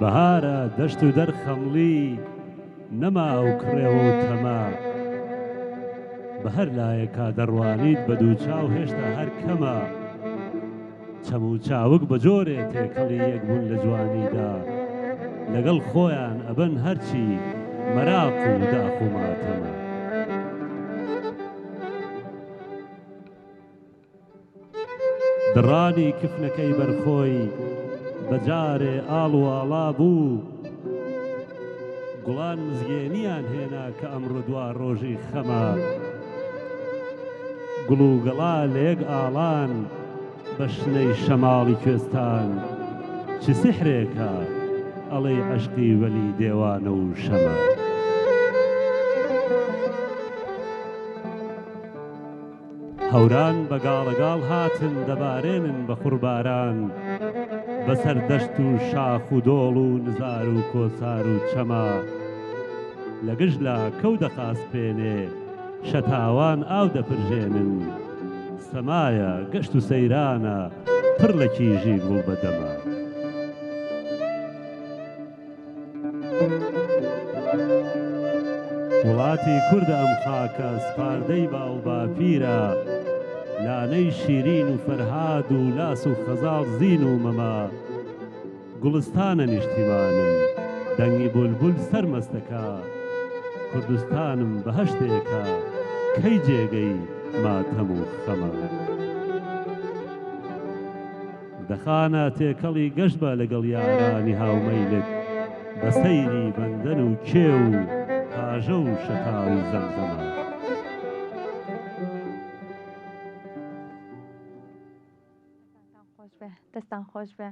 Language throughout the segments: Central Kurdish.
بەهارە دەشت و دەرخەمڵی نەما و کڕێوە و تەما بە هەر لایەکا دەڕوانیت بە دوو چاو هێشتا هەر کەمە چەم و چاوک بە جۆرێ تێکەڵی یەکبوون لە جوانیدا لەگەڵ خۆیان ئەبەن هەرچی مەراق و داخ و ماتەمە دڕانی کفنەکەی بەرخۆی بەجارێ ئاڵ و ئاڵا بوو گوڵان مزگێنیان هێنا کە ئەمڕۆ دوا ڕۆژی خەمە گوڵ و گەڵا لە یەک ئاڵان بە شنەی شەماڵی کوێستان چ سحرێکە ئەڵێ عەشقی وەلی دێوانە و شەمە هەوران بەگاڵەگاڵ هاتن دەبارێنن بە خوڕباران بەسەر دەشت و شاخ و دۆڵ و نزار و کۆسار و چەما لە گژلا کەو دەخاسپێنێ شەتاوان ئاو دەپرژێنن سەمایە گەشت و سەیرانە پڕ لە کیژی گوڵ بەدەمە وڵاتی کوردە ئەم خاکە سپاردەی باو باپیرە لانەی شیرین و فەرهاد و لاس و خەزاڵ زین و مەما گوڵستانە نیشتیمانم دەنگی بولبول سەرمەستەکە کوردستانم بەهەشتێکە کەی جێگەی ماتەم و خەمە دەخانە تێکەڵی گەشت بە لەگەڵ یارانی هاومەیلت بە سەیری بەندەن و کێ و پاژە و شەتاوی زەمزەمە دەستان خۆش بێ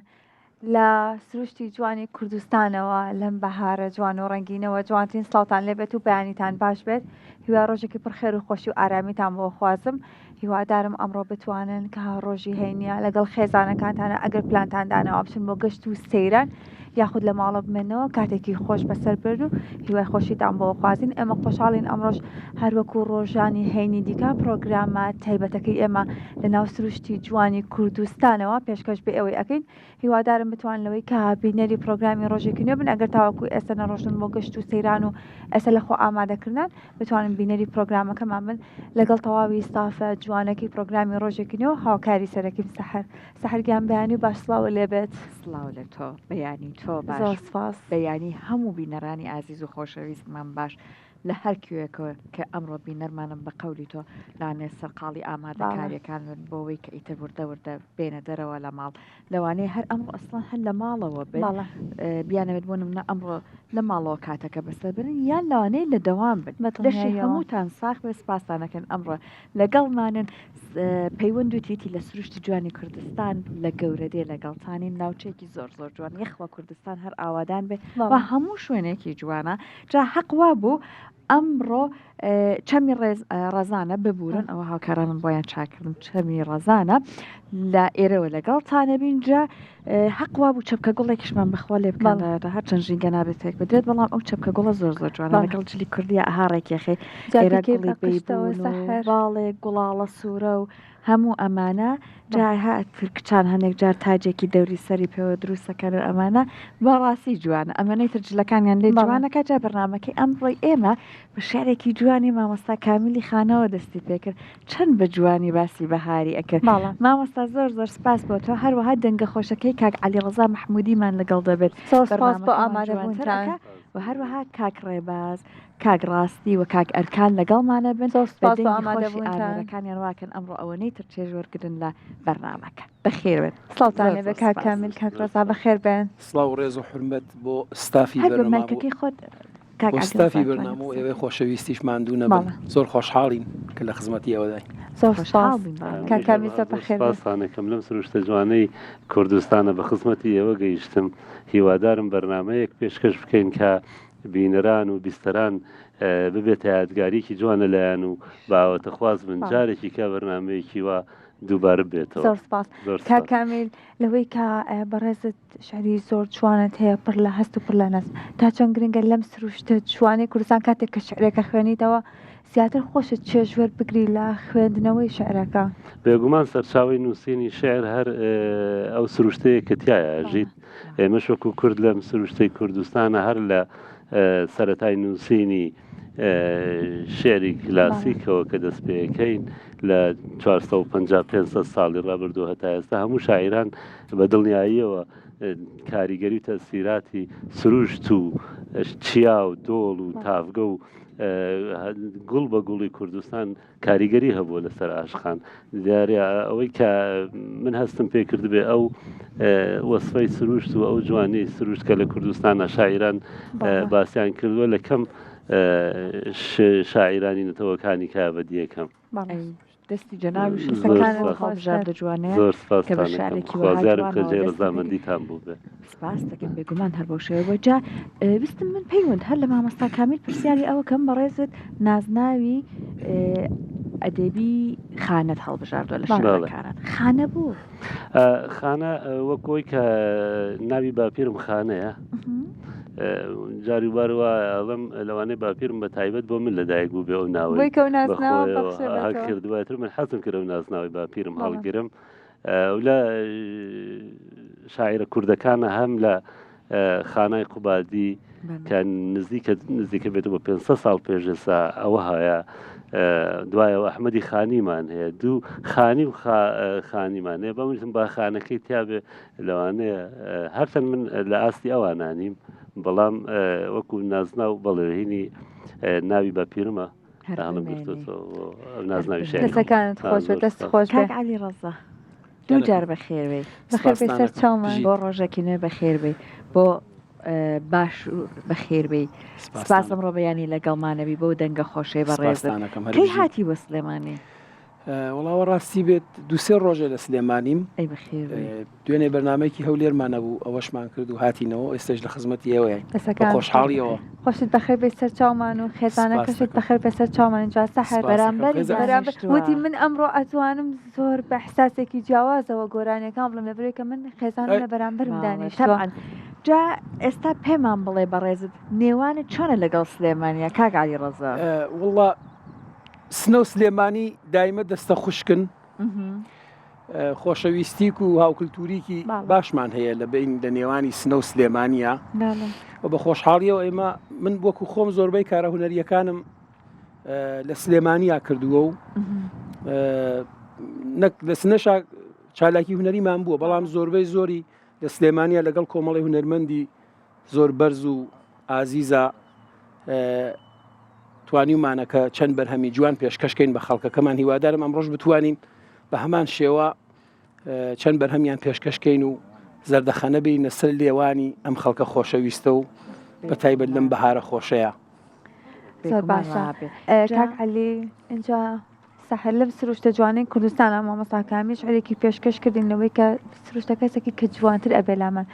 لە سروشتی جوانی کوردستانەوە لەم بەهارە جوان و ڕەنگینەوە جوانترین سڵاوتان لێبێت و بەیانیتان باش بێت هیوا ڕۆژێکی پڕخێر و خۆشی و ئارامیتان بۆ خوازم هیوادارم ئەمڕۆ بتوانن کە ڕۆژی هەینیە لەگەڵ خێزانەکانتانە ئەگەر پلانتاندانەوە بچن بۆ گەشت و سەیران یاخود لە ماڵە بمێنەوە کاتێکی خۆش بەسەر برد و هیوای خۆشیتان بۆ خوازین ئێمە خۆشحاڵین ئەمڕۆژ هەروەکو ڕۆژانی هەینی دیکە پرۆگرامە تایبەتەکەی ئێمە لە ناو سروشتی جوانی کوردستانەوە پێشکەش بە ئێوەی ئەەکەین هیوادارم بتوان لەوەی کە بینەری پرۆگرامی ڕۆژێکی نوێ بن ئەگەر تاوەکو ئێستا نەڕۆژن بۆ گەشت و سەیران و ئێستا لەخۆ ئامادەکردن بتوانن بینەری پرۆگرامەکەمان بن لەگەڵ تەواوی ستافە جوانەکەی پرۆگرامی ڕۆژێکی نوێ هاوکاری سەرەکیم سەحرگیان بەیانی باش سڵاو لێبێت سڵاو لە تۆ بەیانی تۆ باش زۆر سپاس بەیانی هەموو بینەرانی ئازیز و خۆشەویستمان باش لە هەر کوێکەوە کە ئەمڕۆ بینەرمانم بە قەولی تۆ لاانێ سەرقاڵی ئامادەکاریەکان بن بۆەوەی کە ئیتر وردە بێنە دەرەوە لە ماڵ لەوانەیە هەر ئەمڕۆ ئەسڵان هەر لە ماڵەوە بیانەوێت بوونم نە ئەمڕۆ لە ماڵەوە کاتەکە بەسەر برن یان لەوانەیە لە دەوام بن لەشی هەمووتان ساخ بێ سپاسانەکەن ئەمڕۆ لەگەڵمانن پەیوەند و تیتی لە سروشتی جوانی کوردستان لە گەورەدێ لەگەڵتانی ناوچێکی زۆر زۆر جوان یەخوە کوردستان هەر ئاوادان بێ و هەموو شوێنێکی جوانە جا حەقوا بوو ئەمڕۆ چەمی ڕەزانە ببورن ئەوە هاوکارانم بۆیان چاکردم چەمی ڕەزانە لە ئێرەوە لەگەڵتانە بینجا حەقوا بوو چەپکە گوڵێکیشمان بخوا لێ بکەن هەر چەند ژینگە نابێتێک بدرێت بەڵام ئەو چەپکە گوڵە زۆر زۆر جوانە لەگەڵ جلی کوردیە ئەهاڕێکیخێ باڵێک گوڵاڵە سوورە و هەموو ئەمانە جاها فرکچان هەنێک جار تاجێکی دەوری سەری پێوە دروستەکەن و ئەمانە بەڕاستی جوانە ئەمەنەی ترجلەکانیان لێ جوانەکە جا بەرنامەکەی ئەمڕۆی ئێمە بە شارێکی جوانی مامۆستا کامیلی خانەوە دەستی پێکرد چەند بە جوانی باسی بەهاری ئەکرد مامۆستا زۆر سپاس بۆ تۆ هەروەها دەنگە خۆشەکەی کاک عەلیڕەزا محمودیمان لەگەڵ دەبێت سپاس بۆ ئامادەبوونتان و هەروەها کاک ڕێباز کاک ڕاستی و کاک ئەرکان لەگەڵمانە بن سپاس بۆ ئامادەبوونتان ئامادەکانیان واکەن ئەمڕۆ ئەوەنەی تر چێژوەرگرن لە بەرنامەکە بەخێربێت سڵاوتان لێبێ کاک کامیل کاک ڕەزا بەخێر بێن سڵاو ڕێز و حرمەت بۆ ستافی هەر بەرنامە بەمەلکەکەی خۆت بۆ ستافی بەرنامە و ئێوەی خۆشەویستیش ماندوو نەبن زۆر خۆشحاڵین کە لە خزمەتی ئێوەداین زۆر سپاس کاک کامیل زۆر بەخێر بێت سپاسانێکم لەم سروشتە جوانەی کوردستانە بە خزمەتی ئێوە گەیشتم هیوادارم بەرنامەیەک پێشکەش بکەین کە بینەران و بیستەران ببێتە یادگاریکی جوانە لایەن و باوەتەخواز من جارێکی کا بەرنامەیەکی وا دووبارە بێتەوە زۆر سپاس کاک کامیل لەوەی کە بەڕێزت شعری زۆر جوانت هەیە پڕ لە هەست و پڕ لە نەست تا چەند گرنگە لەم سروشتە جوانی کوردستان کاتێک کە شعرێکە خوێنیتەوە زیاتر خۆشت چێژوەر بگری لە خوێندنەوەی شعرەکە بێگومان سەرچاوی نووسینی شعر هەر ئەو سروشتەیە کە تایە ژیت ئێمەش وەکو کورد لەم سروشتەی کوردستانە هەر لە سەرەتای نووسینی شعری کلاسیکەوە کە دەست پێەکەین لە 450 ساڵی ڕابردوو هەتا ئێستا هەموو شاعیران بە دڵنیاییەوە کاریگەری و تەسیراتی سروشت و چیا و دۆڵ و تافگە و گوڵ بە گوڵی کوردستان کاریگەری هەبووە لەسەر عاشقان دیارە ئەوەی کە من هەستم پێکرد بێ ئەو وەسفەی سروشت و ئەو جوانەی سروشت کە لە کوردستانە شاعیران باسییان کردووە لە کەم شاعیرانی نەتەوەکانی کا بەدیەکەم دەستی جەناویش خۆبژار دەجوانەیە زۆر سپاسخوازیارم کە جێ ڕزامەندیتان بوو بێ سپاس دەکەم بێگومان هەر بۆ شێوە جا ویستم من پەیوەند هەر لە مامۆستا کامیل پرسیاری ئەوە کەم بەڕێزت نازناوی ئەدەبی خانەت هەڵبژاردووە لە شارەکانت خانە بوو خانە وەکۆی کە ناوی باپیرم خانەیە جاری وارەوە ئەڵم لەوانەیە باپیرم بە تایبەت بۆ من لەدایک بوو بێ ئەو ناوی کردواتر من حەزم کرد ئەو نازناوی باپیرم هەڵگرم لە شاعرە کوردەکانە هەم لە خانای قوبادی کە نزیکە بێتەوە 500 ساڵ پێش ئێستا ئەوە هەیە دوایەوە ئەحمەدی خانیمان هەیە دوو خانی و خانیمان هەیە بەمتم با خانەکەی تیاابێ لەوانەیە هەرچەند من لە ئاستی ئەوانانیم بەڵام وەکو نازنا و بەڵێهینی ناوی باپیرمە هەڵم نازناوی شەکانت خۆش دەست خۆش علی ڕەزا دوو جار بەخێربێ بەخێر چاومان بۆ ڕۆژێکی نوێ بەخێربێ بۆ باش بەخێربێ سپاسم ڕۆ بەیانی لەگەڵمانەوی بۆ دەنگە خۆشەی بەڕێزت کەی هاتی بۆ سلێمانی وڵاوە ڕاستی بێت دوسێ ڕۆژە لە سلێمانیم ئەی بەخێر دوێنێ بەرنمەیەکی هەولێرمانە بوو ئەوەشمان کرد و هاتینەوە ئێستش لە خزمەتی ئێوەیە خۆشحاڵیەوە خۆشت بەخێر بێ سەر چاومان و خێزانەکەشت بەخێر بە سەر چاومان جا سەحر بەرامبەر وتی من ئەمڕۆ ئەتوانم زۆر بە حساسێکی جیاوازەوە گۆرانیەکان بڵم لەبرێکە من خێزانە لە بەرامبەرم دانیشتوە جا ئێستا پێمان بڵێ بەڕێزت نێوانت چۆنە لەگەڵ سلێمانیا کاک علی ڕەزا وڵڵا سنە و سلێمانی دایمە دەستە خوشکن خۆشەویستیک و هاوکلتوریکی باشمان هەیە لە بین لە نێوانی سنە و سلێمانیا و بە خۆشحاڵیەوە ئێمە من وەکو خۆم زۆربەی کارە هونەریەکانم لە سلێمانیا کردووە و لە سنەشا چالاکی هونەریمان بووە بەڵام زۆربەی زۆری لە سلێمانیا لەگەڵ کۆمەڵی هونەرمەندی زۆر بەرز و ئازیزە توانیمانە کە چەند بەرهەمی جوان پێشکەشکەین بە خەڵکەکەمان هیوادارم ئەمڕۆژ بتوانین بە هەمان شێوە چەند بەرهەمیان پێشکەشکەین و زەردەخەنە بینە سەر لێوانی ئەم خەڵکە خۆشەویستە و بە تایبەت لەم بەهارە خۆشەیە زۆر باشە کاک عەلی اینجا سەحر لەم سروشتە جوانەی کوردستانە مامۆستا کامیل شعرێکی پێشکەش کردینەوەی کە سروشتەکە سەکی کە جوانتر ئەبێ لامان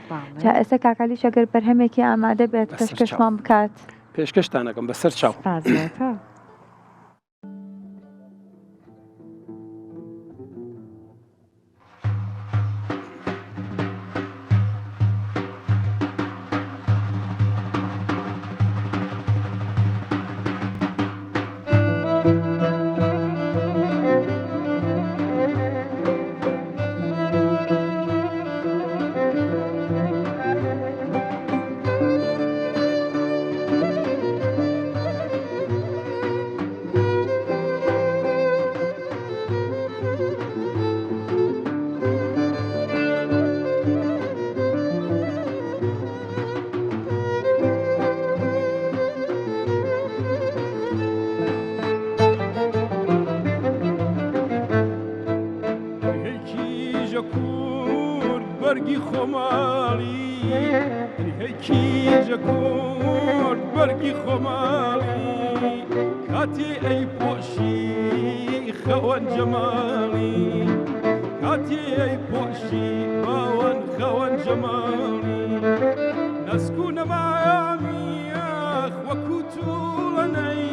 جا ئێستا کاک عەلی شەگەر بەرهەمێکی ئامادە بێت پێشکەشمان بکات پێشکەشتانەکەم بەسەر چاو بەرگی خۆماڵی هەیکیژە کورد بەرگی خۆماڵی کاتی ئەی پۆشی خەوەن جەماڵی کاتی ئەی پۆشی باوەن خەوەن جەماڵی نەسکو نەمایامی ئەخ وەکو تووڵەنەی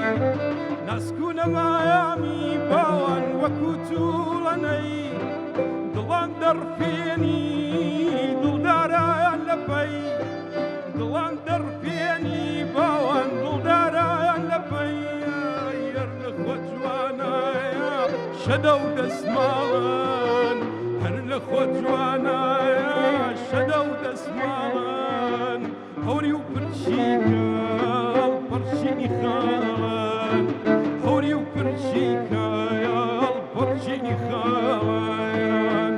نەسکو نەمایامی باوەن وەکو تووڵەنەی دڵان دەڕفێنی دڵدارایان لەپەی دڵان دەڕفێنی باوان دڵدارایان لەپەی هەر لە خۆ جوانایە شەدە و دەسماڵن هەر لە خۆ جوانایە شەدە و دەسماڵن هەوری و پرچیکەڵ پەرچینی خاڵن هەوری و پرچیکەڵ پەرچینی خاڵن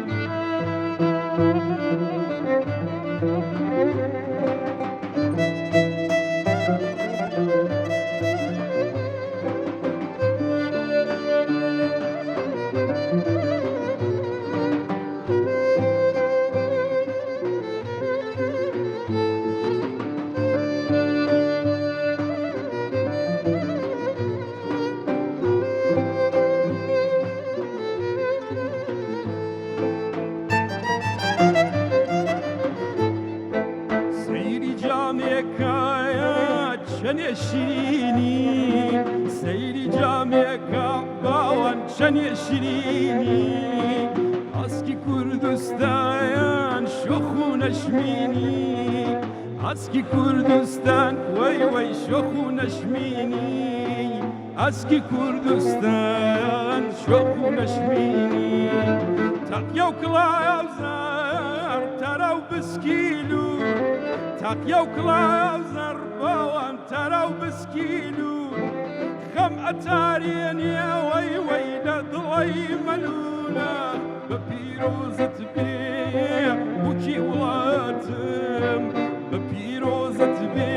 شنیشینی سیری جامعه باوان شنیشینی اسکی کردستان شخو نشمینی اسکی کردستان وی وی شخو نشمینی اسکی کردستان شخو نشمینی تاقیو کلایو زار تراو بسکیلو تاقیو کلایو زار باوان تراو بسکیلو خم ئەتارێنە وەی وەی لە دڵی مەلوولە بە پیرۆزت بێ بووکی وڵاتم بە پیرۆزت بێ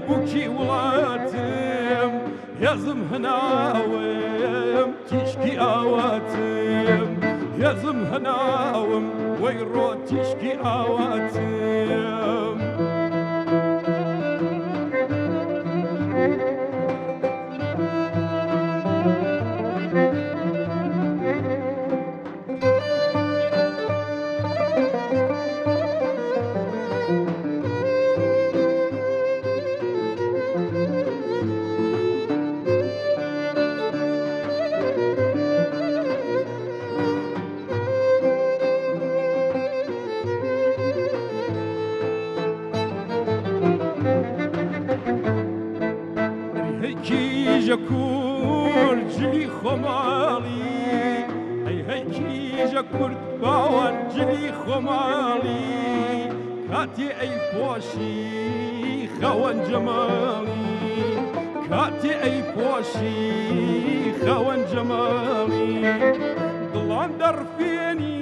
بووکی وڵاتم هێزم هەناوم تیشکی ئاواتم هێزم هەناوم وەی ڕۆ تیشکی ئاواتم کیژە کورد جلی خۆماڵی ئەی هەی کیژە کورد باوان جلی خۆماڵی کاتی ئەی پۆشی خەوەن جەماڵی کاتی ئەی پۆشی خەوەن جەماڵی دڵان دەڕفێنی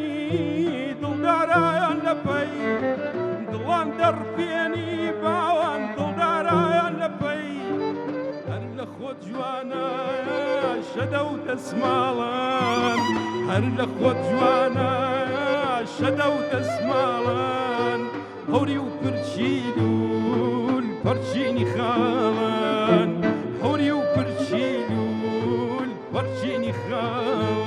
دڵدارایان لەپەی دڵان دەڕفێنی باوان دڵدارایان لەپەی لە خۆ جوانە شەدە و دەسماڵن هەر لە خۆ جوانە شەدە و دەسماڵن هەوری و پرچیلول پەرچینی خاڵن هەوری و پرچیلول پەرچینی خاڵن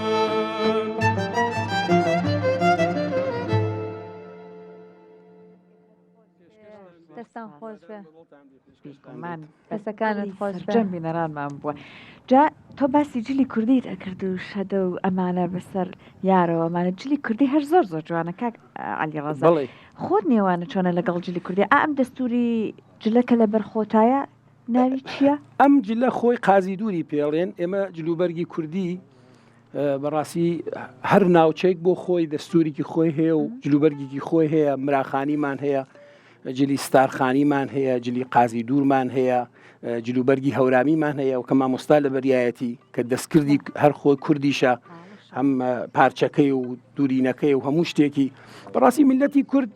دەستان خۆش بێ من دەستەکانت خۆش بێ جەم بینەرانمان بووە جا تۆ باسی جلی کوردیت ئەکرد و شەدە و ئەمانە بەسەر یارەوە ئەمانە جلی کوردی هەر زۆر زۆر جوانە کاک عەلی ڕەزا خۆت نێوانە چۆنە لەگەڵ جلی کوردی ئەم دەستوری جلەکە لە بەرخۆتایە ناوی چییە؟ ئەم جلە خۆی قازی دووری پێڵێن ئێمە جلوبەرگی کوردی بەڕاستی هەر ناوچەیەک بۆ خۆی دەستوریکی خۆی هەیە و جلوبەرگێکی خۆی هەیە، مراخانیمان هەیە، جلی ستارخانیمان هەیە، جلی قازی دوورمان هەیە، جلوبەرگی هەورامیمان هەیە و کە مامۆستا لە بەریایەتی کە دەستکردی هەر خۆی کوردیشە، هەم پارچەکەی و دوورینەکەی و هەموو شتێکی. بەڕاستی میلەتی کورد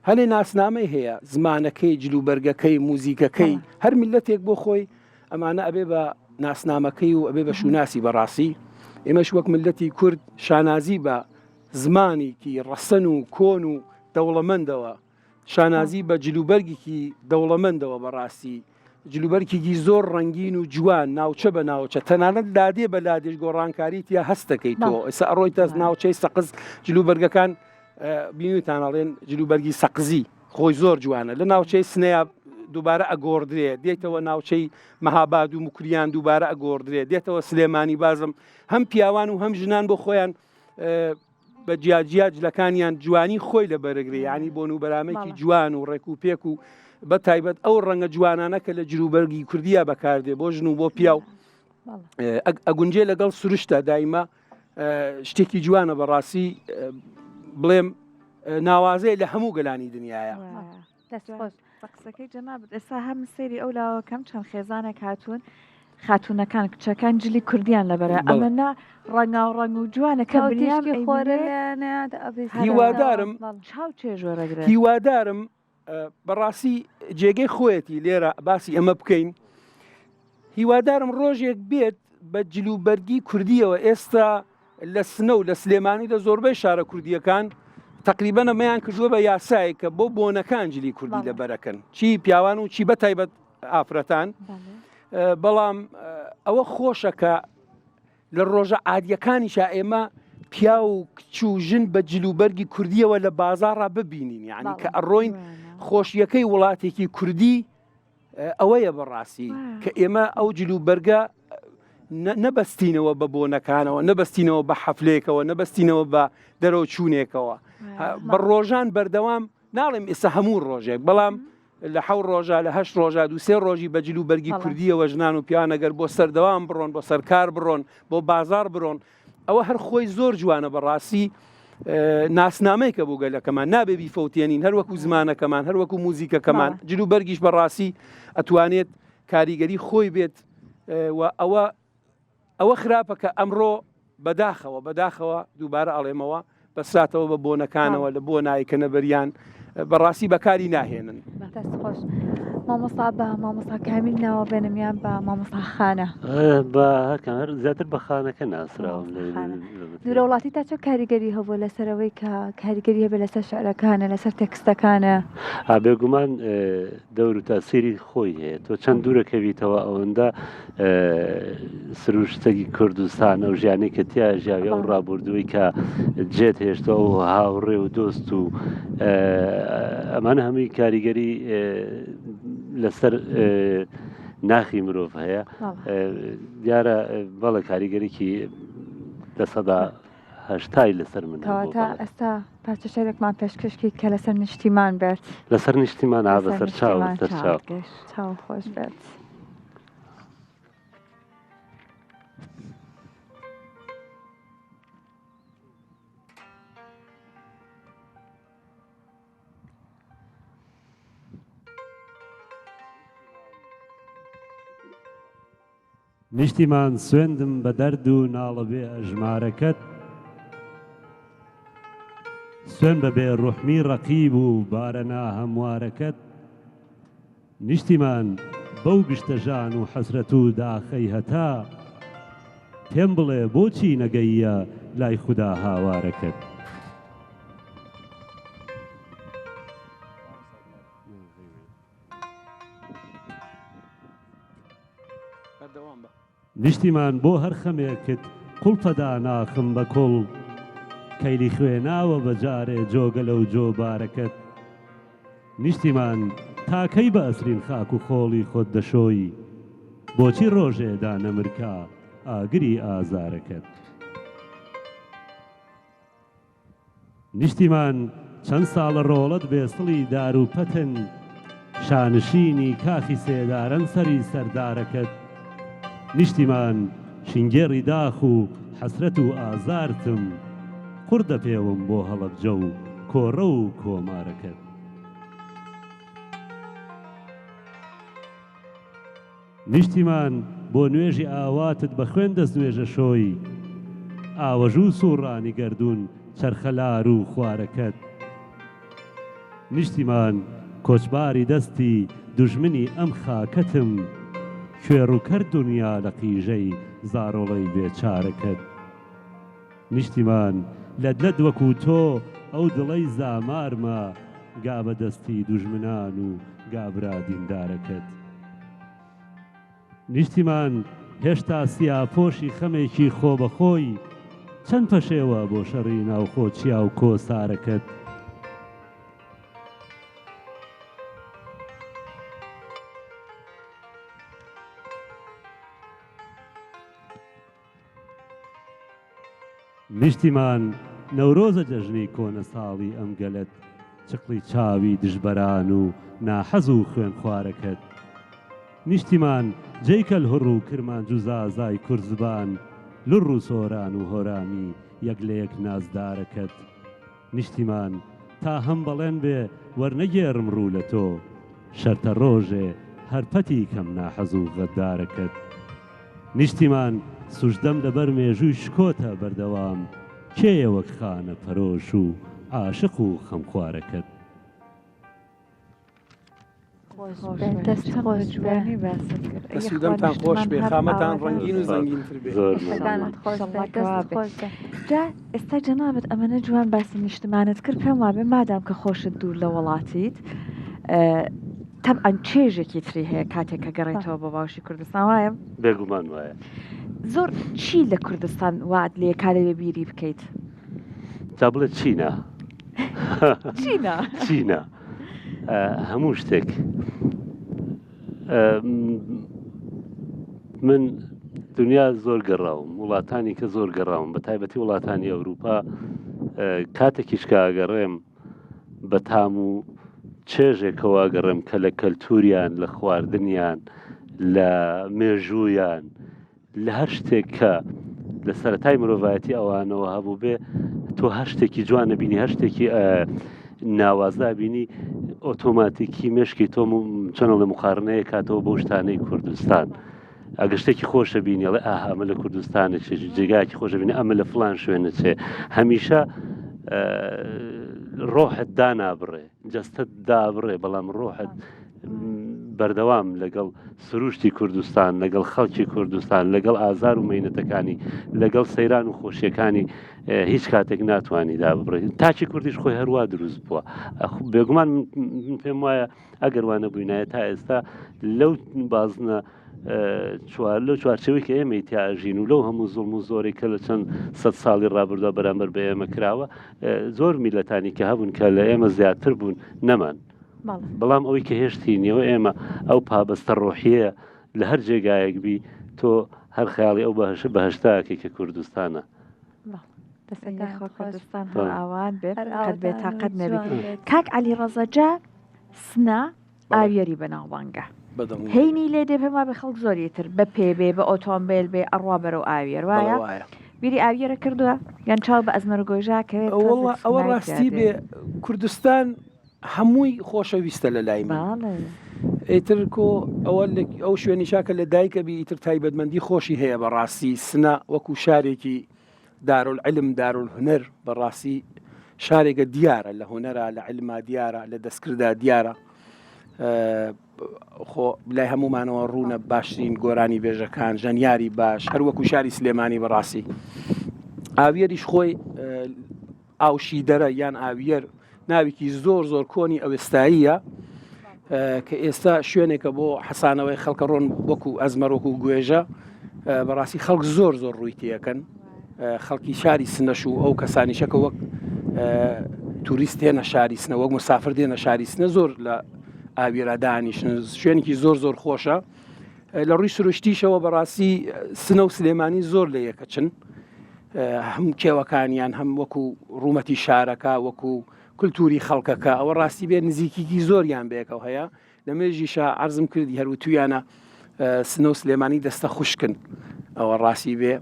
هەلێ ناسنامەی هەیە، زمانەکەی، جلوبەرگەکەی، موزیکەکەی، هەر میلەتێک بۆ خۆی ئەمانە ئەبێ بە ناسنامەکەی و ئەبێ بە شوناسی. بەڕاستی ئێمەش وەک ملەتی کورد شانازی بە زمانێکی ڕەسەن و کۆن و دەوڵەمەندەوە، شانازی بە جلوبەرگێکی دەوڵەمەندەوە. بەڕاستی جلوبەرگێکی زۆر ڕەنگین و جوان، ناوچە بە ناوچە، تەنانەت لادێ بە لادێش گۆڕانکاریت یا هەستەکەی تۆ ئێستا ئەڕۆیتە ناوچەی سەقز جلوبەرگەکان بینیتان جلوبەرگی سەقزی خۆی زۆر جوانە، لە ناوچەی سنەیە دووبارە ئەگۆڕدرێ، دێتەوە ناوچەی مەهاباد و مکریان دووبارە ئەگۆڕدرێ، دێتەوە سلێمانی بازم. هەم پیاوان و هەم ژنان بۆ خۆیان بە جیاجلەکانیان جوانی خۆی لە بەرەگری، ینی بۆ نوبەرامێکی جوان و ڕێک و پێک و بە تایبەت ئەو ڕەنگە جوانانە کە لە جلوبەرگی کوردیە بەکاردێ بۆ ژن و بۆ پیاو ئەگونجێ لەگەڵ سروشتە دایمە شتێکی جوانە. بەڕاستی بڵێم ناوازەیە لە هەموو گەلانی دنیاە. قسەکەی جەنابەت ئێستا هەم سێری ئەو لاوەکەم چەند خێزانێک هاتوون، خاتونەکان کچەکان جلی کوردیان لەبەرە ئەمەنا ڕەنگا و ڕەنگ و جوانە کە بریامی خۆرە هیوادارم چاو چێژۆرەگرێت. هیوادارم بەڕاستی جێگەی خۆیەتی لێرە باسی ئەمە بکەین. هیوادارم ڕۆژێک بێت بە جلوبەرگی کوردیەوە. ئێستا لە سنە و لە سلێمانی لە زۆربەی شارە کوردیەکان تقریبا ئەمەیان کردووە بە یاسایە کە بۆ بۆنەکان جلی کوردی لەبەرەکەن، چی پیاوان و چی بە تایبەت ئافرەتان. بەڵام ئەوە خۆشە کە لە ڕۆژە عادیەکانیشا ئێمە پیا و کچ و ژن بە جلوبەرگی کوردیەوە لە بازاڕا ببینین، یعنی کە ئەڕۆین خۆشیەکەی وڵاتێکی کوردی ئەوەیە بەڕاستی کە ئێمە ئەو جلوبەرگە نەبەستینەوە بە بۆنەکانەوە، نەبەستینەوە بە حەفلێکەوە، نەبەستینەوە بە دەرەوە چوونێکەوە، بە ڕۆژان بەردەوام ناڵێم ئێستا هەموو ڕۆژێک، بەڵام لە 7 ڕۆژە لە 8 ڕۆژە 2-3 ڕۆژی بە جلوبەرگی کوردیەوە ژنان و پیان ئەگەر بۆ سەردەوام بڕۆن، بۆ سەرکار بڕۆن، بۆ بازار بڕۆن، ئەوە هەر خۆی زۆر جوانە. بەڕاستی ناسنامەیەکە بۆ گەلەکەمان نابێ بیفەوتێنین، هەر وەکو زمانەکەمان، هەر وەکو موزیکەکەمان. جلوبەرگیش بەڕاستی ئەتوانێت کاریگەری خۆی بێت و ئەوە خراپە کە ئەمڕۆ بەداخەوە دووبارە ئەڵێمەوە بەساتەوە بە بۆنەکانەوە لە بۆ نایکە نەبەریان بەڕاستی بەکاری ناهێنن. دەستخۆش مامۆستا بە مامۆستا کامیل ناوە بێنمیان بە مامۆستا خانە بە هەر زیاتر بە خانەکە ناسراوم. دوورە وڵاتی تا چۆ کاریگەری هەبوو لەسەرەوەی کە کاریگەری هەبێ لەسەر شعرەکانە، لەسەر تێکستەکانە؟ بێگومان دەور و تاسیری خۆی هەیە. تۆ چەند دوورەکەویتەوە ئەوەندە سروشتەی کوردستان ئەو ژیانەی کە تیا ژاوی ئەو ڕابردووی کە جێت هێشتا و هاوڕێ و دۆست و ئەمانە هەمووی کاریگەری لەسەر ناخی مرۆڤ هەیە. دیارە بەڵێ کاریگەریکی دەسەدا هەشتای لەسەر من تا ئێستا پارچە شەرێکمان پێشکەشکی کە لەسەر نیشتیمان بێت، لەسەر نیشتیمان بەسەر چاو خۆش بێت. نیشتیمان سوێندم بە دەرد و ناڵە بێ ئەژمارەکەت، سوێن بە بێ ڕوحمی ڕەقیب و بارەنا هەموارەکەت. نیشتیمان بەو گشتە ژان و حەسرەت و داخەی هەتا، پێم بڵێ بۆچی نەگەیە لای خودا هاوارەکەت. نیشتیمان بۆ هەر خەمێکت قوڵپەدا ناخم بە کۆڵ، کەیلی خوێناوە بەجارێ جۆگە لەو جۆبارەکەت. نیشتیمان تاکەی بە ئەسرین خاک و خۆڵی خۆت دەشۆی، بۆچی ڕۆژێدا نەمرکا ئاگری ئازارەکەت. نیشتیمان چەند ساڵە ڕۆڵەت بێسڵی دار و پەتن، شانشینی کاخی سێدارن سەری سەردارەکەت. نیشتیمان شنگێڕی داخ و حەسرەت و ئازارتم قوردە پێوم بۆ هەڵەبجە و کۆڕە و کۆمارەکەت. نیشتیمان بۆ نوێژی ئاواتت بە خوێن دەست نوێژە شۆی، ئاوەژوو سوڕانی گەردوون چەرخەلار و خوارەکەت. نیشتیمان کۆچباری دەستی دوژمنی ئەم خاکەتم، کوێڕووکەر دنیا لە قیژەی زارۆڵەی بێچارەکەت. نیشتیمان لەدلەت وەکو تۆ ئەو دڵەی زامارمە، گا بە دەستی دوژمنان و گابرا دیندارەکەت. نیشتیمان هێشتا سیاپۆشی خەمێکی خۆ بەخۆی، چەند پەشێوە بۆ شەڕی ناوخۆچیا و کۆسارەکەت. نیشتیمان نەورۆزە جەژنی کۆنە ساڵی ئەم گەلت، چقلی چاوی دژبەران و ناحەز و خوێن خوارەکەت. نیشتیمان جێیکەل هڕ و کرمانج و زازای کورزبان، لڕ و سۆران و هۆرامی یەک لە یەک نازدارەکەت. نیشتیمان تا هەم بەڵێن بێ وەرنەگێڕم ڕوو لە تۆ، شەرتە ڕۆژێ هەرپەتی کەم ناحەز و غەدارەکەت. نیشتیمان سوژدەم لەبەر مێژووی شکۆتە بەردەوام، کێیە وەک خانە پەرۆش و عاشق و خەمخوارەکەت. دەستودەمتان خۆش بێ، خامەتان ڕەنگین و زەنگینتر بێ. جا ئێستا جەنابەت ئەمەنە جوان باسی نیشتمانت کرد، پێم وابێ مادام کە خۆشت دوور لە وڵاتیت، تەبعەن چێژێکی تری هەیە کاتێک کە گەڕێتەوە بە باشی کوردستان، وایە؟ بێگومان وایە. زۆر چی لە کوردستان وات لێ کارەوێ بیری بکەیت؟ تا بڵێت چینە چینە چینە هەموو شتێک. من دنیا زۆر گەڕاوم، وڵاتانی کە زۆر گەڕاوم، بە تایبەتی وڵاتانی ئەوروپا. کاتێکیشکە ئەگەڕێم بە تام و چێژێکەوە گەڕێم کە لە کەلتوریان، لە خواردنیان، لە مێژوویان، لە هەر شتێک کە لە سەرەتای مرۆڤایەتی ئەوانەوە هەبوو بێ، تۆ هەر شتێکی جوانە بینی، هەر شتێکی ناوازدا بینی، ئۆتۆماتیکی مشکی تۆم چەنە لە مقارنەیە کاتەوە بۆ شتانەی کوردستان. ئەگە شتێکی خۆشە بینی ئەڵێ ئەمە لە کوردستانە چێ، جێگایکی خۆشە بینی ئەمە لە فلان شوێنە چێ. هەمیشە ڕۆحت دانابڕێ، جەستت دابڕێ، بەڵام ڕۆحت بەردەوام لەگەڵ سروشتی کوردستان، لەگەڵ خەڵکی کوردستان، لەگەڵ ئازار و مەینەتەکانی، لەگەڵ سەیران و خۆشیەکانی هیچ کاتێک ناتوانانی دابڕێ. تاچی کوردیش خۆی هەروە دروست بووە. بێگومان پێم وایە ئەگەر وانە بووینایە تا ئێستا لەو بازنە لەو چوارچەوەی کە ئێمە تیاژین و لەو هەموو زوڵم و زۆری کە لە چەند سەد ساڵی ڕابردووە بەرامبەر بە ئێمە کراوە، زۆر میلەتانی کە هەبوون کە لە ئێمە زیاتر بوون نەمان. بەڵام ئەوەی کە هێشتی نیەوە ئێمە ئەو پابەستە ڕۆحیە لە هەر جێگایەک بی تۆ هەر خەیاڵی ئەو بەهشتاکێ کە کوردستانە. کوردستان هەر ئاوان بێت قەت بێت تاقەت نەبێت. کاک عەلی ڕەزەجا سنا ئاویێری بەناوبانگە هەینی لێ دێ پێم وابێ خەڵک زۆریتر بە پێبێ بە ئۆتۆمبیل بێ ئەڕوا بەرەو ئاویێر وایە؟ بیری ئاویێرە کردووە یان چاو بە ئەزمەرگۆژا کەوێت؟ ئەوە ڕاستی بێ کوردستان هەمووی خۆشەویستە لە لای من. ئیتر کۆ ئەو شوێنی شاکە لە دایکە بی ئیتر تایبەتمەندی خۆشی هەیە بەڕاستی. سنا وەکو شارێکی دارولعلم دارولهونەر بەڕاستی شارێکە دیارە، لە هونەرە، لە علما دیارە، لە دەستکردا دیارە. خۆ لای هەمومانەوە ڕوونە باشترین گۆرانی بێژەکان، ژەنیاری باش، هەروەکو شاری سلێمانی بەڕاستی. ئاویێریش خۆی ئاوشی دەرە یان ئاویێر ناوێکی زۆر زۆر کۆنی ئەوێستاییە کە ئێستا شوێنێکە بۆ حەسانەوەی خەڵکە ڕۆن وەکو ئەزمەرۆک و گوێژە. بەڕاستی خەڵک زۆر زۆر ڕووی تێەکەن، خەڵکی شاری سنەش و ئەو کەسانیشەکە وەک توریست دێنە شاری سنە، وەک مسافر دێنە شاری سنە، زۆر لە ئاویێرە دانیشن. شوێنێکی زۆر زۆر خۆشە. لە ڕووی سروشتیشەوە بەڕاستی سنە و سلێمانی زۆر لە یەکەچن، هەم کێوەکانیان، هەم وەکو ڕوومەتی شارەکە، وەکو کولتوری خەڵکەکە. ئەوە ڕاستی بێ نزیکیکی زۆریان بێکەوە هەیە. لە مێژیشە عەرزم کردی هەروتویانە سنە و سلێمانی دەستە خوشکن. ئەوە ڕاستی بێ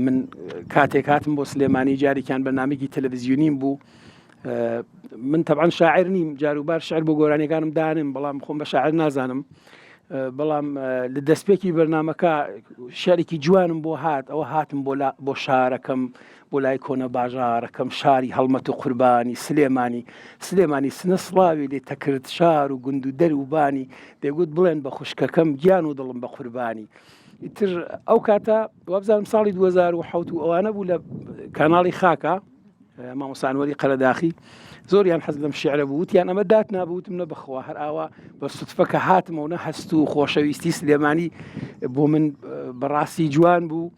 من کاتێک هاتم بۆ سلێمانی جارێکیان بەنامێکی تەلەڤیزیونیم بوو من طبعا شاعر نیم جاروبار شعر بۆ گۆرانیەکانم دانم بەڵام خۆم بە شاعر نازانم بەڵام لە دەستپێکی بەرنامەکە شارێکی جوانم بۆ هات ئەوە هاتم بۆ شارەکەم بۆ لای کۆنە باژارەکەم شاری هەڵمەت و قوربانی سلێمانی سنە سڵاوی لێ تەکرد شار و گوند و دەر و بانی دەیگوت بڵێن بە خوشکەکەم گیان و دڵم بە قوربانی ئیتر ئەو کاتە وابزانم ساڵی 2007 و ئەوانە بوو لە کاناڵی خاکە مامۆسانوەری قەرەداخی زۆریان حەز لەم شیعرە بوو وتیان ئەمە دات نابوتم نە بەخوا هەر ئاوا بە سوتفەکە هاتمەوە نە هەست و خۆشەویستی سلێمانی بۆ من بەڕاستی جوان بوو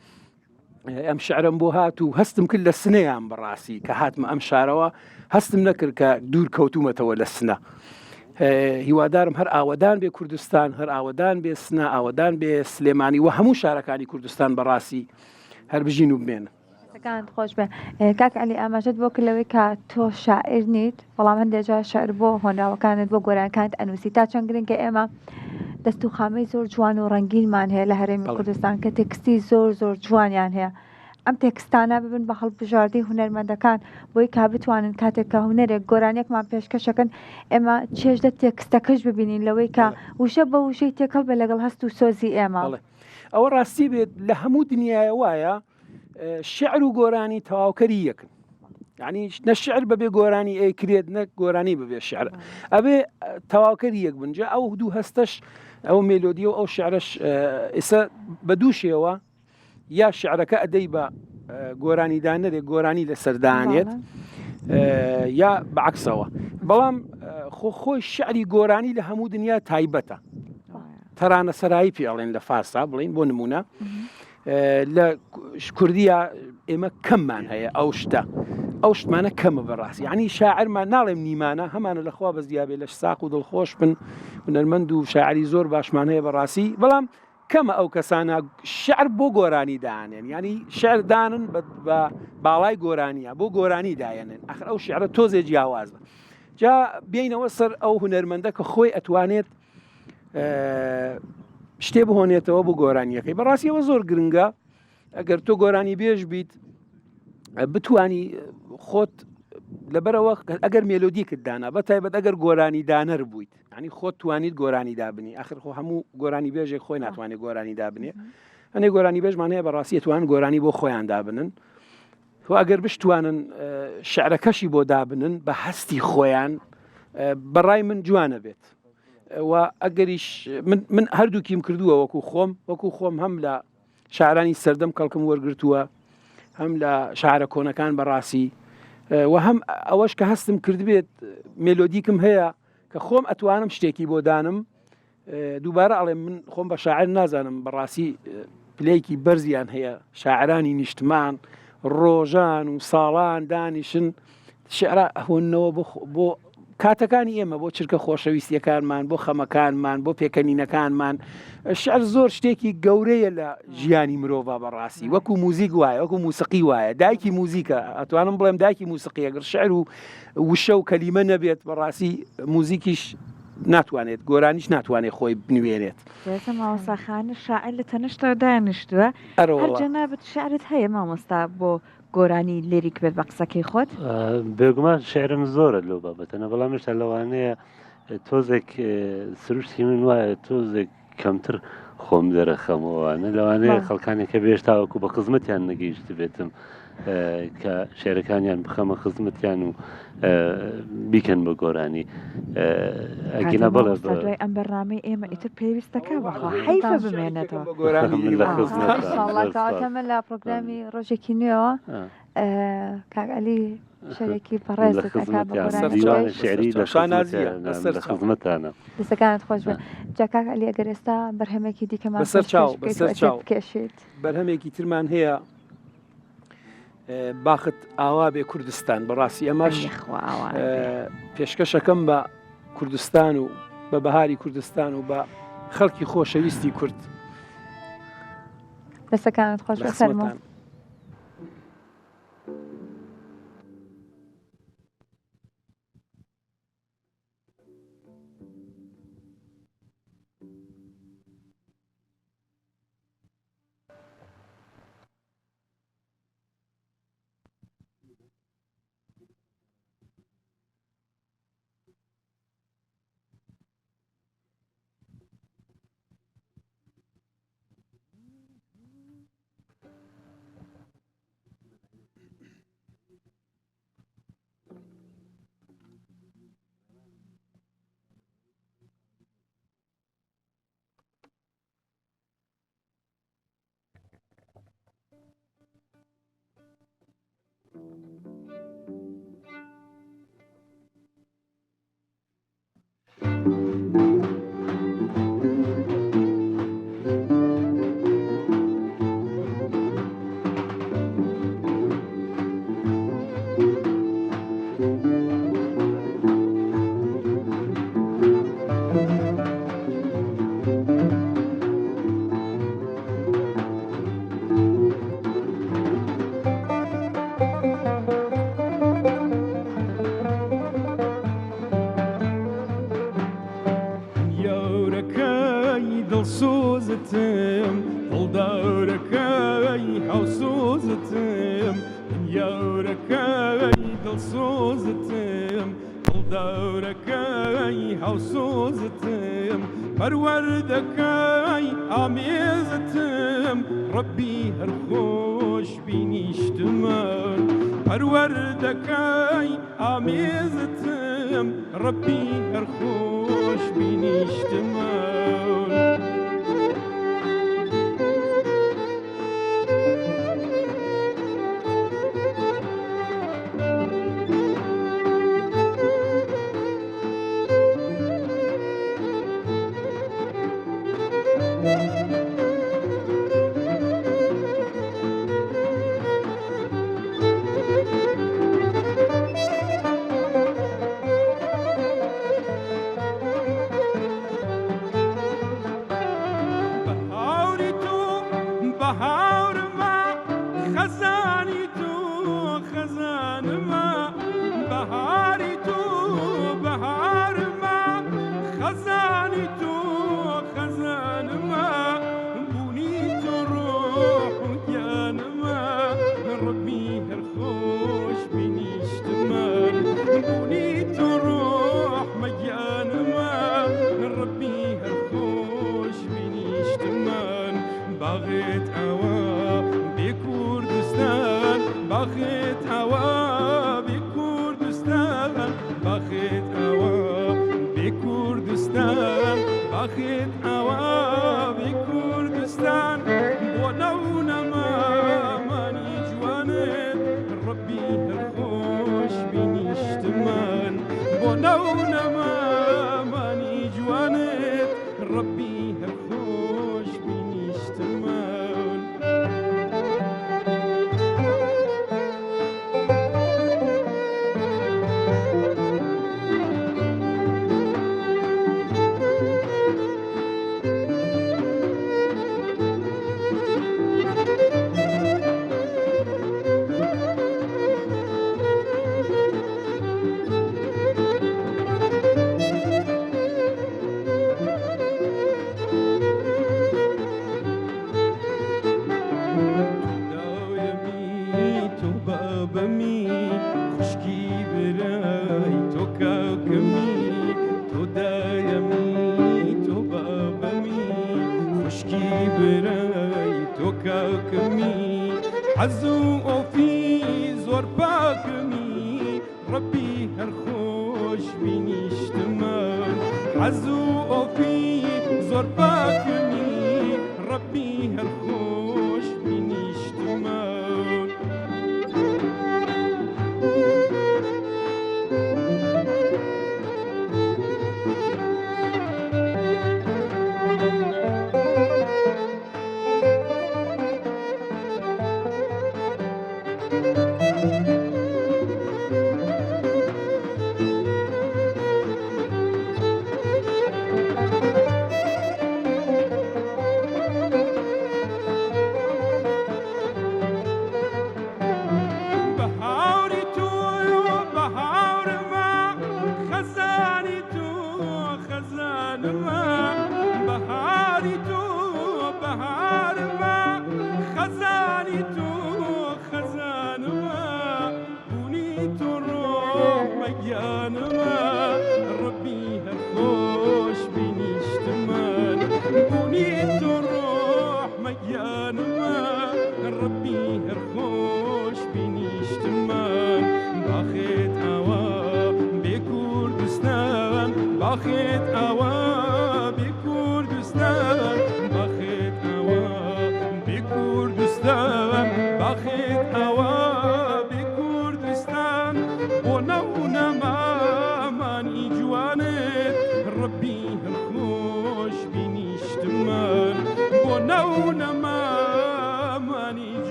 ئەم شعرم بۆ هات و هەستم کرد لە سنەیان بەڕاستی کە هاتمە ئەم شارەوە هەستم نەکرد کە دوور کەوتومەتەوە لە سنە هیوادارم هەر ئاوەدان بێ کوردستان هەر ئاوەدان بێ سنە ئاوەدان بێ سلێمانی و هەموو شارەکانی کوردستان بەڕاستی هەر بژین و بمێنن کان خۆش بێ کاک علی ئاماژەت بۆ کردەوەی کە تۆ شاعر نیت بەڵام هەندێک جار شعر بۆ هۆنراوەکانت بۆ گۆرانەکانت ئەنووسی تا چەند گرنگکە ئێمە دەست و خامەی زۆر جوان و ڕەنگینمان هەیە لە هەرێمی کوردستان کە تێکستی زۆر جوانیان هەیە ئەم تێکستانە ببن بە هەڵبژاردەی هونەرمەندەکان بۆی کا بتوانن کاتێک کە هونەرێک گۆرانێکمان پێشکەشەکەن ئێمە چێژدە تێکستەکەش ببینین لەوەی کە وشە بە وشەی تێکەڵ بێ لەگەڵ هەست و سۆزی ئێمە ئەوە ڕاستی بێت لە هەموو دنیای وایە شعر و گۆرانی تەواوکەری یەکن یعنی نە شعر بەبێ گۆرانی ئەیکرێت نە گۆرانی ببێ شعر ئەبێ تەواوکەری یەک بنجە ئەو دوو هەستەش ئەو مێلۆدی و ئەو شعرش ئێستا بە دوو شێوە یا شعرەکە ئەدەی بە گۆرانیدانەرێک گۆرانی لەسەردانێت یا بەعکسەوە بەڵام خۆی شعری گۆرانی لە هەموو دنیا تایبەتە تەرانە سەرایی پێڵێن لە فارسا بڵین بۆ نمونە لە کوردیە ئێمە کەممان هەیە ئەو شتمانە کەمە بەڕاستی یعنی شاعرمان ناڵێم نیمانە هەمانە لەخوا بەزیابێ لەش ساق و دڵخۆش بن هونەرمەند و شاعری زۆر باشمان هەیە بەڕاستی بەڵام کەمە ئەو کەسانە شعر بۆ گۆرانی دانێن ینی شعر دانن بە باڵای گۆرانیە بۆ گۆرانی دایەنن ئەخر ئەو شعرە تۆزێ جیاوازە جا بینەوە سەر ئەو هونەرمەندە کە خۆی ئەتوانێت شتێ بهۆنێتەوە بۆ گۆرانیەکەی بەڕاستی ئەوە زۆر گرنگە ئەگەر تۆ گۆرانی بێژ بیت بتانی خۆت لەبەرەوە ئەگەر مێلۆدیکت دانا بەتایبەت ئەگەر گۆرانی دانەر بوویت ینی خۆت توانیت گۆرانی دابنی ئاخر خۆ هەموو گۆرانی بێژێک خۆی ناتوانێت گۆرانی دابنێ ئەنێ گۆرانی بێژمان هەیە بەڕاستی توان گۆرانی بۆ خۆیان دابنن تۆ ئەگەر بشتوانن شعرەکەشی بۆ دابنن بە هەستی خۆیان بەڕای من جوانە بێت و ئەگەریش من هەردووکیم کردووە وەکو خۆم هەم لە شاعرانی سەردەم کەڵکم وەرگرتووە هەم لە شاعرە کۆنەکان بەڕاستی و هەم ئەوەش کە هەستم کردبێت مێلۆدیکم هەیە کە خۆم ئەتوانم شتێکی بۆ دانم دووبارە ئەڵێ من خۆم بە شاعر نازانم بەڕاستی پلەیەکی بەرزیان هەیە شاعرانی نیشتمان ڕۆژان و ساڵان دانیشن شعرە هۆنەوە بۆ کاتەکانی ئێمە بۆ چرکە خۆشەویستیەکانمان بۆ خەمەکانمان بۆ پێکەنینەکانمان شعر زۆر شتێکی گەورەیە لە ژیانی مرۆڤ بەڕاستی وەکو موزیک وایە وەکو موسیقی وایە دایکی موزیکە ئەتوانم بڵێم دایکی موسیقی ئەگەر شعر و وشە و کەلیمە نەبێت بەڕاستی موزیکیش ناتوانێت گۆرانیش ناتوانێت خۆی بنوێنێت مامۆستاخانە شاعر لە تەنشتە دانیشتووە هەرجەنابەت شعرت هەیە مامۆستا بۆ گۆرانی لێریک بێت بە قسەکەی خۆت بێگومان شعرم زۆرە لەو بابەتەنە بەڵام هێشتا لەوانەیە تۆزێک سروشتی من وایە تۆزێک کەمتر خۆم دەرەخەمەوەوانە لەوانەیە خەڵکانێکە بێشتاوەکو بە خزمەتیان نەگەیشت بێتم کە شێرەکانیان بخەمە خزمەتیان و بیکەن بە گۆرانی ئەگینە بەڵێ دوای ئەم بەرنامەی ئێمە ئیتر پێویستەکە بەخوا حیفە بمێنێتەوە ئەمە لە پرۆگرامی ڕۆژێکی نوێەوە کاگەلی شەرێکی پەڕێز شعری لە خزمەتانە دەستەکانت خۆش بە جاکاک ئەلی ئەگەر ئێستا بەرهەمێکی دیکەمان کێشێت بەرهەمێکی ترمان هەیە باخت ئاوا بێ کوردستان بەڕاستی ئەمەش پێشکەشەکەم بە کوردستان و بە بەهاری کوردستان و بە خەڵکی خۆشەویستی کورد دەستەکانت خۆش بەسەرمان دڵسۆزتم دڵدارەکەی هەوسۆزتم دنیاورەکەی دڵسۆزتم دڵدارەکەی هەوسۆزتم پەروەردەکەی ئامێزتم ڕەبی هەرخۆش بینیشتمە پەروەردەکەی ئامێزتم ڕەبی هەرخۆش بینیشتمە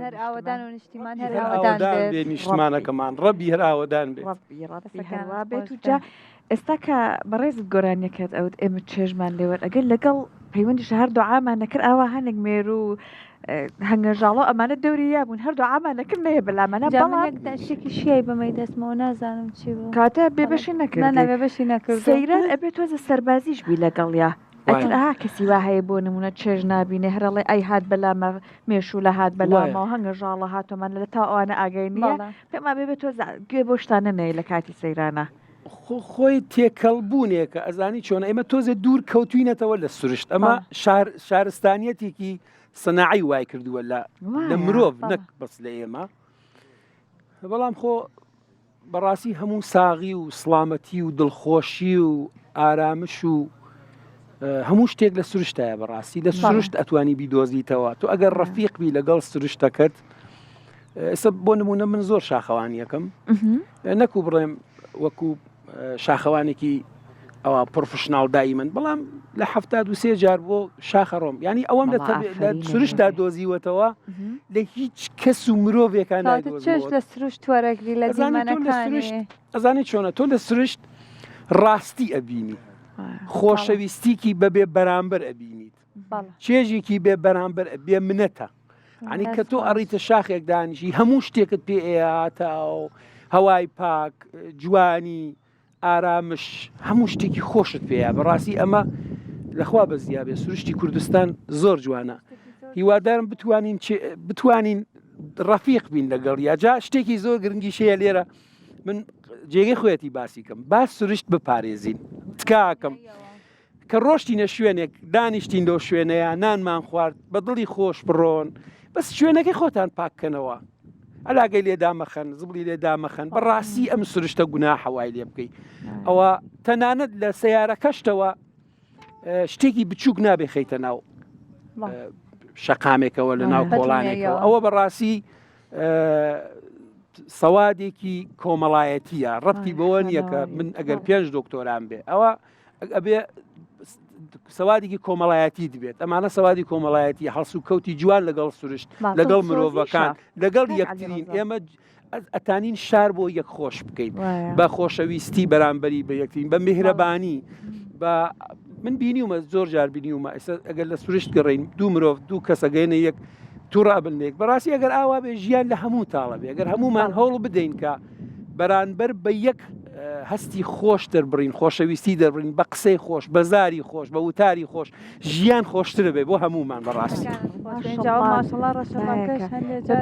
هەر ئاوەدان و نیشتیمان هەر ئاوەدان بێت نیشتمانەکەمان ڕەبی هەر ئاوەدان بێت ڕەبی هەروا بێت و جا ئێستا کە بەڕێزت گۆرانیەکەت ئەوت ئێمە چێژمان لێوە ئەگەر لەگەڵ پەیوەندیش هەردوو عامان نەکرد ئەوە هەنێک مێر و هەنگەژاڵۆ ئەمانە دەوریە بوون هەردوو عامان نەکرد نەیە بەلامانە بەڵام داشتێکی شیای بەمەی دەستمەوە نازانم چی بوو کاتە بێبەشی نەکرد نەبێ بەشی نەکرد سەیران ئەبێ تۆزە سەربازیش بی لەگەڵیا ئەترها کەسی وا هەیە بۆ نمونە چێژ نبینێ هەرڵێ ئەی هات بەلامە مێشوو لە هات بەلامەوە هەنگەژاڵە هاتۆمان لە تا ئەوانە ئاگای نییە پێما بێبێت تۆ گوێ بۆ شتانە نەیە لە کاتی سەیرانە خۆی تێکەڵبوونێکە ئەزانی چۆنە ئێمە تۆزێ دوور کەوتوینەتەوە لە سروشت ئەمە شارستانیەتێکی سەناعی وای کردووە لە مرۆڤ نەک بەس لە ئێمە بەڵام خۆ بەڕاستی هەموو ساغی و سڵامەتی و دڵخۆشی و ئارامش و هەموو شتێک لە سروشتایە بەڕاستی لە سروشت ئەتوانی بیدۆزیتەوە تۆ ئەگەر ڕەفیق بی لەگەڵ سروشتەکەت ئێستا بۆ نمونە من زۆر شاخەوانیەکەم نەکو بڕێم وەکو شاخەوانێکی ئەوە پرۆفشناڵ دایی من بەڵام لە 73 جار بۆ شاخە ڕۆم ینی ئەوەم لە سروشتا دۆزیوەتەوە لە هیچ کەس و مرۆڤێکان چێش لە سروشت وەرەگری لە زمانەکانی ئەزانێت چۆنە تۆ لە سروشت ڕاستی ئەبینی خۆشەویستیکی بەبێ بەرامبەر ئەبینیت چێژێکی بێ بەرامبەر بێ منەتە عنی کە تۆ ئەڕیتە شاخێک دانیشی هەموو شتێکت پێ ئێهاتە و هەوای پاک جوانی ئارامش هەموو شتێکی خۆشت پێەیە بەڕاستی ئەمە لەخوا بەزیا بێ سروشتی کوردستان زۆر جوانە هیوادارم بتوانین ڕەفیق بین لەگەڵ یاجا شتێکی زۆر گرنگی شەیە لێرە من جێگەی خۆەتی باسی کەم باس سروشت بپارێزین تکاکەم کە ڕۆشتینە شوێنێک دانیشتین دۆ شوێنەیە نانمان خوارد بە دڵی خۆش بڕۆن بەس شوێنەکەی خۆتان پاککەنەوە ئەلاگەی لێدامەخەن زبڵی لێدامەخەن بەڕاستی ئەم سروشتە گونا حەوای لێ بکەیت ئەوە تەنانەت لە سەیارەکەشتەوە شتێکی بچووک نابێ خەیتە ناو شەقامێکەوە لە ناو کۆڵانێکەوە ئەوە بەڕاستی سەوادێکی کۆمەڵایەتیە ڕەتی بەوە نییە کە من ئەگەر 5 دکتۆران بێ ئەوە ئەبێ سەوادێکی کۆمەڵایەتی دەبێت ئەمانە سەوادی کۆمەڵایەتی هەڵسو کەوتی جوان لەگەڵ سروشت لەگەڵ مرۆڤەکان لەگەڵ یەکترین ئێمە ئەتانین شار بۆ یەک خۆش بکەین بە خۆشەویستی بەرامبەری بە یەکترین بە میهرەبانی بە من بینیومە زۆر جار بینیومە ئێستا ئەگەر لە سروشت گەڕین دوو مرۆڤ دوو کەسەگەینە یەک تووڕابنێک بەڕاستی ئەگەر ئاوا بێ ژیان لە هەموو تاڵە بێ ئەگەر هەمومان هەوڵ بدەین کە بەرانبەر بە یەک هەستی خۆش دەربڕین خۆشەویستی دەربڕین بە قسەی خۆش بە زاری خۆش بە وتاری خۆش ژیان خۆشترە بێ بۆ هەمومان بەڕاستی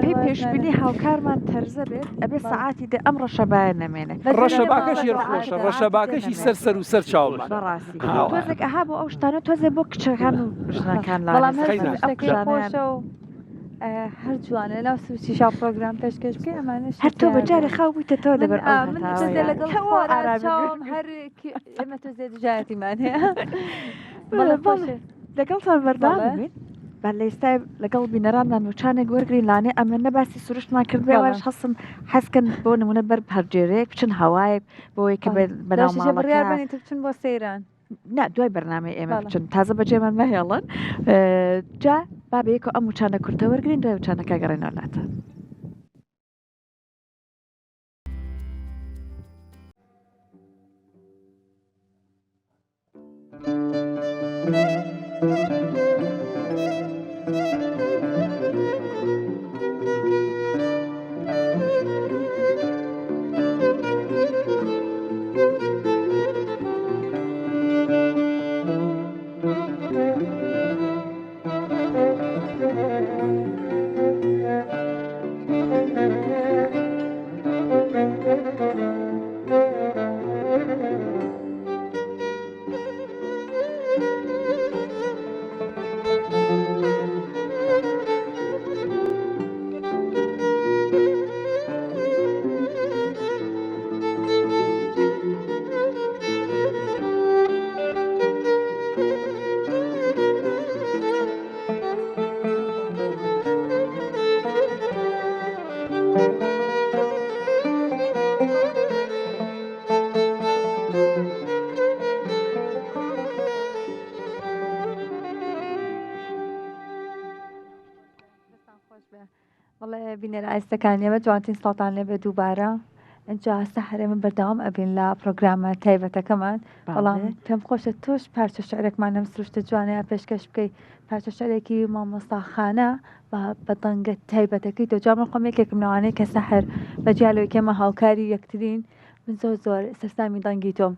پێی پێشبینی هاوکارمان تەرزە بێت ئەبێ سەعاتی دە ئەم ڕەشەبایە نەمێنێ ڕەشەباکەش خۆشە ڕەشەباکەشی سەر و سەر چاومان بەڕاستی تۆزێک ئەها بۆ ئەو شتانە تۆزێ بۆ کچەکان و ژنەکان خۆشە و هەر جوانە ناو سوچی شاو پرۆگرام پێشکەش بکەی ئەمانش هەر تۆ بەجارێ خاو بوویتە تۆ لەبەر هەر ئێمە تۆ زێ دژایەتیمان هەیە لەگەڵتان بەردام بین با لە ئێستا لەگەڵ بینەرانمان وچانێک وەرگین لاانێ ئەمە نەباسی سروشتمان کردێوەش هەستم حەزکەن بۆ نمونە بەر هەرجێرەیەک بچن هەوایەک بۆەوەی کە بەناوماڵەکە بچن بۆ سەیران نا دوای بەرنامەی ئێمە بچن تازە بەجێمان مەهێڵن جا بابەیەکە ئەم وچانە کورتە وەرگین دوای وچانەکە گەڕێنەوەلاتە بڵێ بینەرە ئایستەکانیەوە جوانترین سڵاتان لێ بێ دووبارە ئەجا سەحرێ من بەردەوام ئەبین لە پرۆگرامە تایبەتەکەمان بەڵام پێم خۆشە تۆش پارچە شعرێکمان لەم سروشتە جوانەیە پێشکەش بکەیت پارچە شعرێکی مامۆستاخانە بە دەنگە تایبەتەکەی تۆ جا من خۆم یەکێکم لەوانەیە کە سەحر بە جیالەوەی کێمە هاوکاری یەکترین من زۆر سەرسامی دەنگی تۆم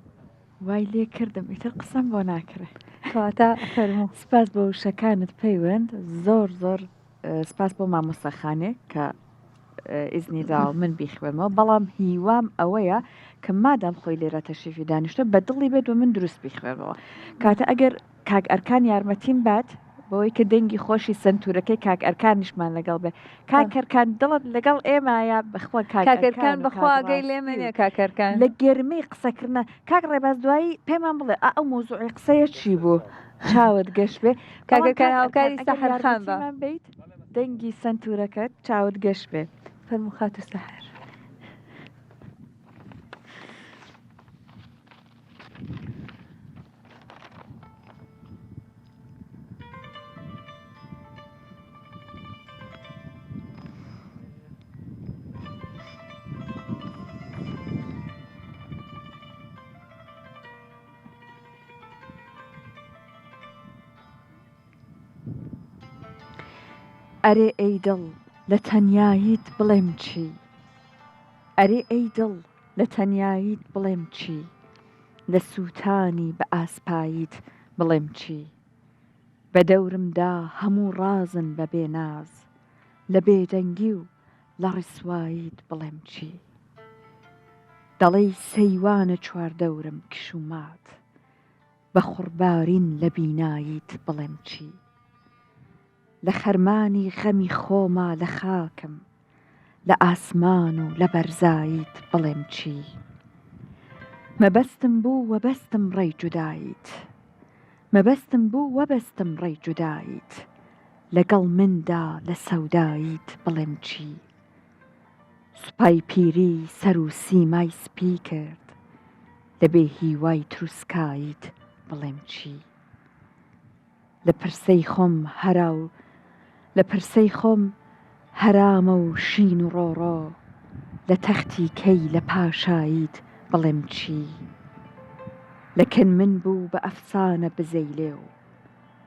وای لێ کردم ئیتر قسەم بۆ ناکرێ کەواتە فەرموو سپاس بۆ وشەکانت پەیوەند زۆر سپاس بۆ مامۆستاخانێ کە ئیزنی داوە من بیخوێنمەوە بەڵام هیوام ئەوەیە کە مادام خۆی لێرە تەشریفی دانیشتە بە دڵی بێت و من دروست بیخوێنەوە کاتە ئەگەر کاک ئەرکان یارمەتیم بات بەوەی کە دەنگی خۆشی سنتورەکەی کاک ئەرکانیشمان لەگەڵ بێ کاکەرکان دڵت لەگەڵ ئێمایە بخوا کاکەرکان بەخواگەی لێ منێ کاکەرکان لە گەرمەی قسەکردە کاک ڕێباز دوایی پێمان بڵێ ئەو مۆزوعی قسەیە چی بوو چاوت گەشت بێ کاکەرکان هاوکاری سەحرخان بە بیت دەنگی سنتورەکەت چاوت گەشت بێ فەرموو خاتو سەحر ئەرێ ئەی دڵ لە تەنیاییت بڵێم چی ئەرێ ئەی دڵ لە تەنیاییت بڵێم چی لە سووتانی بە ئاسپاییت بڵێم چی بە دەورمدا هەموو ڕازن بە بێناز لە بێدەنگی و لە ڕیسواییت بڵێم چی دەڵێی سەیوانە چواردەورم کشومات بە خوڕبارین لە بیناییت بڵێم چی لە خەرمانی غەمی خۆما لە خاکم لە ئاسمان و لە بەرزاییت بڵێم چی مەبەستم بوو وەبەستم ڕێی جوداییت مەبەستم بوو وەبەستم ڕێی جوداییت لەگەڵ مندا لە سەوداییت بڵێم چی سوپای پیری سەر و سیمای سپی کرد لە بێ هیوای تروسکاییت بڵێم چی لە پرسەی خۆم لە پرسەی خۆم هەرامە و شین و ڕۆڕۆ لە تەختی کەی لە پاشاییت بڵێم چی لەکن من بوو بە ئەفسانە بزەیلێ و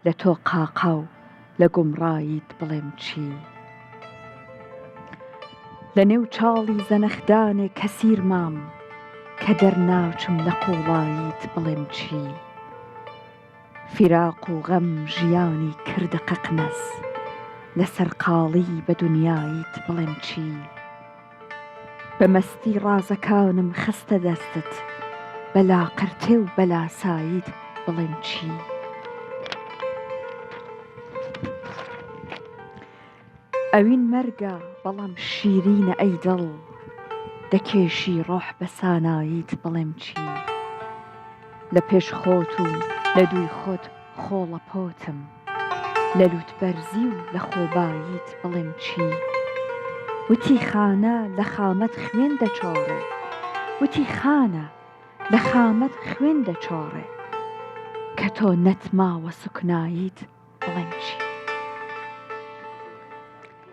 لە تۆ قاقا و لە گومڕاییت بڵێم چی لە نێو چاڵی زەنەخدانێ کەسیر مام کە دەرناچم لە قوڵاییت بڵێم چی فیراق و غەم ژیانی کردە قەقنەس لەسەر قاڵی بە دونیاییت بڵێم چی بە مەستی ڕازەکانم خستە دەستت بەلا قرتێ و بەلا ساییت بڵێم چی ئەوین مەرگە بەڵام شیرینە ئەی دڵ دەکێشی ڕۆح بە ساناییت بڵێم چی لە پێش خۆت و لە دوی خۆت خۆڵە پۆتم لە لوت بەرزی و لە خۆباییت بڵێم چی وتی خانە لە خامەت خوێن دەچۆڕێ وتی خانە لە خامەت خوێن دەچۆڕێ کە تۆ نەتماوە سوکناییت بڵێم چی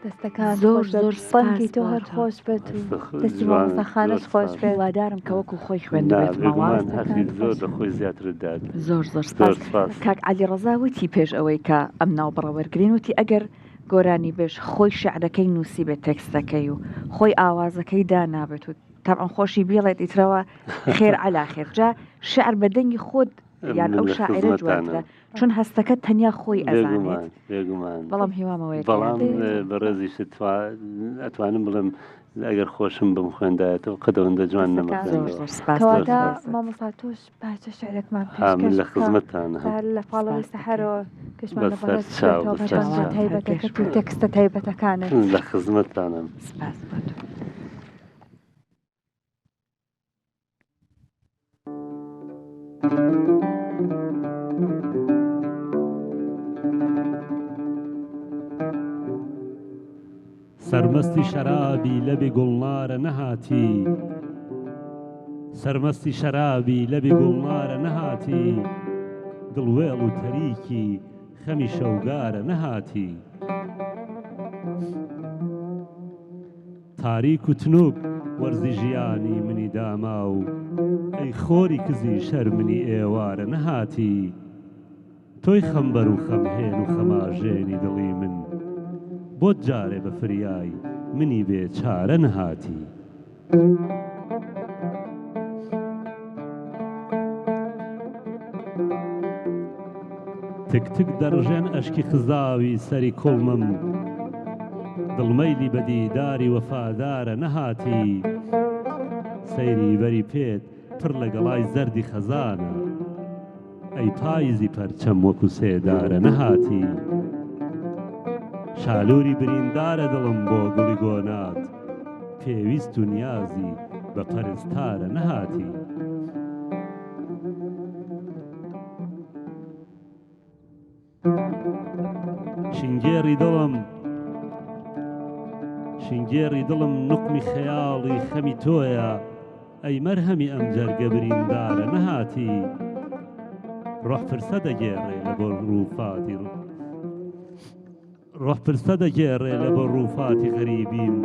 دەستەکان زۆر سپەنگی تۆ هەر خۆش بێت و دەستی مامۆستاخانەش خۆش بێت وادارم کە وەکو خۆی خوێندبێت ماوەڵ زۆر لە خۆی زیاترت داد زۆر سپاس کاک عەلی ڕەزا وتی پێش ئەوەی کە ئەم ناوبڕە وەرگرین وتی ئەگەر گۆرانی بێش خۆی شعرەکەی نووسی بێت تێکستەکەی و خۆی ئاوازەکەی دانابێت و تەبعاً خۆشی بێڵێت ئیترەوە خێر عەلا خێر جا شعر بە دەنگی خۆت یان ئەو شاعرە جوانترە چون هەستەکە تەنیا خۆی ئەزانێت بەڵام هیوامەوەی بەڵام بە ڕێزیش ئەتوانم بڵم ئەگەر خۆشم بم خوێندایەتەوە قەدەوەندە جوان نەمەکەواتە مامۆستا تۆش پارچە شعرێکمان پێشکەش لە خزمەتتانە لە پاڵەوەی سەحەرەوە کەشمان لە بەڕێز تایبەتەکەت و تێکستە تایبەتەکانت لە خزمەتتانم سپاس بۆ تۆ سەرمەستی شەرابی لەبێ گوڵنارە نەهاتی سەرمەستی شەرابی لەبێ گوڵنارە نەهاتی دڵوێڵ و تەریکی خەمی شەوگارە نەهاتی تاریک و تنوب وەرزی ژیانی منی داما و ئەی خۆری کزی شەرمنی ئێوارە نەهاتی تۆی خەمبەر و خەمهێن و خەماژێنی دڵی من بۆت جارێ بە فریای منی بێچارە نەهاتی تک دەڕژێن ئەشکی خزاوی سەری کوڵمم دڵمەیلی بەدیداری وەفادارە نەهاتی سەیری بەری پێت پڕ لە گەڵای زەردی خەزانە ئەی پاییزی پەرچەم وەکو سێدارە نەهاتی شالووری بریندارە دڵم بۆ گوڵی گۆنات پێویست و نیازی بە پەرستارە نەهاتی شینگێڕی دڵم نوقمی خەیاڵی خەمی تۆیە ئەی مەرهەمی ئەم جەرگە بریندارە نەهاتی ڕۆح پرسە دەگێڕێ لە بۆ ڕووفاتی غەریبیم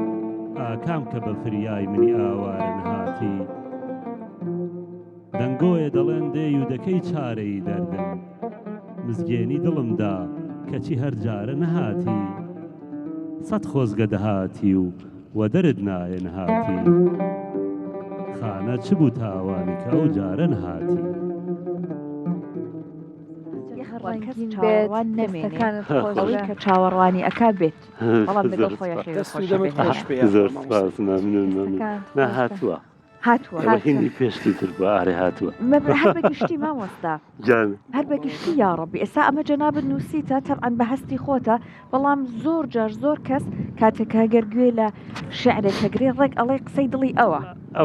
ئاکام کە بە فریای منی ئاوارە نەهاتی دەنگۆیە دەڵێن دێی و دەکەی چارەی دەردم مزگێنی دڵمدا کەچی هەر جارە نەهاتی سەد خۆزگە دەهاتی و وەدەرت نایە نەهاتی خانە چ بوو تاوانی کە ئەو جارە نەهاتی ئەوەی کە چاوەڕوانی ئەکا بێت بەڵام لەگەڵ خۆی زۆر سپاس مەمنون نەهاتووە هاتووە هیندی پێشتی تر بە ئارێ هاتووە هەر بەگشتی مامۆستا هەر بەگشتی یاڕەبی ئێستا ئەمە جەنابەت نووسیتە تەبعەن بە هەستی خۆتە بەڵام زۆر جار زۆر کەس کاتێکا گەرگوێ لە شعرێک کەگرێ ڕێک ئەڵێ قسەی دڵی ئەوە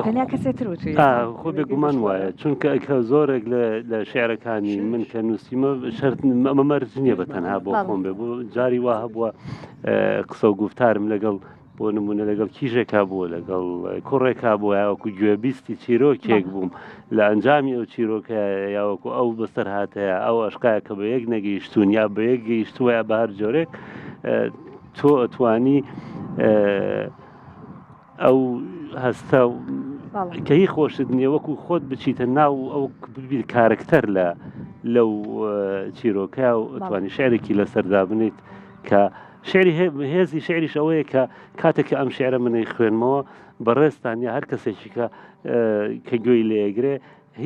هەنیا کەسێتر وتوی خۆ بێگومان وایە چونکە ئەکە زۆرێک لە شعرەکانی من کە نووسیمە شەرت ئەمە مەرج نییە بە تەنها بۆ خۆم بێ بۆ جاری وا هەبووە قسە و گفتارم لەگەڵ بۆ نمونە لەگەڵ کیژێکا بووە لەگەڵ کوڕێکا بووە یاوەکو گوێبیستی چیرۆکێک بووم لە ئەنجامی ئەو چیرۆکە یاوەکو ئەو بەسەر هاتەیە ئەو ئەشقایە کە بە یەک نەگەیشتون یا بە یەک گەیشتووە بە هەر جۆرێک تۆ ئەتوانی ئەو هەستە کە هی خۆشت نییە وەکو خۆت بچیتە ناو ئەو ببیت کارکتەر لەو چیرۆکە و ئەتوانی شعرێکی لەسەردا بنیت کە شعری هێزی شعریش ئەوەیە کە کاتێککە ئەم شعرە منەی خوێنمەوە بەڕێستان یا هەر کەسێکی کە گوێی لێگرێ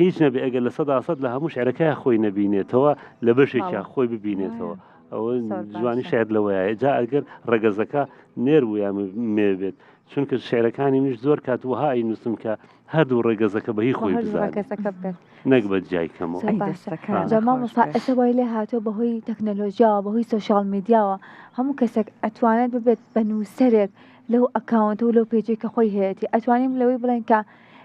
هیچ نەبێ ئەگەر لە 100% لە هەموو شعرەکەی خۆی نەبینێتەوە لە بەشێکیا خۆی ببینێتەوە ئەوە جوانی شعر لەوەیە جا ئەگەر ڕەگەزەکە نێربوویان مێبێت چونکە شعرەکانی منیش زۆر کات وها نووسم کە هەردوو ڕێگەزەکە بەهی خۆی نەک بە جای کەمەوە جەمامۆستا ئەسە وای لێ هاتۆ بەهۆی تەکنەلۆژیاوە بەهۆی سۆشیال میدیاوە هەموو کەسێک ئەتوانێت ببێت بە نووسەرێک لەو ئەکاونتە و لەو پێجەی کە خۆی هەیەی ئەتوانیم لەوەی بڵێن کە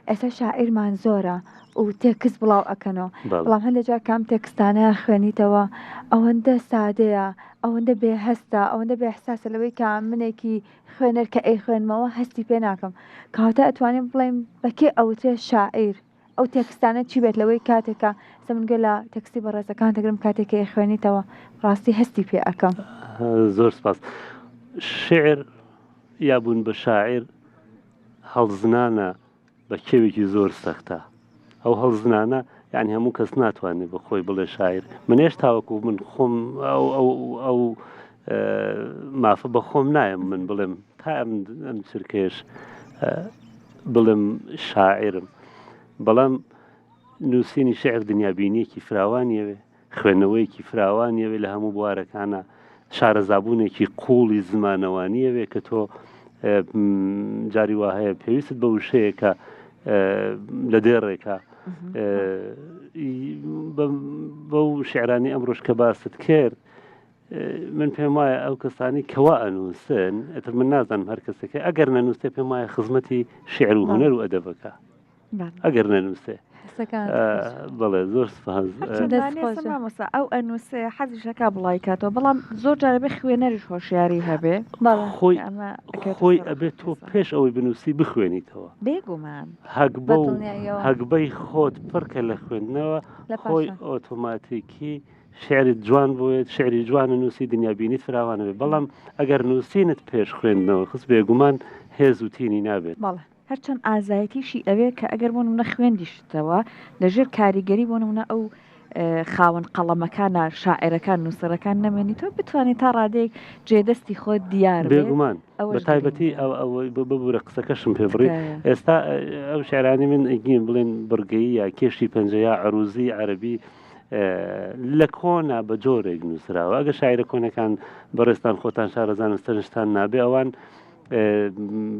ئێستا شاعیرمان زۆرە و تێکس بڵاو ئەکەنەوە بەڵام هەندێک جار کام تێکستانە خوێنیتەوە ئەوەندە سادەیە ئەوەندە بێهەستە ئەوەندە بێحساسە لەوەی کە منێکی خوێنەر کە ئەی خوێنمەوە هەستی پێ ناکەم کەواتە ئەتوانین بڵێم بەکێ ئەوترێ شاعیر ئەو تێکستانە چی بێت لەوەی کاتێکە سەمنگە لە تەکسی بەڕێزەکان دەگرم کاتێکی ئەی خوێنیتەوە ڕاستی هەستی پێ ئەەکەم زۆر سپاس شعر یابوون بە شاعیر هەڵزنانە بە کێوێکی زۆر سەختە ئەو هەڵزنانە یعنی هەموو کەس ناتوانێت بە خۆی بڵێ شاعیر من هێشتاوەکو من خۆم ئەو مافە بە خۆم نایم من بڵێم تا ئەم چرکێش بڵێم شاعرم بەڵام نووسینی شعر دنیابینیەکی فراوانیەوێ خوێندنەوەیەکی فراوانیەوێ لە هەموو بوارەکانە شارەزابوونێکی قوڵی زمانەوانیەوێ کە تۆ جاری وا هەیە پێویست بە وشەیە کە لە دێڕێکە بەو شعرانی ئەمڕۆژ کە باست کرد من پێم وایە ئەو کەسانی کەوا ئەنووسن ئەتر من نازانم هەر کەسەکە ئەگەر نەنووسێ پێم وایە خزمەتی شعر و هونەر و ئەدەبەکە ئەگەر نەنووسێ بەڵێ زۆر سپاس ئەو ئەنووسێ حەزیشەکە بڵای کاتەوە بەڵام زۆر جارە بێ خوێنەریش هۆشیاری هەبێ خۆی ئەبێت تۆ پێش ئەوەی بنووسی بخوێنیتەوە بێگومان هەگبەی خۆت پڕکە لە خوێندنەوە خۆی ئۆتۆماتیکی شعری جوان بووێت شعری جوانە نووسی دنیابینیت فراوانەوێت بەڵام ئەگەر نووسینت پێش خوێندنەوە خست بێگومان هێز و تینی نابێت هەرچەند ئازایەتیشی ئەوێ کە ئەگەر بۆ نمونە خوێندیشتەوە لەژێر کاریگەری بۆ نمونە ئەو خاوەن قەڵەمەکانە شاعرەکان نووسەرەکان نەمێنیتەوە بتوانێت تا ڕادێک جێدەستی خۆت دیار بێگومان بە تایبەتی ئەوەی ببوورە قسەکەشم پێ بڕی ئێستا ئەو شعرانی من ئەگین بڵێن بڕگەی یا کێشی پەنجە یا عروزی عەربی لە کۆنا بە جۆرێک نووسراوە ئەگە شاعرە کۆنەکان بەڕێستان خۆتان شارەزان ستەنشتان نابێ ئەوان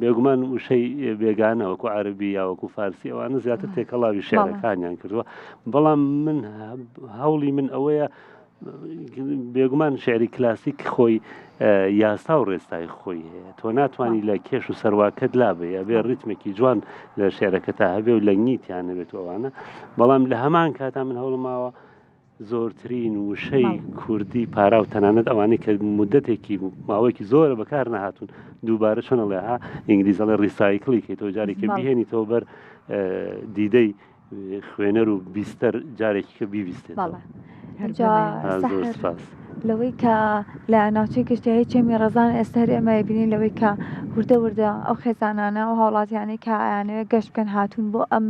بێگومان وشەی بێگانە وەکو عەربی یا وەکو فارسی ئەوانە زیاتر تێکەڵاوی شعرەکانیان کردووە بەڵام من هەوڵی من ئەوەیە بێگومان شعری کلاسیک خۆی یاسا و ڕێستای خۆی هەیە تۆ ناتوانانی لە کێش و سەرواکەت لابێ ئەبێ ڕیتمێکی جوان لە شعرەکە تا هەبێ و لە نیتیان نەبێت ئەوانە بەڵام لە هەمان کاتا من هەوڵماوە زۆرترین وشەی کوردی پارا و تەنانەت ئەوانەی کە مدەتێکی ماوەیەکی زۆرە بەکار نەهاتوون دووبارە چۆنەڵێ ها ئینگلیزەڵێ ڕیسایکڵی کەیتەوە جارێککە بیهێنیتەوە بەر دیدەی خوێنەر و بیستەر جارێکی کە بیبیستێت لەوەی کە لە ناوچەی گشتی چێمی ڕەزان ئێستا ئێمە بینین لەوەی کە وردە وردە ئەو خێزانانە و هاوڵاتیانەی کە ئایانەوە گەشت بکەن هاتوون بۆ ئەم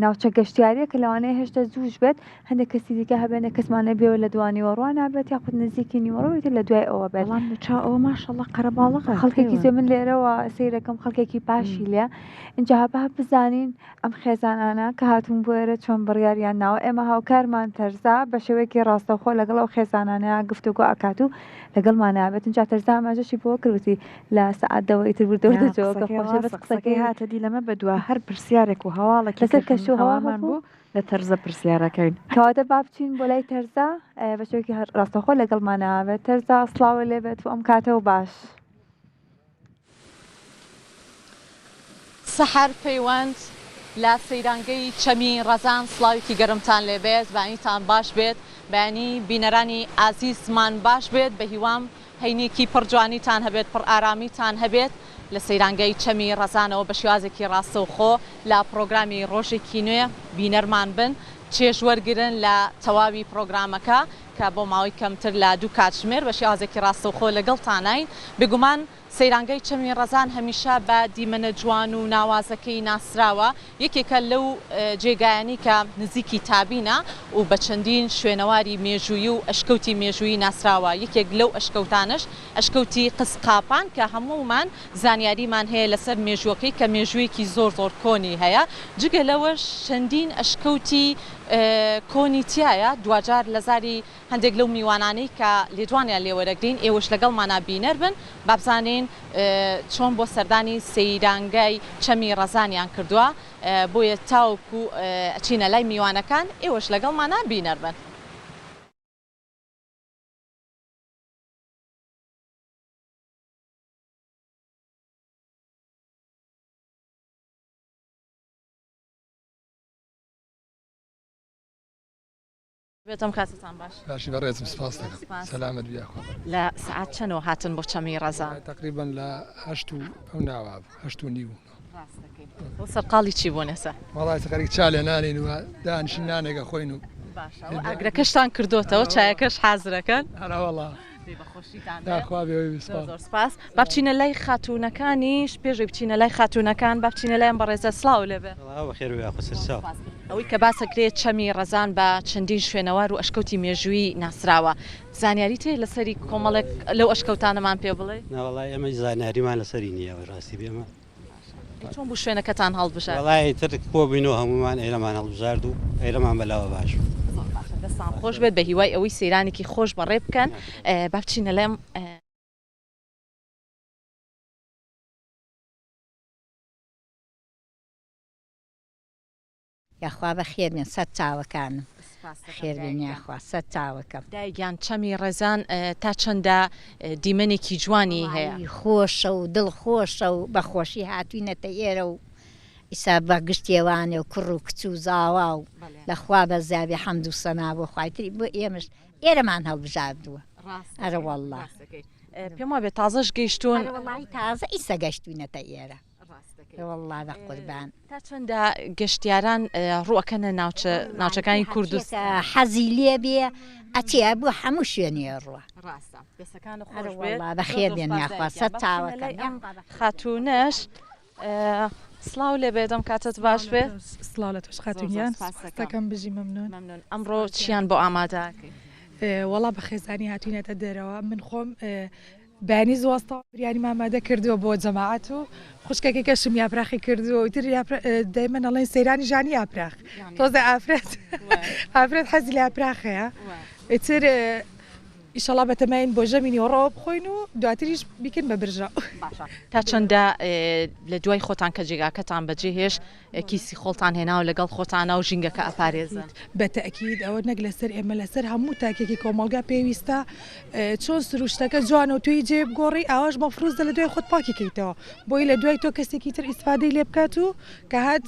ناوچە گەشتیاریە کە لەوانەیە هێشتا زووش بێت هەندێک کەسی دیکە هەبێنە کەسمانە بێەوە لە دوانی وەڕوان نابێت یاخود نزیکی نیوەڕەوەیتە لە دوای ئەوە بێت ئەوە ماشەڵڵە قەرەباڵغا خەڵکێکی زۆر من لێرەوە سیرەکەم خەڵکێکی پاشی لێ اینجا هەبا بزانین ئەم خێزانانە کە هاتوون بۆ ئێرە چۆن بڕیاریان ناوە ئێمە هاوکارمان تەرزا بە شێوەیەکی ڕاستەوخۆ لەگەڵ ئەو خێزانانەیە گفتوگۆ ئەکات و لەگەڵمان نابێت اینجا تەرزا ئاماژەشی بۆ کردوتی لە سەعاتەوەی تر وردەوردەجەوە کە خۆشە بەس قسەکەی هاتە دی لەمە بەدووە هەر پرسیارێک و هەواڵێکی لەسەر کەش و هەوامان بوو لە تەرزە پرسیارەکەین کەواتە با بچین بۆ لای تەرزا بە شێوەیەکی ڕاستەوخۆ لەگەڵمان نابێت تەرزا سڵاوە لێبێت و ئەم کاتەوە باش سەحەر پەیوەند لە سەیرانگەی چەمی ڕەزان سڵاوێکی گەرمتان لێبێت بەیانیتان باش بێت بەیانی بینەرانی ئازیزمان باش بێت بە هیوام هەینێکی پڕجوانیتان هەبێت پڕ ئارامیتان هەبێت لە سەیرانگەی چەمی ڕەزانەوە بە شێوازێکی ڕاستەوخۆ لە پرۆگرامی ڕۆژێکی نوێ بینەرمان بن چێژ وەرگرن لە تەواوی پرۆگرامەکە کە بۆ ماوەی کەمتر لە 2 کاتژمێر بە شێوازێکی ڕاستەوخۆ لەگەڵتانین بێگومان سەیرانگەی چەمی ڕەزان هەمیشە بە دیمەنە جوان و ناوازەکەی ناسراوە یەکێکە لەو جێگایانی کە نزیکی تابینە و بە چەندین شوێنەواری مێژووی و ئەشکەوتی مێژووی ناسراوە یەکێک لەو ئەشکەوتانش ئەشکەوتی قسقاپان کە هەموومان زانیاریمان هەیە لەسەر مێژووەکەی کە مێژوویەکی زۆر زۆر کۆنی هەیە جگە لەوەش چەندین ئەشکەوتی کۆنی تایە دوجار لە زاری هەندێک لەو میوانانەی کە لێدوانیان لێوەرەگرین ئێوەش لەگەڵمانە بینەر بن بابزانین چۆن بۆ سەردانی سەیرانگای چەمی ڕەزانیان کردووە بۆیە تاوکو ئەچینە لای میوانەکان ئێوەش لەگەڵمانە بینەر بن. بێتم کاتتان باش باشی بەڕێزم سپاس دەکەم سەلامت بیاخوا لە سعات چەندەوە هاتن بۆ چەمی ڕەزان تقریبا لە 8 و ئەو ناوا 8 و نیو بۆ سەرقاڵی چی بۆ نێسە وەڵای سەقەرێک چالێ نانین و دانیشن نانێگە خۆین و ئاگرەکەشتان کردوتەوە چایەکەش حازرەکەن هەراوەڵا داخوا بێ سپاس با بچینە لای خاتوونەکانیش پێشی بچینە لای خاتوونەکان با بچینە لایەن بەڕێزە سلااو لێبێ ئەوەی کە باسەکرێت چەمی ڕەزان بە چەندین شوێنەوار و ئەشکەوتی مێژووی ناسراوە زانیاری تێ لەسەری کۆمەڵێک لەو ئەشکەوتانەمان پێ بڵێ ناوەڵای ئەمە زانیاریمان لەسەری نییەوە ڕاستی بێمە چۆن بوو شوێنەکەتان هەڵبژار وڵای تر کۆ بووینەوە هەمومان ئێرەمان هەڵبژارد و ئێرەمان بەلاوە باش دەستان خۆش بێت بە هیوای ئەوەی سەیرانێکی خۆش بەڕێ بکەن با بچینە لەم یاخوا بە خێربێن سەد چاوەکانم خێربێنیاخوا سەد چاوەکەم دایگیان چەمی ڕێزان تا چەندە دیمەنێکی جوانی هەیە خۆشە و دڵخۆشە و بەخۆشی هاتوینەتە ئێرە و ئیسا بە گشتێوانێ و کوڕ و کچ و زاوا و لەخوا بە زیابی حەمد و سەنا بۆ خوایتری بۆ ئێمەش ئێرەمان هەڵبژاردووە ئەرە وەڵڵا پێم وابێ تازەش گەیشتون تازە ئیسە گەشتوینەتە ئێرە وەڵڵا بە قوربان تا چەندە گەشتیاران ڕوەکەنە ناوچەکانی کوردستان حەزی لێ بێ ئەچێ بوو هەموو شوێنی ڕوە ڕاستە بە خێر بێن یاخوا سەد چاوەکەم خاتوونەش سڵاو لێ بێدەم کاتت باش بێ سڵاو لە تۆش خاتونیان سەکەم بژی مەمنون مەمنون ئەمڕۆ چیان بۆ ئامادەکەی وەڵا بە خێزانی هاتوینەتە دەرەوە من خۆم بەیانی زوەستا بریانی مامادە کردووە بۆ جەماعەت و خوشکەکە کەشم یاپراخی کردووە ئیتر دایمە نەڵێن سەیرانی ژانی یاپراخ تۆزە ئافرەت حەزی لە یاپراخەیە ئیتر ئیشەڵا بەتەماین بۆ ژەمینی وەڕەوە بخۆین و دواتریش بیکن بە برژە تا چەندە لە دوای خۆتان کە جێگاکەتان بەجێهێش کیسی خۆتان هێناوە لەگەڵ خۆتانە و ژینگەکە ئەپارێزن بەتەکیید ئەوە نەک لەسەر ئێمە لەسەر هەموو تاکێکی کۆمەڵگا پێویستە چۆن سروشتەکە جوانە و توی جێ بگۆڕی ئاواش مەفروزە لە دوای خۆت پاکیکەیتەوە بۆی لە دوای تۆ کەسێکی تر ئیسفادەی لێ بکات و کە هات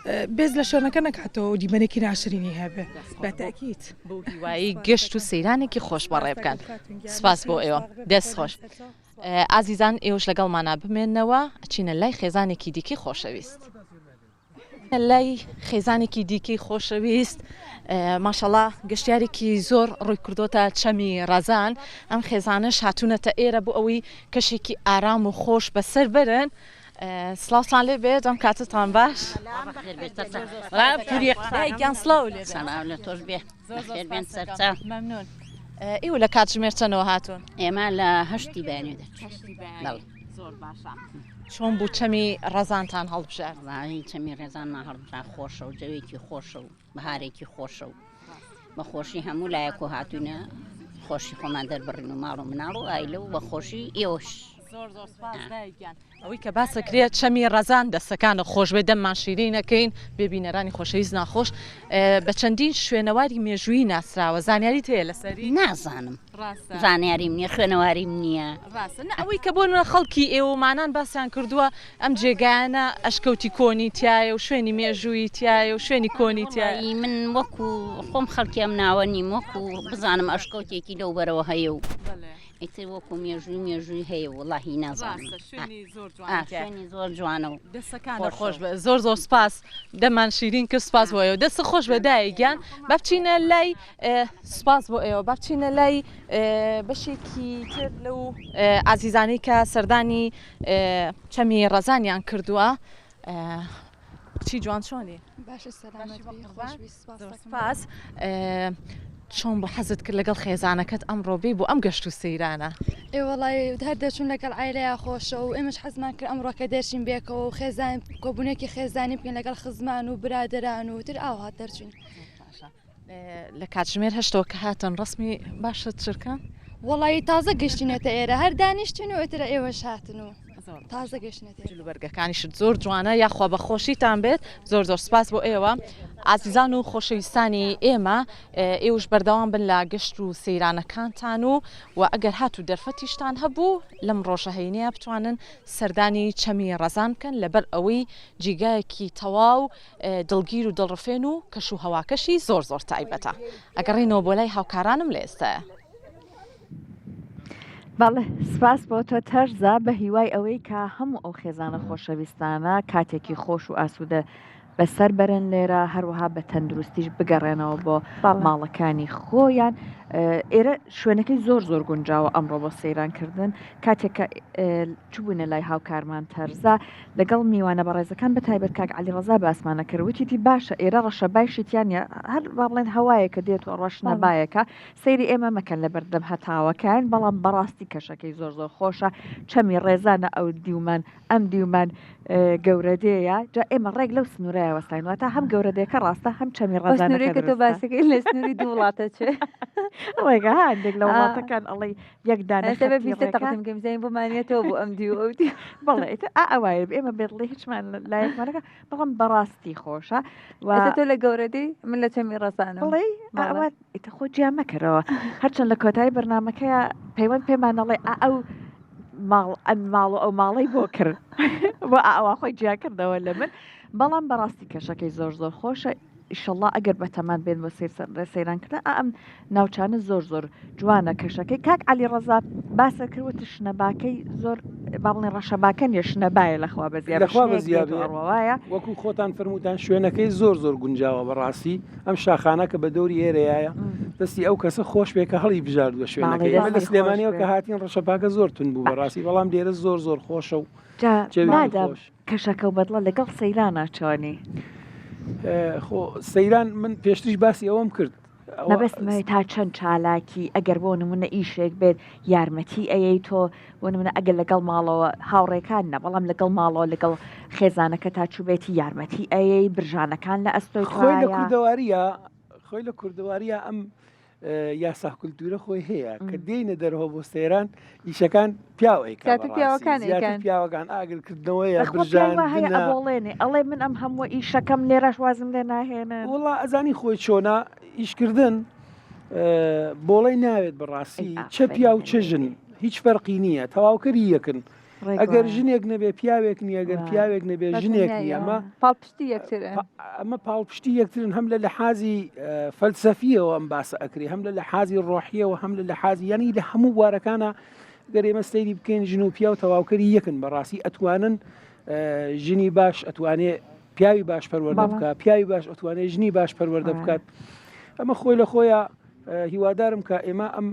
بێز لە شوێنەکە نکاتەوە و دیمەنێکی ناشرینی هەبێ بەتەکیید بۆ هیوایی گەشت و سەیرانێکی خۆش بەڕێ بکەن سپاس بۆ ئێوە دەست خۆش ئازیزان ئێوەش لەگەڵمانە بمێنەوە ئەچینە لای خێزانێکی دیکەی خۆشەویست لای خێزانێکی دیکەی خۆشەویست ماشەڵا گەشتیارێکی زۆر ڕووی کردۆتە چەمی ڕەزان ئەم خێزانش هاتوونەتە ئێرە بۆ ئەوەی کەشێکی ئارام و خۆش بەسەر برن سلااوان لێ بێت ئەم کاتتان باش گیان سلااو لێ لە تۆش بێ بێن سەرچە مەمنون ئێوە لە کاتژمێر چەنەوە هاتوون ئێمە لە هەشتی بەیانی زۆر باشە چۆن بوو چەمی ڕەزانتان هەڵبژار چەمی ڕێزانمان هەڵبژار خۆشە و جەوێکی خۆشە و بەهارێکی خۆشە و بەخۆشی هەموو لایەک و هاتوونە خۆشی خۆمان دەربڕین و ماڵ و مناڵ و ئایلە و بەخۆشی ئێوەش زۆر زۆر سپاس دایگیان ئەوەی کە باسەکرێت چەمی ڕەزان دەستەکانە خۆش بێ دەممان شیرینەکەین ببینەرانی خۆشەویست ناخۆش بە چەندین شوێنەواری مێژووی ناسراوە زانیاری هەیە لەسەری نازانم زانیاریم نییە خوێنەواریم نییە ئەوەی کە بۆ خەڵکی ئێوەمانان باسییان کردووە ئەم جێگایانە ئەشکەوتی کۆنی تایە و شوێنی مێژووی تایە و شوێنی کۆنی تایی من وەکو خۆم خەڵکیم ناوە نیم وەکو بزانم ئەشکەوتێکی لەو بەرەوە هەیە و ئیتر وەکو مێژووی هەیە وڵاهی نازانم شوێنی زۆر جوانە و دەستەکانە خۆش بە زۆر زۆر سپاس دەمان شیرین کرد سپاس بۆ ئێوە دەستە خۆش بە دایگیان با بچینە لای سپاس بۆ ئێوە با بچینە لای بەشێکی تر لەو ئازیزانەی کە سەردانی چەمی ڕەزانیان کردووە کچی جوان چۆنی سپاس چۆن بۆ حەزت کرد لەگەڵ خێزانەکەت ئەمڕۆ بێ بۆ ئەم گەشت و سەیرانە وڵی هەر دەچون لەگەڵ ئایلەیە خۆشە و ئێمەش حەزمان کرد ئەمڕۆکە دەرچین بێکەوە و خێزان کۆبوونێکی خێزانی بکەین لەگەڵ خزمان و برادران و تر ئاوات دەرچین لە کاتژمێر هەشتەوە کە هاتن ڕسمی باشە چرکان وڵی تازە گەشتینێتە ئێرە هەر دانیشتین و ئێترە ئێوەش هاتن و تازە گەشتێت بەرگەکانیشت زۆر جوانە یاخوا بە خۆشیتان بێت زۆر زۆر سپاس بۆ ئێوە ئازیزان و خۆشەویستانی ئێمە ئێوەش بەردەوام بن لە گەشت و سەیرانەکانتان و ئەگەر هات و دەرفەتیشتان هەبوو لەم ڕۆژەهینەیە بتوانن سەردانی چەمی ڕەزان بکەن لەبەر ئەوەی جیگایەکی تەواو دڵگیر و دڵڕفێن و کەش و هەواکەشی زۆر زۆر تایبەتە ئەگەڕینەوە بۆ لای هاوکارانم لە ئێستاە بەڵێ سپاس بۆ تۆ تەرزە بە هیوای ئەوەی کە هەموو ئەو خێزانە خۆشەویستانە کاتێکی خۆش و ئاسوودە بەسەر بەرن لێرە هەروەها بە تەندروستیش بگەڕێنەوە بۆ ماڵەکانی خۆیان ئێرە شوێنەکەی زۆر زۆر گونجاوە ئەمڕۆ بۆ سەیرانکردن کاتێککە چوبوونە لای هاوکارمان تەرزە لەگەڵ میوانە بەڕێزەکان بە تایبەت کاک علی ڕەزا باسمانە کردوتیتی باشە ئێرە ڕەشەبایشیتیانە هەر با بڵێن هەوایە کە دێت و ڕەشنەبایەکە سەیری ئێمە مەکەن لە بەردەم هەتاوەکان بەڵام بەڕاستی کەشەکەی زۆر زۆر خۆشە چەمی ڕێزانە ئەو دیومان ئەم دیومان گەورەدەیە جا ئێمە ڕێک لەو سنوورەیە وەستاینواتە هەم گەورەدەیەکە ڕاستە هەم چەمی ڕێزانەکە تۆ باسەکەی لە سنووری دوو وڵاتە چێ ڕێگە هەندێک لە وڵاتەکان ئەڵی یەکدانەتەبێتم گەمزین بۆمانێتەوە بۆ ئەم دیوتی بەڵێ ئەوایە ئێمە بێڵێ هیچمان لایەکمانەکە بەڵام بەڕاستی خۆشە تۆ لە گەورەدەی من لە چەمی ڕەزانە بڵێ ئیتە خۆ جیان مەکەرەوە هەرچەند لە کۆتایی بەرنمەکەیە پەیوەند پێمانەڵێ ئەو ماڵ و ئەو ماڵی بۆ کرد بۆ ئاوا خۆی جیا کردەوە لە من بەڵام بەڕاستی کەشەکەی زۆر زۆر خۆشە ئیشەڵڵا ئەگەر بەتەمان بێن بۆ سەیرانکردن ئەم ناوچانە زۆر زۆر جوانە کەشەکەی کاک علی ڕەزا باسە کردوتە شنەباکەی زۆر با بڵێن ڕەشەباکە نیە شنەبایە لەخوا بەزیابەوایە وەکو خۆتان فرمووتان شوێنەکەی زۆر زۆر گونجاوە بەڕاستی ئەم شاخانە کە بە دەوری ئێرەیە دەستی ئەو کەسە خۆش بێ کە هەڵی بژاردووە شوێنەکەی ئێمە لە سلێمانیەوە کە هاتین ڕەشەپاکە زۆر تون بوو بەڕاستی بەڵام لێرە زۆر خۆشە و نادا کەشەکە و بەدڵە لەگەڵ سەیران ناچوانی خۆ سەیران من پێشتریش باسی ئەوەم کرد نەبەستمەوەی تا چەند چالاکی ئەگەر بۆ نمونە ئیشێک بێت یارمەتی ئەیەی تۆ بۆ نمونە ئەگەر لەگەڵ ماڵەوە هاوڕێکان نە بەڵام لەگەڵ ماڵەوە لەگەڵ خێزانەکە تا چوبێتی یارمەتی ئەیەی برژانەکان لە ئەستۆی خۆی لە کوردەواریە ئەم یاسا کولتورە خۆی هەیە کە دێنە دەرەوە بۆ سەیران ئیشەکان پیاوەکان ئاگرکردنەوەیە بژانێنێ ئەڵێ من ئەم هەموو ئیشەکەم لێرەش وازم لێ ناهێنە وڵا ئەزانی خۆی چۆنا ئیشکردن بۆڵی ناوێت بەڕاستی چه پیا و چه ژن هیچ فەرقی نییە تەواوکەری یەکن ئەگەر ژنێک نەبێ پیاوێک نیە ئەگەر پیاوێک نەبێ ژنێک نیە ئەمە پاڵپشتی یەکترن هەم لە لەحازی فەلسەفیەوە ئەم باسە ئەکری هەم لە لەحازی ڕۆحیەوە هەم لە لەحازی یعنی لە هەموو بوارەکانە گەر ئێمە سەیری بکەین ژن و پیا و تەواوکەری یەکن بەڕاستی ئەتوانن ژنی باش ئەتوانێ پیاوی باش پەروەردە بکات پیاوی باش ئەتوانێ ژنی باش پەروەردە بکات ئەمە خۆی لە خۆیە هیوادارم کە ئێمە ئەم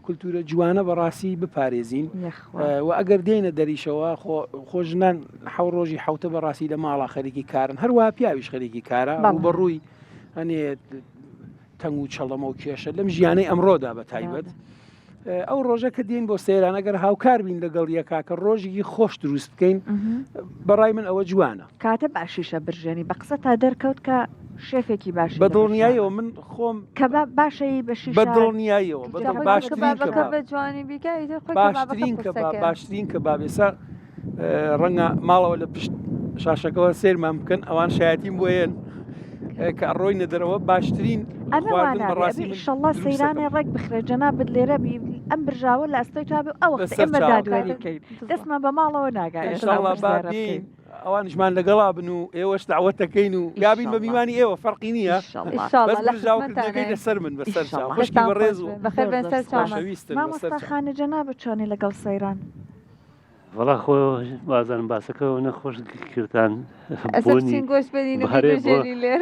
کولتورە جوانە بەڕاستی بپارێزین و ئەگەر دێنە دەریشەوە خۆژنان حەو ڕۆژی حوتە بەڕاستی لە ماڵا خەریکی کارن هەروەها پیاویش خەریکی کارە بەڕووی هەنێ تەنگ و چەڵەمە و کێشە لەم ژیانەی ئەمڕۆدا بە تایبەت ئەو ڕۆژە کە دێن بۆ سەیران ئەگەر هاوکار بین لەگەڵ یەکا کە ڕۆژێکی خۆش دروست بکەین بەڕای من ئەوە جوانە کاتە باشیشە برژێنی بە قسە تا دەرکەوت کە شێفێکی باش بە دڵنیایەوە من خۆم کە باشەی بەشی بە دڵنیایەوە باشترین کە بابێسا ڕەنگە ماڵەوە لە پشت شاشەکەەوە سێرمان بکەن ئەوان شایەتیم بۆیەن کە ڕۆی نەدەرەوە باشترین ئەمەڵە سەیرانی ڕێک بخرێ جەنا بت لێرە ئەم برژاوە لە ئەستۆی تابێ ئەو ئێمە دادوەریکەین دەستمان بە ماڵەوە ناگایێت ئەوانشمان لەگەڵا بن و ئێوەش داوەتەکەین و یابین بە میوانی ئێوە فەرقی نییە برژاوکردنەکەی لەسەر من بەسەر خوشکی بەڕێز و مامۆستاخانە جەنا بچۆنی لەگەڵ سەیران وڵا خۆ بازانم باسەکەەوە نەخۆش کردان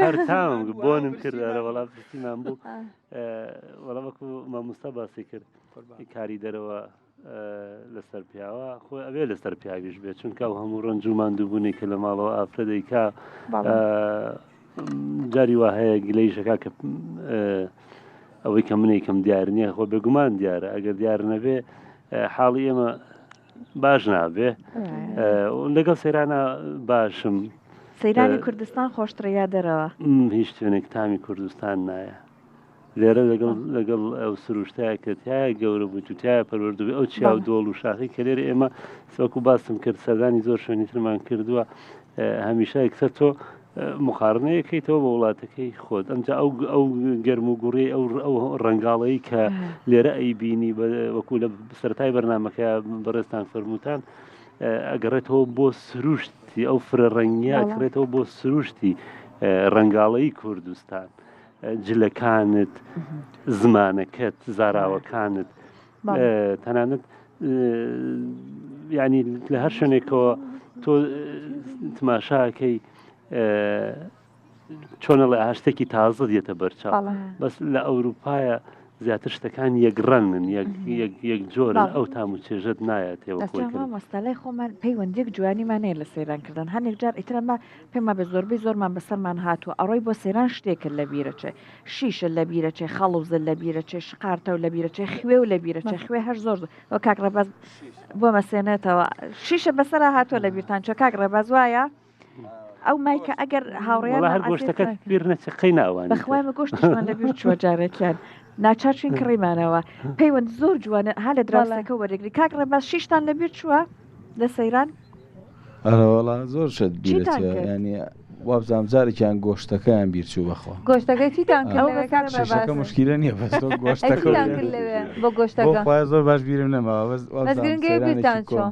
هەرتام بۆنم کردارە وەڵام پرسیمان بوو وەڵام وەکو مامۆستا باسی کرد کاری دەرەوە لەسەر پیاوە خۆی ئەوێ لەسەر پیاویش بێت چونکە ئەو هەموو ڕەنج و ماندووبوونی کە لە ماڵەوە ئافرەدەیکا جاری وا هەیە گلەیشەکە کە ئەوەی کە منێکم دیار نییە خۆ بێگومان دیارە ئەگەر دیار نەبێ حاڵی ئێمە باش نابێ لەگەڵ سەیرانە باشم سەیرانی کوردستان خۆشتریا دەرەوە هیچ شوێنێک تامی کوردستان نایە لێرە لەگەڵ ئەو سروشتایە کە تایە گەورە بوو توتایە پەروەردوبێ ئەو چیا و دۆڵ و شاخی کە لێرە ئێمە سەوەکو باسم کرد سەردانی زۆر شوێنی ترمان کردووە هەمیشە یەکسەر تۆ مقارنەیەکەیتەوە بە وڵاتەکەی خۆت ئەمجا ئەو گەرم و گوڕی ئەو ڕنگاڵەیە کە لێرە ئەیبینی وەکو لە سەرەتای بەرنامەکە بەڕێستان فەرمووتان ئەگەڕێتەوە بۆ سروشتی ئەو فرە ڕەنگیە ئەکرێتەوە بۆ سروشتی ڕنگاڵەی کوردستان جلەکانت زمانەکەت زاراوەکانت تەنانەت ینی لە هەر شوێنێکەوە تۆ تماشاکەی چۆنەڵێ هاشتێکی تازە دێتە بەرچاو بەس لە ئەوروپایە زیاتر شتەکان یەکڕەنن یەک جۆرن ئەو تام و چێژت نایەتەوە مەستەلای خۆمان پەیوەندێک جوانیمانەیە لە سەیرانکردن هەنێک جار ئیترەمە پێما بە زۆربەی زۆرمان بەسەرمان هاتووە ئەڕۆی بۆ سەیران شتێکن لە بیرەچێ شیشە لە بیرەچێ خەڵوزە لە بیرەچێ شقارتە و لە بیرەچێ خوێ و لە بیرەچێ خوێ هەر زۆر ئەو کاکڕەباز بۆ مەسێنێتەوە شیشە بەسەرا هاتووە لە بیرتان چۆ کاکڕەباز وایە ئەو مایکە ئەگەر هاوڕێیان هەر گۆشتەکەت بیر نەچقەی ناوان بەخوایمە گۆشتشمان لە بیر چوە جارێکیان ناچارچین کڕیمانەوە پەیوەند زۆر جوانە ها لە دراوسەکە وەرەگری کاکڕەباز شیشتان لە بیر چووە لە سەیران ئەوەڵا زۆر شت بیرێتە ینی وابزانام جارێکیان گۆشتەکەیان بیرچوو بەخۆ گۆشتەکەی تیتان مشکلە نییە بۆ گۆشتەکە زۆر باش بیرم نەماوە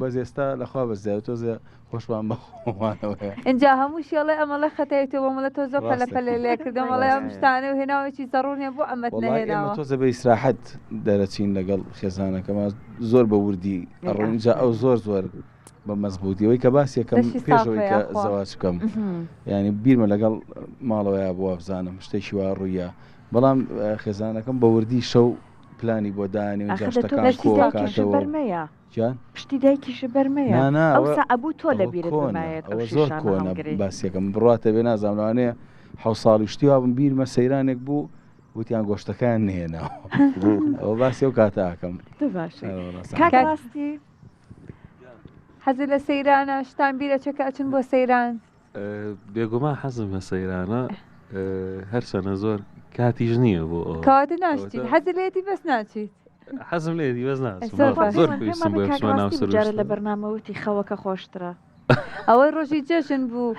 بەس ئێستا لەخوا بەزیاد تۆزە خۆشمان بەخۆوانەوە اینجا هەموو شێڵێ ئەمەڵە خەتەیەوە مەڵە تۆ زۆر پەلە پەلێ لێکردە مەڵێ ئەم شتانە و هێناوێکی زەڕونێ بۆ ئەمەت نەهێناوە تۆزە بە ئیسراحەت دەرەچین لەگەڵ خێزانەکەمان زۆر بە وردی ئەڕۆینجا ئەو زۆر بە مەزبوطیەوەی کە باسیەکەم پێشەوەی کە زەواج بکەم ینی بیرمە لەگەڵ ماڵەوەیە بۆ بزانم شتێکی وا ڕوویە بەڵام خێزانەکەم بە وردی شەو پلانی بۆ دانی و جاشتەکان کۆکاتەوە جان پشتی دایکیش بەرمەیە ئەوسا ئەبوو تۆ لە بیرت بمایێت ئەوە زۆر کۆنە باسیەکەم بڕاتە بێ نازانوانەیە حە ساڵی شتیوا بم بیرمە سەیرانێک بوو وتیان گۆشتەکان نهێنەوە ئەوە باسی و کاتاکەم کاکڕاستی حەزی لە سەیرانە شتان بیرە چێکە ئەچن بۆ سەیران بێگومان حەزم لە سەیرانە هەرچەنە زۆر کاتیش نییە بۆ کاتە ناشتی حەزی لێتی بەس ناچیت حەزم لێدی وەز ناچم زۆر پێویستم بۆ بچمە ناو سروشتە لە بەرنامەوتی خەوەکە خۆشترە ئەوەی ڕۆژی جەژن بوو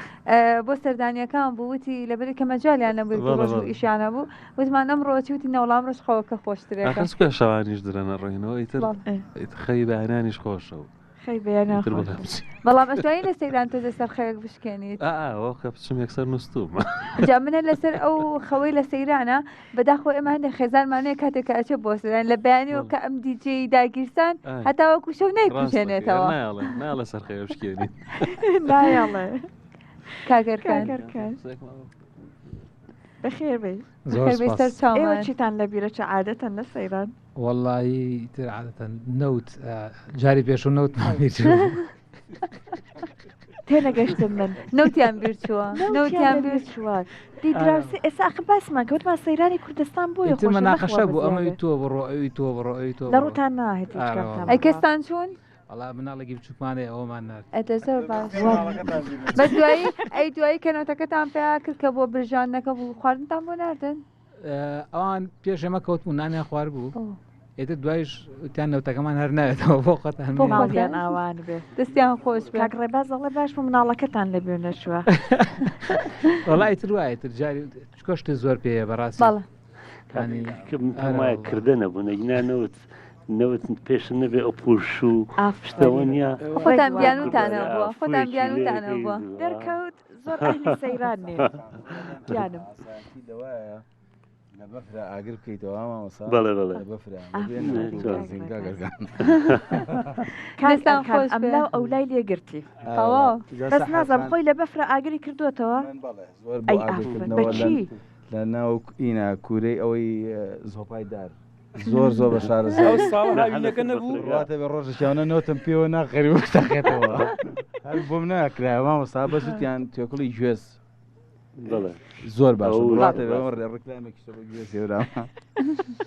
بۆ سەردانیەکان بوو وتی لەبەر کە مەجالیان نەبووی ڕۆژ و ئیشانە بوو وتمان ئەمڕۆچی وتی نەوەڵام ڕۆژ خەوەکە خۆشترێکە سوکە شەوانیش درەنە ڕۆینەوە ئیتر خەی بەهێنانیش خۆشەوە بەڵام ئەشتایی لە سەیران تۆ دەسەر خەیەک بشکێنیت ئەوکە بچم یەکسەر نووسوم جا منە لەسەر ئەو خەوەی لە سەیرانە بەداخۆ ئێمە هەندێک خێزانمانەیە کاتێککە ئەچێ بۆ سەیران لە بەیانیەوە کە ئەم دیجێی داگیرسان هەتا وەکو شەو نایکوژێنێتەوە ناڵە سەر خەیە بشکێنیت نایڵێ کاگەرکان بەخێر بێ ئێوە چیتان لە بیرە چه عادەتەن لە سەیران والله تر عادەتەن نەوت جاری پێش و نەوت تێنەگەشتم من نەوتیان بیرچووە نەوتیان بیرچووە دیدراوسی ئێستا ئەخ باسمان کەوتمان سەیرانی کوردستان بۆیە خۆش ناقەشە بوو ئەمەوی تۆ بڕۆ ئەوی تۆ بڕۆ ئەوی تۆ لە ڕووتان ناهێت ئەی کەستان چوون وڵا مناڵێکی بچووکمانێ ئەومان نرد ئەتە زۆر باش بە دوایی ئەی دوایی کەنەوتەکەتان پێیا کرد کە بۆ برژانەکە بوو خواردنتان بۆ ناردن ئەوان پێش ئێمە کەوتبوو نانیان خوارد بوو ئێتر دوایش تیان نەوتەکەمان هەر ناوێتەوە بۆ خۆتان ئاوان بێ دەستیان خۆش کاکڕێ باز بەڵێ باش بوو مناڵەکەتان لە بێ نەچووە وەڵای تر وایە تر جاری کۆشتە زۆر پێەیە بەڕاستی وایە کردە نەبوو نەگینانەوت نەوت پێش نەبێ ئەو پوش و شتەوە نیە خۆتان بیانوتانە بووە خۆتان بیانوتانە بووە دەرکەوت زۆر سەیران نێ گیانم بەفرە ئاگر بکەیتەوە بەڵێ بەڵێ کاستان خۆش ئەم لەو ئەو لای لێگرتی بەس نازم خۆی لە بەفرە ئاگری کردوێتەوە بەچی لە ناو ئینە کوورەی ئەوەی زۆپای دار زۆر زۆر بە شارەکە نەبوواتە بە ڕۆژەشیانە نۆتم پێوە ناخەری وەختەکەێتەوە هەر بۆم ناکرایەوە مەسا بەسووتیان تێکڵی گوێز زۆر باش ڕێکلامێکی گوێزێرا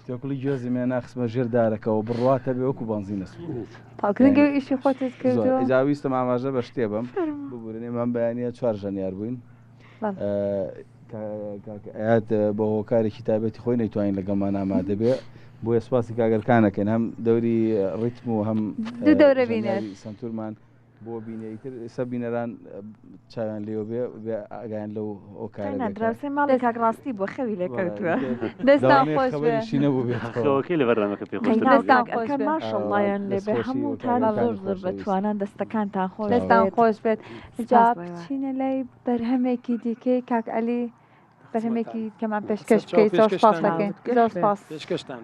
تێکڵی گوێزی مێ ناخسمە ژێردارەکەەوە بڕاتە بێ وەکو بەنزینە پاکردنگە ئیشی خۆتت کردووە ئیجاویستم ئاماژە بە شتێ بم ببوورێ من بەیانە 4 ژەنیار بووین بە هۆکارێکی تایبەتی خۆی نەیتوانین لەگەڵمان ئامادە بێ بۆ ئەسپاسی کاگەرکانەکەن هەم دەوری ڕیتم و هەم دەورە بینێت سنتورمان بۆ بینەیتر ئێستا بینەران چاویان لێوە بێ ئاگیان لەو ئۆکارەدراوسی ماڵی کاگڕاستی بۆ خەوی لێکەوتووە دەستان خۆش خەبەریشی نەبوو بێتەوەکەی لە بەرنامەکە پێ خۆشکە ماشەڵڵایان لێبێ هەمووتان زۆر زۆر بەتوانان دەستەکانتان خۆش دەستان خۆش بێت جا بچینە لای بەرهەمێکی دیکەی کاک عەلی بەرهەمێکی کەمان پێشکەش بکەیت زۆر سپاس دەکەین زۆر سپاس پێشکەشتان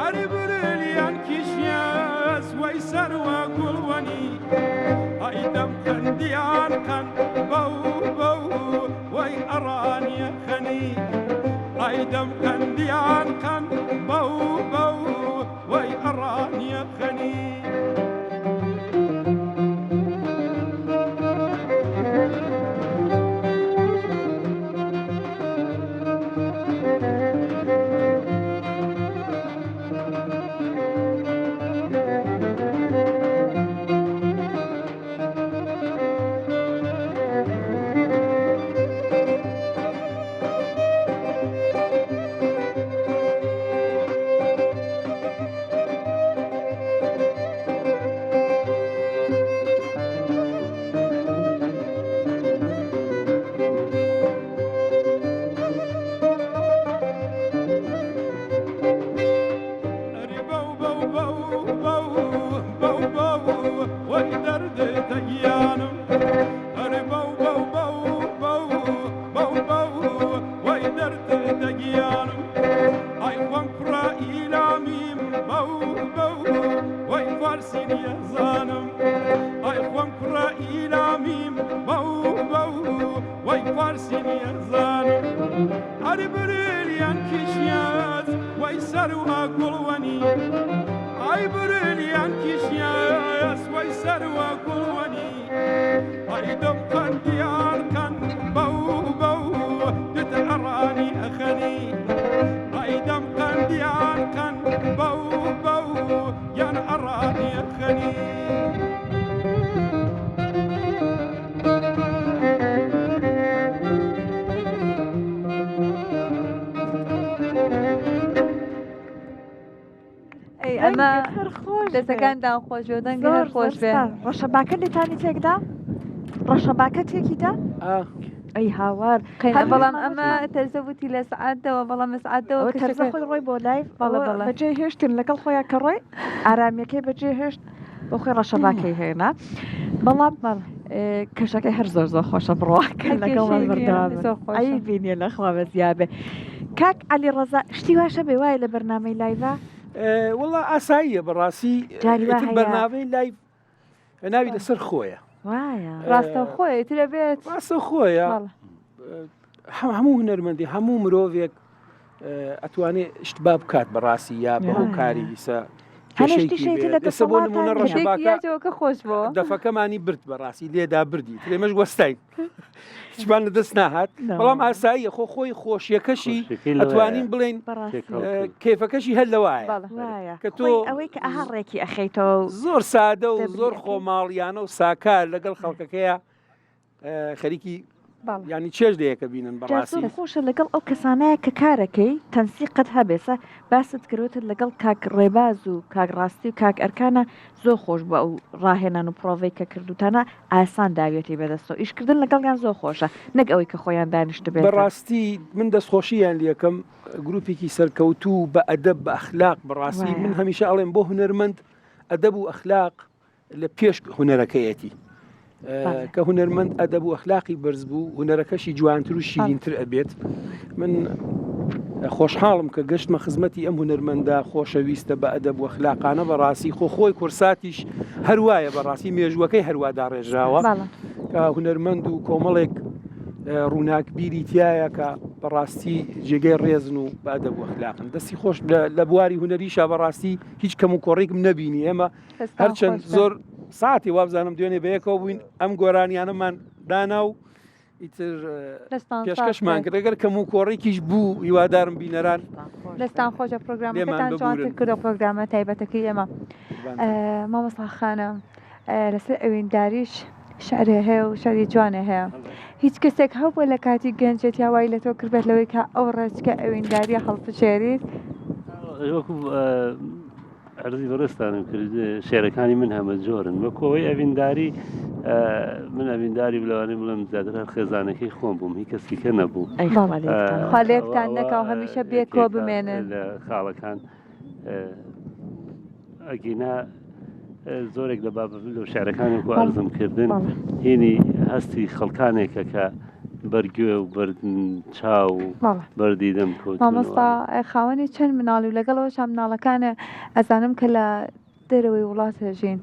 عري بريليان ئایدەم قەندیان قەند بەو بەو وەی ئەڕانیە خەنی ئایدەم قەندیان قەند بەو بەو وەی ئەڕانیە خەنی ئەمە دەستەکاندا خۆش بێ دەنگە خۆش بێ ڕەشەباکە لێتانی تێکدا ڕەشەباکە تێکیدا ئەی هاوار بەڵام ئەمە تەرزەوتی لە سعادەوە بەڵام سعادەوە تەرزە خۆی ڕۆی بۆ لایف بەجێ هێشتن لەگەڵ خۆیان کە ڕۆی ئارامیەکەی بەجێ هێشت بۆ خۆی ڕەشەباکەی هێنا بەڵام کەشەکەی هەر زۆر زۆر خۆشە بڕواکە لەگەڵ ئەی بینیە لەخوا بە زیابێ کاک علی ڕەزا شتی واشە بێ وایە لە بەرنامەی لایڤە وڵا ئاساییە بەڕاستی بەرنامەی لایڤ ناوی لەسەر خۆیە ڕاستە خۆی ترە بێت ڕاستە خۆیە هەموو هونەرمەندی هەموو مرۆڤێک ئەتوانێت شتبا بکات بەڕاستی یا بەهۆ کاری دیسە ئێستا بۆ نمونە ڕەشەباکە خۆش بۆ دەفەکەمانی برد بەڕاستی لێدا بردی ترێمەش وەستین هیچمان لەدەست ناهات بەڵام ئاساییە خۆی خۆشیەکەشی ئەتوانین بڵێن کێفەکەشی هەر لەوایە کە تۆ ئەوەی کە ئاهەڕێکی ئەخەیتەوە زۆر سادە و زۆر خۆماڵیانە و ساکار لەگەڵ خەڵکەکەیە خەریکی ینی چێژ دەیەکە بینن بەڕاستی خۆشە لەگەڵ ئەو کەسانەیە کە کارەکەی تەنسیقت هەبێسە باست کردوتت لەگەڵ کاک ڕێباز و کاک ڕاستی و کاک ئەرکانە زۆر خۆش بە ئەو ڕاهێنان و پرۆڤەی کە کردوتانە ئاسان داوێتی بەدەستەوە ئیشکردن لەگەڵیان زۆر خۆشە نەک ئەوەی کە خۆیان دانیشت بێت بەڕاستی من دەستخۆشییان لیەکەم گروپێکی سەرکەوتوو بە ئەدەب بە ئەخلاق بەڕاستی من هەمیشە ئەڵێم بۆ هونەرمەند ئەدەب و ئەخلاق لە پێش هونەرەکەیەتی کە هونەرمەند ئەدەب و ئەخلاقی بەرز بوو هونەرەکەشی جوانتر و شیرینتر ئەبێت من خۆشحاڵم کە گەشتمە خزمەتی ئەم هونەرمەندە خۆشەویستە بە ئەدەب و ئەخلاقانە بەڕاستی خۆی کورساتیش هەروایە بەڕاستی مێژوەکەی هەروادا ڕێژراوە کە هونەرمەند و کۆمەڵێک ڕووناکبیری تایە کە بەڕاستی جێگەی ڕێزن و بە ئەدەب و ئەخلاقن دەستی خۆش لە بواری هونەریشە بەڕاستی هیچ کەم و کۆڕێکم نەبینی ئێمە هەرچەند زۆر ساعتی وابزانم دوێنێ بەیەکەوە بووین ئەم گۆرانیانەمان دانا و ئیتر پێشکەشمان کرد ئەگەر کەم و کۆڕێکیش بوو هیوادارم بینەران دەستان خۆشە پرۆگرامەکەتان جوانتر کردە پرۆگرامە تایبەتەکەی ئێمە مامۆستا خانم لەسەر ئەوێنداریش شعرێ هەیە و شعری جوانە هەیە هیچ کەسێک هەبووە لە کاتی گەنجێت یاوای لە تۆ کرد بێت لەوەی کە ئەو ڕێچکە ئەوێنداریە هەڵبژێریت ئەرزی بەڕستانم کرد شێرەکانی من هەمە جۆرن وەکەوەی ئەڤینداری من ئەڤینداری بلەوانی بڵم زیاتر هەر خێزانەکەی خۆم بووم هی کەسیکە نەبوو خاڵێکتان نەکاو هەمیشە بێکۆ بمێنن لە خاڵەکان ئەگینا زۆرێک لە باب لە شارەکانی و ئەرزم کردن هینی هەستی خەڵکانێکە کە بەرگوێ و چاو بەردیدەم کۆت مامۆستا خاوەنی چەند مناڵی و لەگەڵەوە شام مناڵەکانە ئەزانم کە لە دەرەوەی وڵاتەژین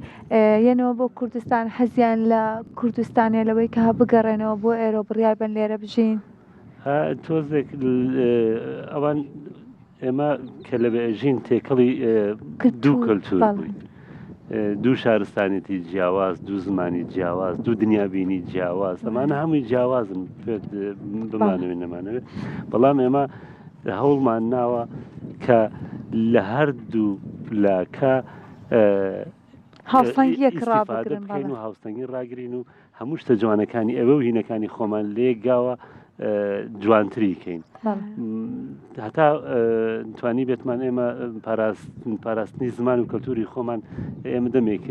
یەنەوە بۆ کوردستان حەزیان لە کوردستانیە لەوەی کە بگەڕێنەوە بۆ ئێرە بڕیار بن لێرە بژین تۆزێک ئەوان ئێمە کە لە بێژین تێکەڵی دوو کەلتور بووین دوو شارستانێتی جیاواز دوو زمانی جیاواز دوو دنیابینی جیاواز ئەمانە هەمووی جیاوازن بمانەوێت نەمانەوێت بەڵام ئێمە هەوڵمان ناوە کە لە هەردوو پلاکە هاوسەنگیەک بکەین و هاوسەنگی ڕاگرین و هەموو شتە جوانەکانی ئەوە و هینەکانی خۆمان لێگاوە جوانتریکەین هەتا توانی بێتمان ئێمە پاراستنی زمان و کەلتوری خۆمان ئێمە دەمێک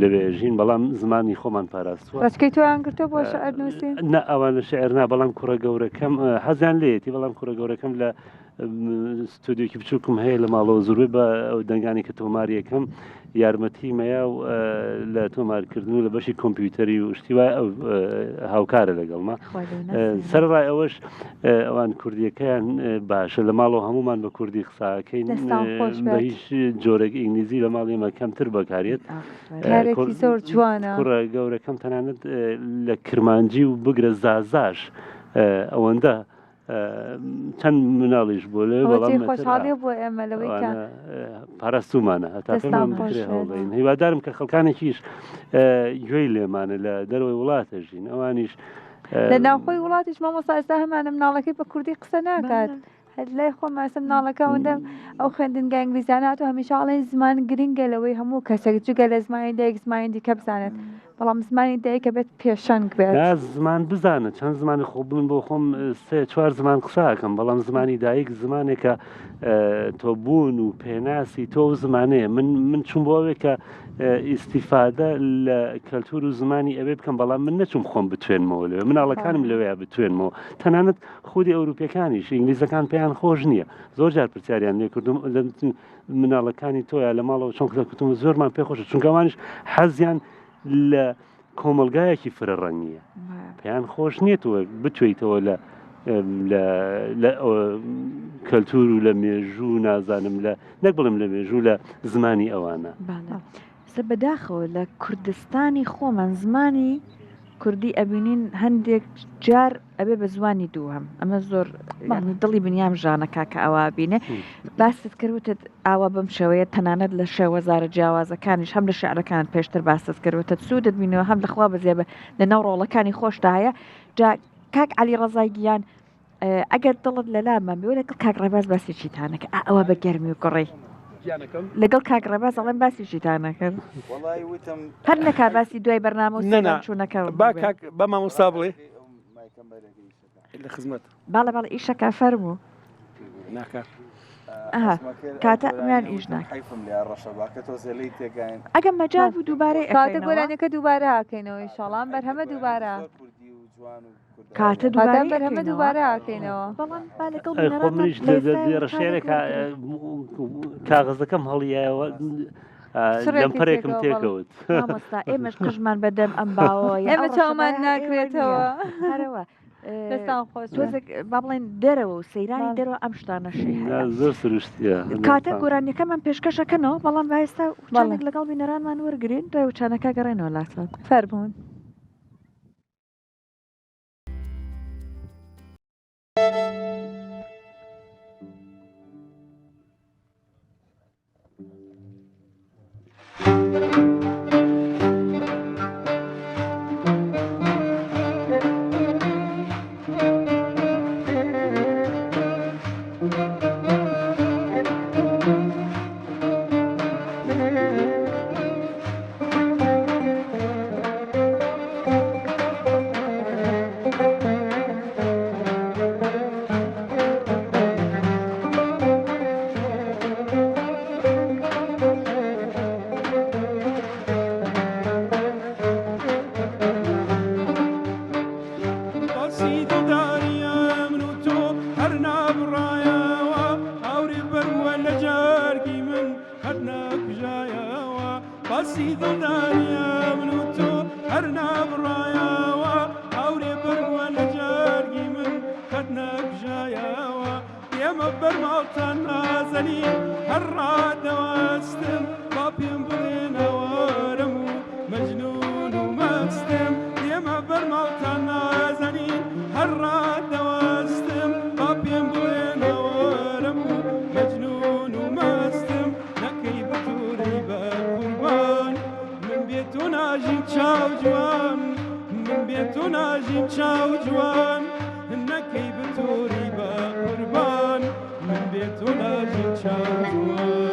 لەوێژین بەڵام زمانی خۆمان پاراستوە ڕچکەی تۆیان گرتە بۆ شعر نووسین نە ئەوان لە شعرنا بەڵام کوڕە گەورەکەم حەزیان لێتی بەڵام کوڕە گەورەکەم لە ستودیۆکی بچووکم هەیە لە ماڵەوە زۆربەی بە ئەو دەنگانی کە تۆماری یەکەم یارمەتی مەیە و لە تۆمارکردن و لە بەشی کۆمپیوتەری و شتی وای ئەو هاوکارە لەگەڵما سەرڕای ئەوەش ئەوان کوردیەکەیان باشە لە ماڵەوە هەمومان بە کوردی قساکەین بە هیچ جۆرەك ئینگلیزی لە ماڵ ئێمە کەمتر بەکارێت زۆر جوانە کوڕە گەورەکەم تەنانەت لە کرمانجی و بگرە زازاش ئەوەندە چەند مناڵیش بۆ لێ خۆشحاڵی بۆ ئێمە لەوەی کە پاراستومانە هەتاکەمان بکرێ هەڵدەین هیوادارم کە خەڵکانێکیش گوێی لێمانە لە دەروی وڵاتەژین ئەوانیش لە ناوخۆی وڵاتیش مامۆستا ئێستا هەمانە مناڵەکەی بە کوردی قسە ناکات لای خۆماسە مناڵەکە وەندەم ئەو خوێندنگە ئینگلیزیانات و هەمیشە ئاڵێن زمان گرنگە لەوەی هەموو کەسێک جگە لە زمانی دایک زمانی دیکە بزانێت بەڵام زمانی دایکە بێت پێشەنگ بێت زمان بزانە چەند زمانی خۆ بن بۆ خۆم سێ چوار زمان قساکەم بەڵام زمانی دایک زمانێکە تۆ بوون و پێناسی تۆ زمانەیە من چوون بۆ ئەوێ کە ئیسیفادە لە کەلتور و زمانی ئەوێ بکەم بەڵام من نەچوم خۆم بتوێنمەوە لەوێ مناڵەکانم لەوەیە بتوێنمەوە تەنانەت خودی ئەوروپیەکانیش ئینگلیزەکان پێیان خۆش نییە زۆر جار پرسیاریان لێ کردم لە مناڵەکانی تۆیە لە ماڵەوە چۆن کردم زۆرمان پێخۆشە چونکەوانش حەزیان لە کۆمەلگایەکی فرە ڕەنگیە پێیان خۆش نیێتەوە بتوێیتەوە لە کەلتور و لە مێژوو نازانم لە نەک بڵم لە مێژوو لە زمانی ئەوانە بەداخەوە لە کوردستانی خۆمان زمانی کوردی ئەبینین هەندێک جار ئەبێ بە زوانی دووهم ئەمە زۆر دڵی بنیام ژانەکە کە ئەوە بینێ باست کردوتت ئاوا بم شێوەیە تەنانەت لە شێوەزارە جیاوازەکانیش هەم لە شعرەکان پێشتر باست کردوتە سوودت بینەوە هەم لەخوا بەزیێ لە ناو ڕۆڵەکانی خۆشدایە جا کاک علی ڕەزای گیان ئەگەر دڵت لە لامە بێ لەگەڵ کاک ڕێباز باسی تانەکە ئەوە بە گەرمی و کوڕی لەگەڵ کاک ڕێباز ئەڵێن باسی تانەکرد هەر نەکا باسی دوای بەرنامە و چوونەکە بە مامۆستا بڵێ لە خزمەت باڵە ئیشەکە فەرموو ناکات کاتە میان ئیش ئەگەم مەجال بوو دووبارەی کاتە گۆرانەکە دووبارە ئاکەینەوە ئینشاڵڵا بەرهەمە دووبارە کاتە بەرهەمە دووبارە ئاکەینەوە خۆ منیش ڕشێرێک کاغەزەکەم هەڵیایەوە لەمپەرێکم تێکەوت مامۆستا ئێمەش قژمان بەدەم ئەم باوە ئێمە چاومان ناکرێتەوە هەرەوە با بڵێن دەرەوە و سەیرانی دەرەوە ئەم شتانەشی زۆر سروشتیە کاتە گۆرانیەکەمان پێشکەشەکەنەوە بەڵام ئێستا وچانێک لەگەڵ بینەرانمان وەرگین ڕێ وچانەکە گەڕێنەوە لاتان فەرمونون برمالتان نازنين هراد وستم بابيم ناژیم چاو جوان من بێ تۆ ناژیم چاو جوان نەکەی بتۆری بە قوربان من بێ تۆ ناژیم چاو جوان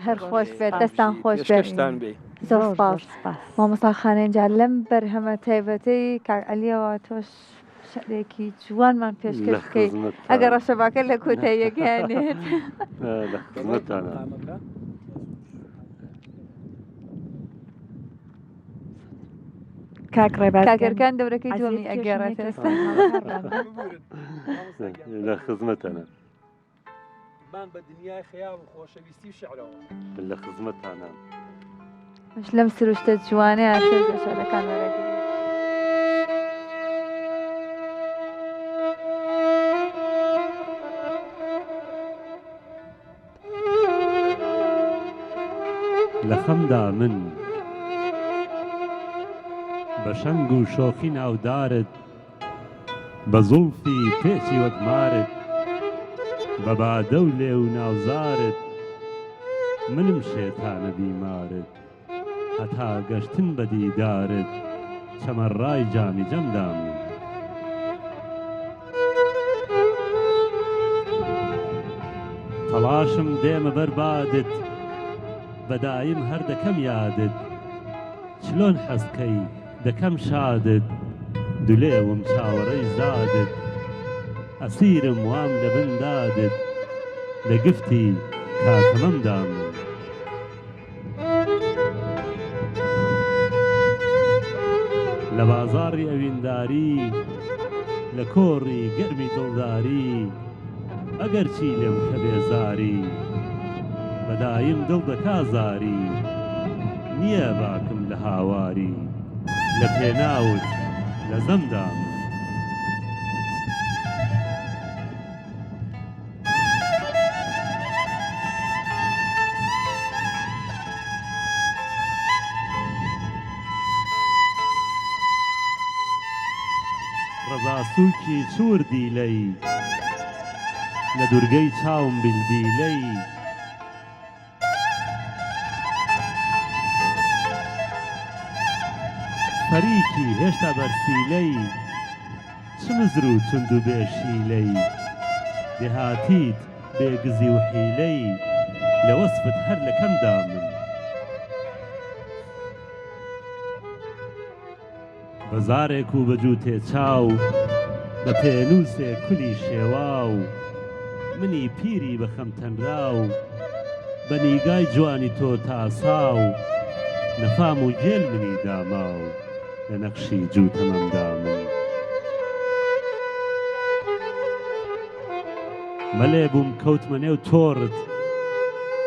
هەر خۆش بێت دەستان خۆش بێت زۆر سپاس مامۆستاخانەیەنجار لەم بەرهەمە تایبەتەی کاک عەلیەوە تۆش شەعرێکی جوانمان پێشکەش بکەیت ئەگەر ڕەشەباکە لە کۆتاییەکانێت لە خزمەتتانە کاک ڕێباز کاگەرکان دەورەکەی دووەمی ئەگەڕێت ئێستا لە خزمەتتانە من بە دنیای خەیاڵ و خۆشەویستی و شعرەوە لە خزمەتتانە مش لەم سروشتە جوانەیە پێ شارەکان وەرەگرێت لە خەمدا من بە شەنگ و شۆخی ناودارت بە زوڵفی پێچی وەکمارت بە بادە و لێ و ناوزارت منم شێتانە بیمارت هەتا گەشتن بە دیدارت چەمەڕای جامی جەمدا من تەڵاشم دێمە بەربادت بەدایم هەر دەکەم یادت چلۆن حەزکەی دەکەم شادت دولێوم چاوەڕەی زادت ئەسیرم وام لە بندادت لە گفتی کاکەمەمدا من لە بازاڕی ئەوینداری لە کۆڕی گەرمی دڵداری ئەگەر چی لێم کە بێزاری بەدایم دڵ دەکازاری نییە باکم لە هاواری لە پێناوت لە زەمدا من ڕەزاسووکی چوردی لەی لە دوورگەی چاوم بیلدی لەی فەریکی هێشتا بەرسیلەی چ مزر و تند و بێشیلەی دێهاتیت بێگزی و حیلەی لە وەسفت هەر لە کەمدا من بەزارێک و بەجوو تێچاو بە پێنووسێ کولی شێواو منی پیری بە خەمتەنراو بە نیگای جوانی تۆ تاساو نەفام و گێل منی داماو لە نەقشی جوو تەمەمدا من مەلێ بووم کەوتمە نێو تۆڕت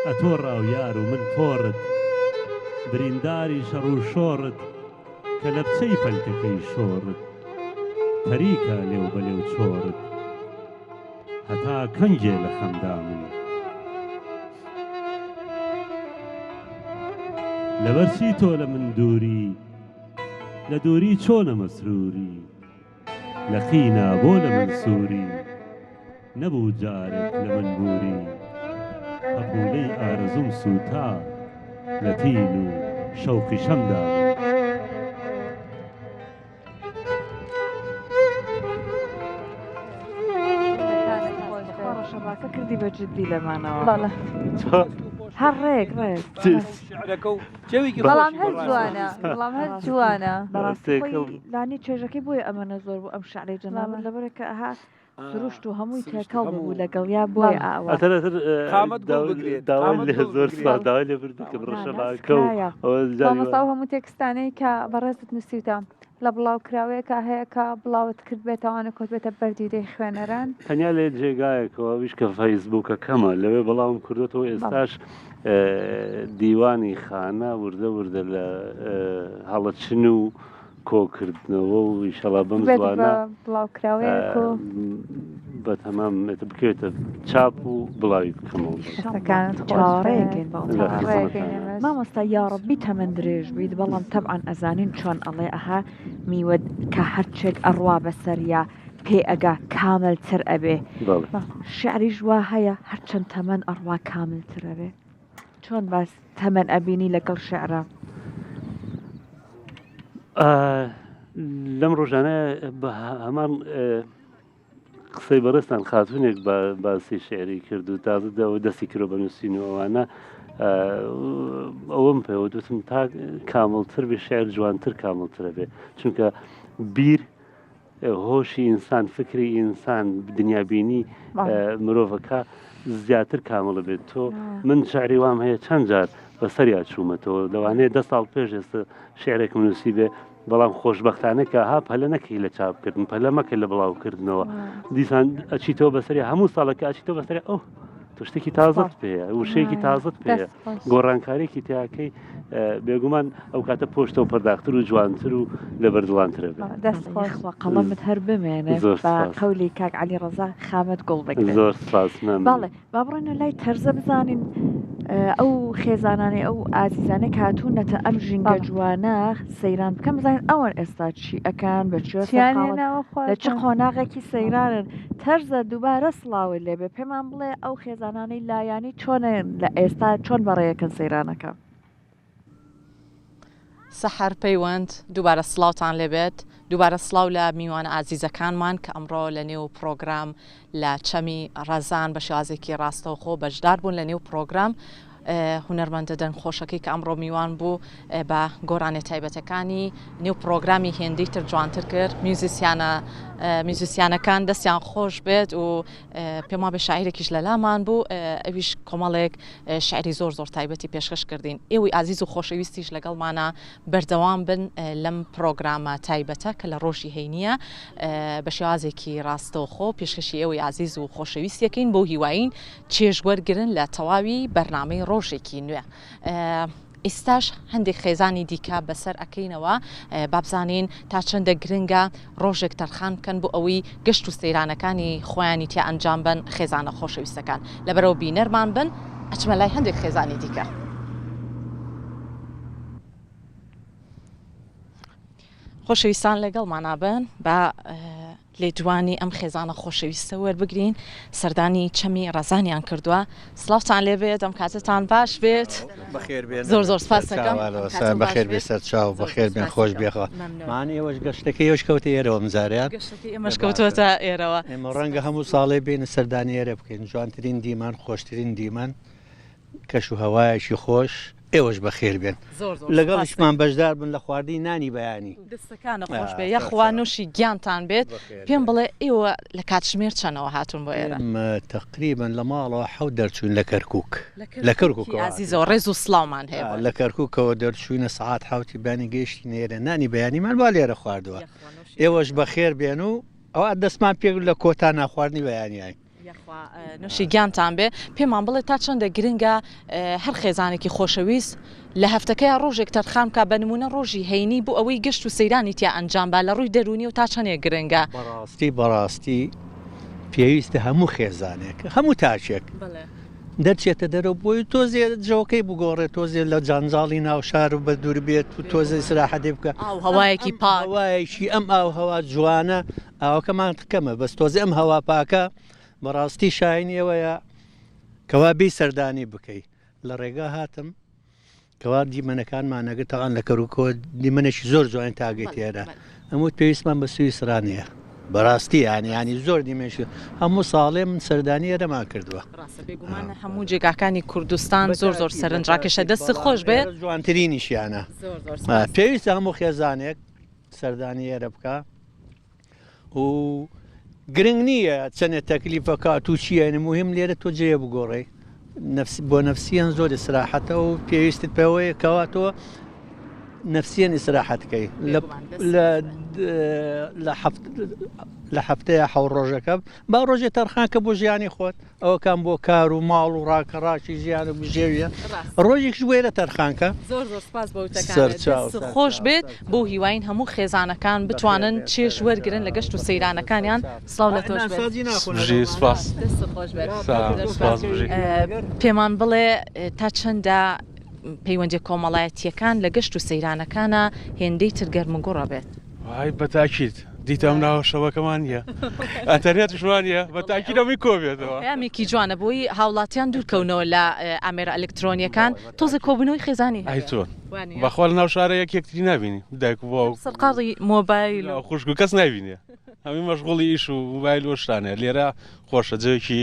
ئەتۆڕاو یار و من پۆڕت برینداری شەڕ و شۆڕت کە لە بچەی پەلکەکەی شۆڕت پەریکە لێو بەلێو چۆڕت هەتا کەنجێ لە خەمدا من لەبەرچی تۆ لە من دووری لە دووری چۆنە مەسروری لە قینە بۆ لە من سووری نەبوو جارێک لە من بووری هەپولەی ئارەزوم سووتا لە تین و شەوقی شەمدا شەباکە کردی بە جددی لەمانەوە هەر ڕێک بەڵام هەر جوانە بەڵام هەر جوانە بەڕاستی لانی چێژەکەی بۆیە ئەمەنە زۆر بوو ئەم شعرەی جەنابەت لەبەرەکە ئەها سروشت و هەمووی تێکەڵ بوو لەگەڵ یا بۆیە ئاوە داوای لێ زۆر سڵاو داوای لێ بردکە بڕەشەڵاکە و مامۆستا هەموو تێکستانەی کە بەڕێزت نووسیتە لە بڵاو کراوەیەکە هەیە کە بڵاوت کرد بێتەوانە کۆت بێتە بەردیدەی خوێنەران تەنیا لێ جێگایەکەوە ویش کە فەیسبووکە کەمە لەوێ بەڵاوم کردوەوە ئێستاش دیوانی خانە وردە وردە لە هەڵەچن و کۆکردنەوە و ئیشەڵا بەم زوانە بە تەمام بکەوێتە چاپ و بڵاوی بکەمەوە مامۆستا یاڕەبی تەمەند درێژ بیت بەڵام تەبعان ئەزانین چۆن ئەڵێ ئەها میوە کە هەرچێک ئەڕوا بەسەریا پێ ئەگا کاملتر ئەبێ شعریش وا هەیە هەرچەند تەمەن ئەڕوا کاملتر ئەبێ چۆن باس تەمەن ئەبینی لەگەڵ شعرە لەم ڕۆژانە بە هەمان قسەی بەڕێستان خاتونێک باسی شعری کرد و تازەدەوە دەستی کرۆ بە نووسینەوەوانە ئەوەم پێوە دوتم تا کامڵتر بێ شعر جوانتر کامڵترە بێ چونکە بیر هۆشی ئینسان فکری ئینسان دنیابینی مرۆڤەکە زیاتر کامڵە بێت تۆ من شعری وام هەیە چەند جار بەسەریا چوومەتەوە لەوانەیە 10 ساڵ پێش ئێستا شعرێکم نووسی بێ بەڵام خۆشببختانەکە ها پەلە نەکەی لە چاپکردن پەلە مەکە لە بڵاوکردنەوە دیسان ئەچیتەوە بەسەری هەموو ساڵەکە ئەچیتەوە بەسەری ئەو تۆ شتێکی تازت پێەیە وشەیەکی تازت پێەیە گۆڕانکارێکی تیاکەی بێگومان ئەو کاتە پۆشتە و پەرداختر و جوانتر و لە بەردڵانترە دەستخوا قەڵەمت هەر بمێنێ بە قەولی کاک عەلی ڕەزا خامەت گوڵ بگرێت زۆر سپاس باڵێ با بڕێنە لای تەرزە بزانین ئەو خێزانانی ئەو ئازیزانە کاتوونەتە ئەم ژینگە جوانە سەیران بکەم بزانین ئەوەن ئێستا چی ئەکان بە لە چ قۆناغێکی سەیرانن تەرزە دووبارە سڵاوی لێبێ پێمان بڵێ ئەو خێزانانەی لایانی چۆنن لە ئێستا چۆن بەڕێیەکەن سەیرانەکە. سەحەر پەیوەند دووبارە سڵاوتان لێبێت دووبارە سڵاو لە میوانە ئازیزەکانمان کە ئەمڕۆ لە نێو پرۆگرام لە چەمی ڕەزان بە شێوازێکی ڕاستەوخۆ بەشدار بوون لە نێو پرۆگرام هونەرمەندە دەنگخۆشەکەی کە ئەمڕۆ میوان بوو بە گۆڕانێ تایبەتەکانی نێو پرۆگرامی هێندەی تر جوانتر کرد میوزیسیانەکان دەستیان خۆش بێت و پێما بە شاعیرێکیش لە لامان بوو ئەویش کۆمەڵێک شاعری زۆر زۆر تایبەتی پێشکەش کردین ئێوەی ئازیز و خۆشەویستیش لەگەڵمانە بەردەوام بن لەم پرۆگرامە تایبەتە کە لە ڕۆژی هەینیە بە شێوازێکی ڕاستەوخۆ پێشکەشی ئێوەی ئازیز و خۆشەویستیەکەین بۆ هیواین چێژوەرگرن لە تەواوی بەرنامەی ڕۆژێکی نوێ. ئێستاش هەندێک خێزانی دیکە بەسەر ئەکەینەوە بابزانین تا چەندە گرنگە ڕۆژێک تەرخان بکەن بۆ ئەوەی گەشت و سەیرانەکانی خۆیانی تیا ئەنجام بن خێزانە خۆشەویستەکان لەبەرەوە بینەرمان بن ئەچمە لای هەندێک خێزانی دیکە. خۆشەویستان لەگەڵمانابن بە لێدوانی ئەم خێزانە خۆشەویستە وەربگرین سەردانی چەمی ڕەزانیان کردووە سڵاوتان لێبێت ئەم کاتتان باش بێت زۆر زۆر سپاس دەکەم بەخێر بێ سەر چاو بەخێر بێن خۆش بێخەوە مان ئێوەش گەشتەکەی ئێوەش کەوتە ئێرەوە مزاریان ئێمەش کەوتوەتە ئێرەوە ئێمە ڕەنگە هەموو ساڵێ بێنە سەردانی ئێرە بکەین جوانترین دیمان خۆشترین دیمان کەش و هەوایەکی خۆش ئێوەش بەخێر بێن لەگەڵشمان بەشدار بن لە خواردنی نانی بەیانی دەستەکانە خۆش بێ یەخوا نوشی گیانتان بێت پێم بڵێ ئێوە لە کاتژمێر چەنەوە هاتون بۆ ئێرە تقریبا لە ماڵەوە حەوت دەرچوون لە کەرکک لە کەرکک عزیزەوە ڕێز و سڵاومان هەیە لە کەرککەوە دەرچوونە سعات حوتی بانی گەیشتی نێرە نانی بەیانیمان با لێرە خواردووە ئێوەش بەخێر بێن و ئەوە دەستمان پێ لە کۆتا ناخواردنی بەیانیای نوشی گیانتان بێ پێمان بڵێ تا چەندە گرنگە هەر خێزانێکی خۆشەویست لە هەفتەکەی ڕۆژێک تەرخان کا بە نمونە ڕۆژی هەینی بوو ئەوەی گەشت و سەیرانی تیا ئەنجام با لە ڕووی دەرونی و تا چەندێک گرنگە بەڕاستی پێویستە هەموو خێزانێک هەموو تاچێک دەرچێتە دەرەوە بۆی تۆزێ جەوەکەی بگۆڕێت تۆزێ لە جانجاڵی ناو شار و بە دوور بێت و تۆزە سراحەدێ بکە هەوایەکی پاوایەکی ئەم ئاو هەوا جوانە ئاوەکەمان کەمە بەس تۆزێ ئەم هەوا پاکە بەڕاستی شاینیەوەیە کەوا بی سەردانی بکەی لە ڕێگا هاتم کەوا دیمەنەکانمانەگە تاقان لە کەروکۆ دیمەنێکی زۆر جوان تاگەی تێرە ئەموو پێویستمان بە سویسرانیە بەڕاستی ینی زۆر دیمێنشی هەموو ساڵێ من سەردانی ئێرەمان کردووە بێگومان هەموو جێگاکانی کوردستان زۆر زۆر سەرنجڕاکێشە دەست خۆش بێت جوانترینیشیانە پێویستە هەموو خێزانێک سەردانی ئێرە بکە و گرنگ نییە چەندێک تەکلیفە کات و چیە مهم لێرە تۆ جێ بگۆڕێ بۆ نەفسیان زۆر ئیسراحەتە و پێویستت پێوەیە کەواتەوە نەفسیان ئیسراحەتکەی لە هەفتەیە حەو ڕۆژەکە با ڕۆژێ تەرخانکە بۆ ژیانی خۆت ئەوەکان بۆ کار و ماڵ و ڕاکەڕاکی ژیان و بژێویە ڕۆژێکش وێرە تەرخانکە زۆر زۆر سپاس بەوتەکان خۆش بێت بۆ هیواین هەموو خێزانەکان بتوانن چێژ وەرگرن لە گەشت و سەیرانەکانیان سڵاو لە تۆش پێمان بڵێ تا چەندە پەیوەندی کۆمەڵایەتیەکان لە گەشت و سەیرانەکانە هێندەی ترگەرمگوڕە بێت وای بەتاکیت دیتەم ناوە شەوەکەمان نیە ئەتەرێتشوانە بەتاکیدەمی کۆبێتەوە یامیکی جوانە بۆی هاوڵاتیان دوورکەونەوە لە ئامێرە ئەلکترۆنیەکان تۆزە کۆبنەوەی خێزانی ئایتۆن بەخۆل ناو شارە یەکێکتری نبینی دایک بۆ سەرقاڵی مۆبایل خوشک و کەس نبینێ هەمی مەشغوڵی ئیش و موبایل وەشتانێ لێرە خۆشە جەوێکی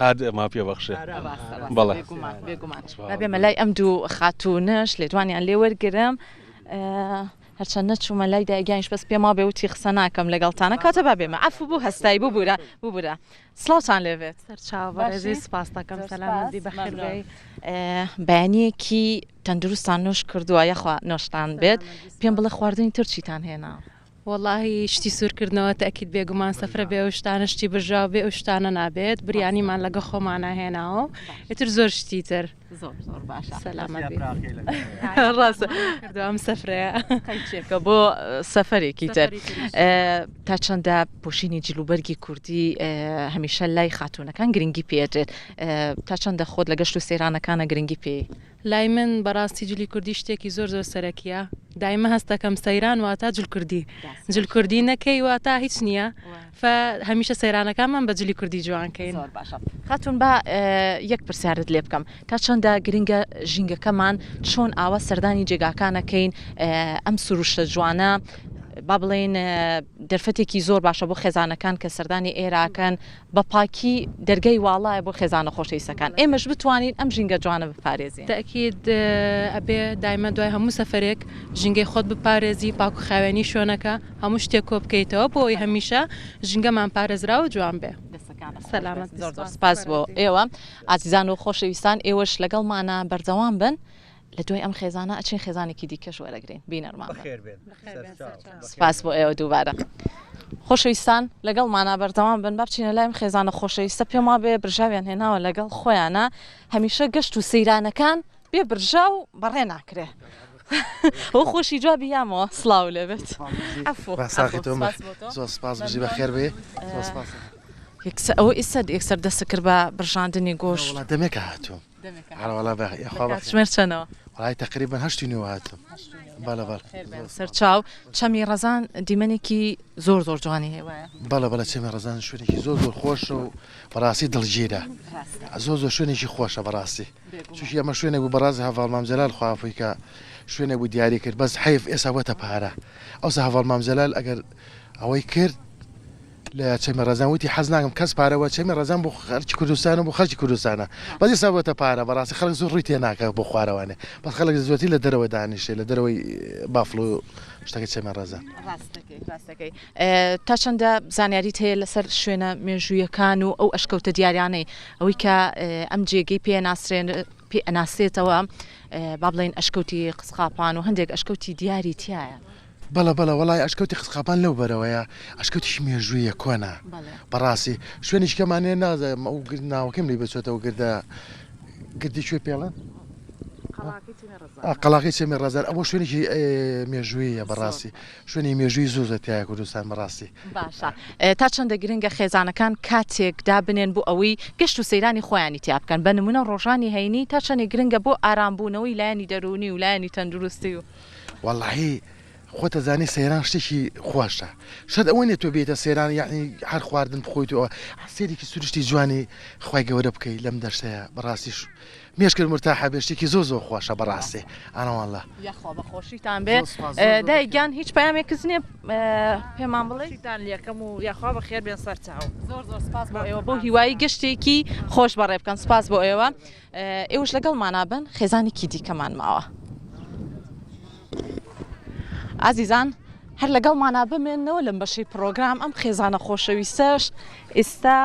هاد ما پێ بەخشێ بەڵێ بێمە لای ئەم دوو خاتونش لێدوانیان لێ وەرگرم هەرچەند نەچوومە لای دایگەیانش بەس پێما بێ وتی قسە ناکەم لەگەڵتانە کاتە با بێمە عەفو بوو هەستایی ببوورە سڵاوتان لێبێت سەرچاوەڕێزی سپاس دەکەم سەلامەتی بەخێر بێ بەیانیەکی تەندروستان نوۆش کردووە یەخوا نۆشتان بێت پێم بڵێ خواردنی تر چیتان هێنا والله شتی سوورکردنەوە تاکید بێگومان سەفرە بێ ئەو شتانە شتی بژاو بێ ئەو شتانە نابێت بریانیمان لەگە خۆمانە هێناوە ئیتر زۆر شتی تر زۆر باشە سەلامەت ڕاستە کردوام سەفرەیە قەیچێکە بۆ سەفەرێکی تر تا چەندە پۆشینی جلوبەرگی کوردی هەمیشە لای خاتوونەکان گرنگی پێدرێت تا چەندە خۆت لە گەشت و سەیرانەکانە گرنگی پێ لای من بەڕاستی جلی کوردی شتێکی زۆر سەرەکیە دایمە هەستەکەم سەیران واتە جلکردی جلکردی نەکەی واتە هیچ نییە هەمیشە سەیرانەکانمان بە جلی کوردی جوانکەین خاتون بە یەک پرسیارت لێ بکەم تا چەندە گرنگە ژینگەکەمان چۆن ئاوا سەردانی جێگاکانەکەین ئەم سروشتە جوانە با بڵێن دەرفەتێکی زۆر باشە بۆ خێزانەکان کە سەردانی ئێراکەن بە پاکی دەرگەی واڵایە بۆ خێزانە خۆشەویستەکان ئێمەش بتوانین ئەم ژینگە جوانە بپارێزین تاکید ئەبێ دایمە دوای هەموو سەفرێک ژینگەی خۆت بپارێزی پاک و خاوێنی شوێنەکە هەموو شتێک کۆ بکەیتەوە بۆ ئەوی هەمیشە ژینگەمان پارێزراوە جوان بێ سەلامەت زۆر سپاس بۆ ئێوە ئازیزان و خۆشەویستان ئێوەش لەگەڵمانە بەردەوام بن لە دوای ئەم خێزانە ئەچین خێزانێکی دیکەش وەرەگرین بینەرمان سپاس بۆ ئێوە دووبارە خۆشەویستان لەگەڵمانە بەردەوام بن با بچینە لایم خێزانە خۆشەویستە پێم وا بێ برژاویان هێناوە لەگەڵ خۆیانە هەمیشە گەشت و سەیرانەکان بێ برژاو بەڕێ ناکرێ ئەو خۆشی جوابی یامەوە سڵاو لێبێت زۆر سپاس بژی بە خێر بێ ئەوە ئێستا یەکسەر دەست کرد بە برژاندنی گۆشت دەمێکە هاتووم ژمێر چەنەوە وڵای تقریبا هەشتی نوێ هاتم سەرچاو چەمی ڕەزان دیمەنێکی زۆر جوانی هێوایە بەڵە چەمی ڕەزان شوێنێکی زۆر خۆشە و بەڕاستی دڵگیرە زۆر شوێنێکی خۆشە بەڕاستی چوشی ئەمە شوێنێک بوو بەڕاستی هەڤاڵ مامجەلال خوافووی کە شوێنێک بوو دیاری کرد بەس حیف ئێستا وەتە پارە ئەوسا هەڤاڵ مامجەلال ئەگەر ئەوەی کرد لە چەمی ڕەزان وتی حەز ناکەم کەس پارەوە چەمی ڕەزان بۆ خەڵکی کوردستان و بۆ خەڵکی کوردستانە بەزی سابەتە پارە بەڕاستی خەڵک زۆر ڕووی تێ ناکە بۆ خوارەوانێ بەس خەڵک زۆرتی لە دەرەوە دانیشتێ لە دەرەوەی بافڵ و شتەکە چەمی ڕەزان ڕاستەکەی تا چەندە زانیاریت هەیە لەسەر شوێنە مێژوویەکان و ئەو ئەشکەوتە دیاریانەی ئەوەی کە ئەم جێگەی پێ ئەناسرێتەوە با بڵێن ئەشکەوتی قسقاپان و هەندێک ئەشکەوتی دیاری تایە بەڵە وڵای ئەشکەوتی قسقاپان لەو بەرەوەیە ئەشکەوتیش مێژوویە کۆنا بەڕاستی شوێنیش کەمانێ نازانم ئەو ناوەکەم لی بچێتەوە گردی کوێ پێڵەن قەڵاقی چەمی ڕەزان ئەوە شوێنێکی مێژوویە بەڕاستی شوێنی مێژووی زۆر تایە کوردستان بەڕاستی باشە تا چەندە گرنگە خێزانەکان کاتێک دابنێن بۆ ئەوەی گەشت و سەیرانی خۆیانی تیا بکەن بە نمونە ڕۆژانی هەینی تا چەندێک گرنگە بۆ ئارامبوونەوەی لایەنی دەرونی و لایەنی تەندروستی و وەڵاهی خۆتە زانی سەیران شتێکی خۆشە شەد ئەوە نێت تۆ بێتە سەیران یعنی هەر خواردن بخۆیتەوە سێرێکی سروشتی جوانی خی گەورە بکەیت لەم دەشتەیە بەڕاستیش مێشکرد مرتاحە بێ شتێکی زۆر خۆشە بەڕاستی ئەنەوەڵە یاخوا بەخۆشیتان بێ دایگیان هیچ پامێکز نییە پێمان بڵێتان لەکەم و یاخوا بە خێر بێن سەر چاو زۆر سپاس بۆ ئێوە بۆ هیوایی گەشتێکی خۆش بەڕێ بکەن سپاس بۆ ئێوە ئێوەش لەگەڵمانە بن خێزانێکی دیکەمان ماوە ئازیزان هەر لەگەڵمانە بمێنەوە لەم بەشی پرۆگرام ئەم خێزانە خۆشەویستەش ئێستا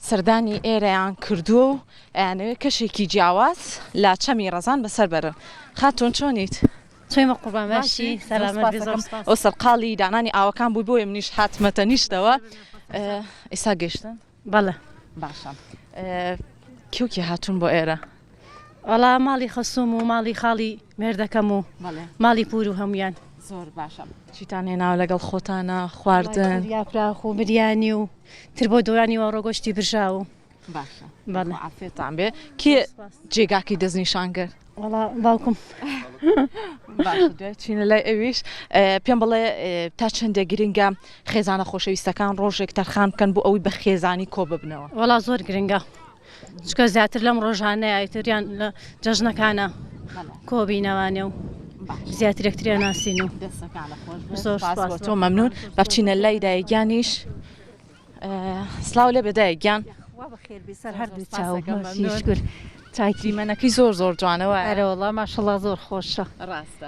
سەردانی ئێرەیان کردووە و ئەیانەوێت کەشێکی جیاواز لا چەمی ڕەزان بەسەر بەرن خاتون چۆنیت؟ چۆیمە قوربان باشی سەلامەت ئەو سەرقاڵی دانانی ئاوەکان بوو بۆیە منیش هاتمەتە نیشتەوە ئێستا گەشتن؟ بەڵێ باشە کێوکی هاتوون بۆ ئێرە؟ وەڵا ماڵی خەسووم و ماڵی خاڵی مێردەکەم و ماڵی پور و هەمویان زۆر باشە چیتان هێناوە لەگەڵ خۆتانە خواردن یاپراخ و بریانی و تر بۆ دۆرانی وەڕۆگۆشتی برژاو و باشە عافێتان بێ کێ جێگاکی دەستنیشان کرد؟ وەڵا باوکم چینە لای ئەویش پێم بڵێ تا چەندە گرنگە خێزانە خۆشەویستەکان ڕۆژێک تەرخان بکەن بۆ ئەوەی بە خێزانی کۆ ببنەوە وەڵا زۆر گرنگە چکە زیاتر لەم ڕۆژانەیە ئایتریان لە جەژنەکانە کۆبینەوانێ و زیاتر یەکتریان ناسین و تۆ مەمنون بە بچینە لای دایگیانیش سلااو لێ بێ دایگیان بەخێر بێ سەر هەردوو چاو دیمەنەکەی زۆر جوانەوە ئەرەوەڵا ماشەڵا زۆر خۆشە ڕاستە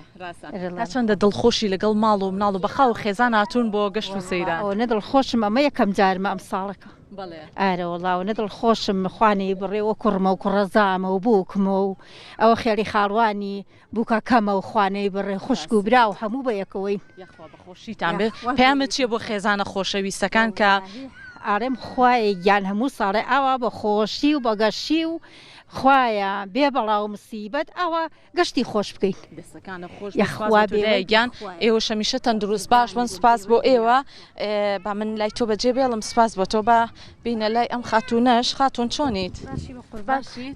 تا چەندە دڵخۆشی لەگەڵ ماڵ و مناڵ و بەخاو خێزان هاتوون بۆ گەشت و سەیران ئەو نەدڵخۆشم ئەمە یەکەم جارمە ئەم ساڵەکە ئارەوەڵاو نەدڵخۆشم خوانی بڕێوە کوڕمە و کوڕەزامە و بووکمە و ئەوە خێری خاڵوانی بووکە کەمە و خوانەی بڕێ خوشک و برا و هەموو بە یەکەوەی خۆشیتان بێ پامت چیە بۆ خێزانە خۆشەویستەکان کە ئارێم خوای گیان هەموو ساڵێ ئاوا بە خۆشی و بەگەشی و خوایە بێ بەڵاو مسیبەت ئەوە گەشتی خۆش بکەین دەستەکانە خۆش گیان ئێوە شەمیشە تەندروست باش بن سپاس بۆ ئێوە با من لای تۆ بەجێ بێڵم سپاس بۆ تۆ بە بینە لای ئەم خاتونەش خاتون چۆنیت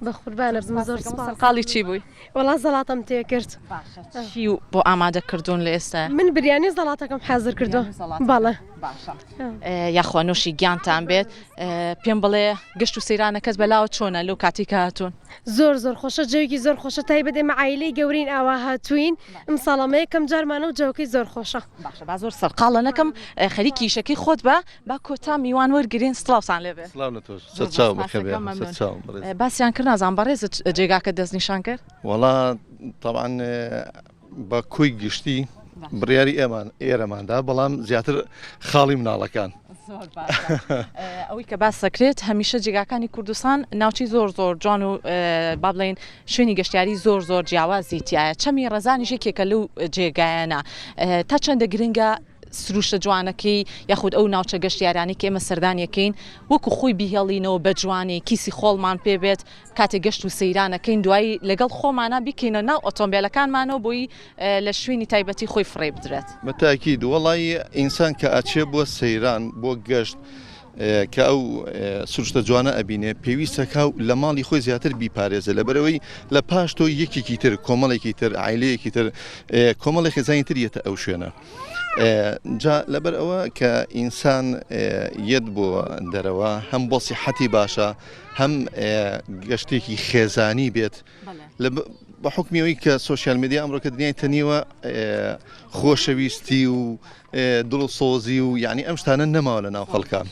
بە قوربانە زۆر قاڵی چی بووی وەڵا زەڵاتم تێکرد چی بۆ ئامادە کردوون لە ئێستا من بریانی زەڵاتەکەم حەزر کردووە باڵێ یاخوا نوۆشی گیانتان بێت پێم بڵێ گەشت و سەیرانەکەس بەلاوە چۆنە لەو کاتی کە هاتوون زۆر خۆشە جەوێکی زۆر خۆشە تایبەت ئێمە عایلەی گەورین ئاوا هاتوین ئەم ساڵەمە یەکەم جارمانە و جەوەکەی زۆر خۆشە با زۆر سەرقاڵە نەکەم خەریکی ئیشەکەی خۆت بە با کۆتا میوان وەرگرین سڵاوسان لێبێ باسییان کرد نازان بەڕێزت جێگاکە دەستنیشان کرد وەڵا طبعاً بە کۆی گشتی بڕیاری ئێرەماندا بەڵام زیاتر خاڵی مناڵەکان ئەوەی کە باس سەکرێت هەمیشە جێگاکانی کوردستان ناوچی زۆر جوان و با بڵێن شوێنی گەشتیاری زۆر جیاوازی تایە چەمی ڕێزانی ژێکێکە لەو جێگایانە تا چەندە گرنگە سروشتە جوانەکەی یاخود ئەو ناوچە گەشتیارانی کە ئێمە سەردانیەکەین وەکو خۆی بیهێڵینەوە بە جوانی کیسی خۆڵمان پێبێت کاتێک گەشت و سەیرانەکەین دوایی لەگەڵ خۆمانە بیکەینە ناو ئۆتۆمبیلەکانمانەوە بۆی لە شوێنی تایبەتی خۆی فڕێ بدرێت بەتاکید وەڵی ئینسان کە ئاچێ بۆ سەیران بۆ گەشت کە ئەو سروشتە جوانە ئەبینێ پێویستەکە لە ماڵی خۆی زیاتر بیپارێزە لەبەرەوەی لە پاش تۆ یەکێکی تر کۆمەڵێکی تر عیلەیەکی تر کۆمەڵی خێزانی تر یەتە ئەو شوێنە جا لەبەر ئەوە کە ئینسان یەت بۆ دەرەوە هەم بۆ سیحەتی باشە هەم گەشتێکی خێزانی بێت بە حکمیەوەی کە سوۆسیال میدیا ئەمڕۆکە دنیای تەنیوە خۆشەویستی و دڵسۆزی و یعنی ئەم شتانە نەماوە لە ناو خەڵکان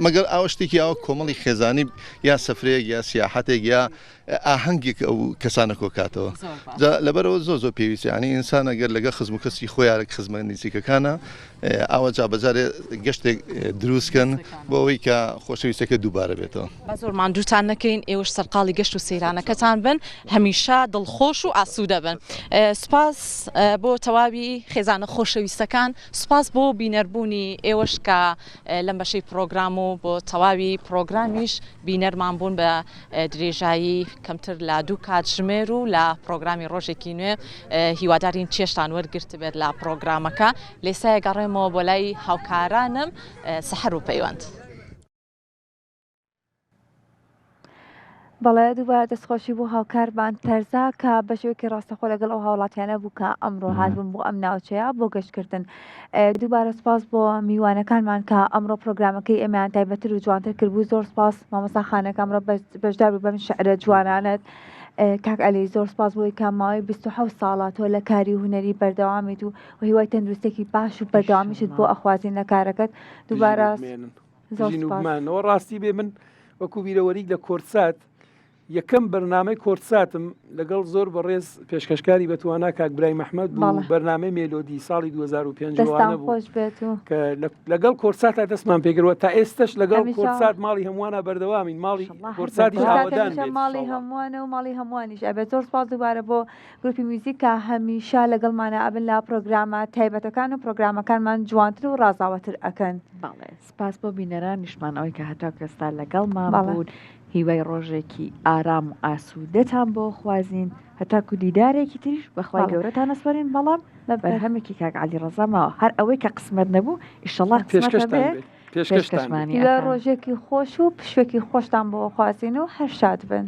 مەگەر ئاوە شتێکی ئەوە کۆمەڵی خێزانی یا سەفرەیەک یا سیاحەتێک یا ئاهەنگێک ئەو کەسانە کۆکاتەوە لەبەرەوە زۆر پێویستە ینی ئینسان ئەگەر لەگە خزم و کەسی خۆیارە خزمە نزیکەکانە ئاوە جا بەجارێ گەشتێک دروستکەن بۆ ئەوەی کە خۆشەویستەکە دووبارە بێتەوە زۆرمان دووتان نەکەین ئێوەش سەرقاڵی گەشت و سەیرانەکەتان بن هەمیشە دڵخۆش و ئاسوودە بن سوپاس بۆ تەواوی خێزانە خۆشەویستەکان سوپاس بۆ بینەربوونی ئێوەش کە لەم بەشەی پرۆگرام و بۆ تەواوی پرۆگرامیش بینەرمان بوون بە درێژایی کەمتر لە 2 کاتژمێر و لە پرۆگرامی ڕۆژێکی نوێ هیوادارین چێشتان وەرگرت بێت لە پرۆگرامەکە لێسایە گەڕێمەوە بۆ لای هاوکارانم سەحەر و پەیوەند بەڵێ دووبارە دەستخۆشی بۆ هاوکاربان تەرزا کە بە شێوەیەکی ڕاستەخۆ لەگەڵ ئەو هاوڵاتیانە بوو کە ئەمڕۆ هاتبوون بۆ ئەم ناوچەیە بۆ گەشتکردن دووبارە سپاس بۆ میوانەکانمان کە ئەمڕۆ پرۆگرامەکەی ئێمەیان تایبەتر و جوانتر کردبوو زۆر سپاس مامۆستا خانەکە ئەمڕۆ بەشدار بوو بەم شعرە جوانانت کاک ئەلی زۆر سپاس بۆی کە ماوەی 27 ساڵات تۆ لە کاری هونەری بەردەوامیت و هیوای تەندروستێکی باش و بەردەوامیشت بۆ ئەخوازین لە کارەکەت دووبارە زۆر ڕاستی بێ من وەکو بیرەوەریک لە کۆرسات یەکەم بەرنامەی کۆرساتم لەگەڵ زۆر بەڕێز پێشکەشکاری بەتوانە کاک برای مەحمەد بوو بەرنامەی مێلۆدی ساڵی 2005 خۆش بێت و لەگەڵ کۆرساتە دەستمان پێگرەوە تا ئێستش لەگەڵ کۆرسات ماڵی هەمووانە بەردەوامین ماڵی کۆرساتی ئاوادان ماڵی هەمووانە و ماڵی هەمووانیش ئەبێت زۆر سپاس دووبارە بۆ گروپی میوزیک کە هەمیشە لەگەڵمانە ئەبن لا پرۆگرامە تایبەتەکان و پرۆگرامەکانمان جوانتر و ڕازاوەتر ئەکەن سپاس بۆ بینەرانیشمان ئەوەی کە هەتا کەستا لەگەڵمان بوون هیوای ڕۆژێکی ئارام و ئاسوودەتان بۆ خوازین هەتاکو دیدارێکی تریش بەخوای گەورەتان ئەسپەرین بەڵام بەرهەمێکی کاک عەلی ڕەزامەوە هەر ئەوەی کە قسمەت نەبوو ئیشەڵڵا قسمەتە بێت پێشکەشمانی ڕۆژێکی خۆش و پشوێکی خۆشتان بۆ خوازین و هەر شاد بن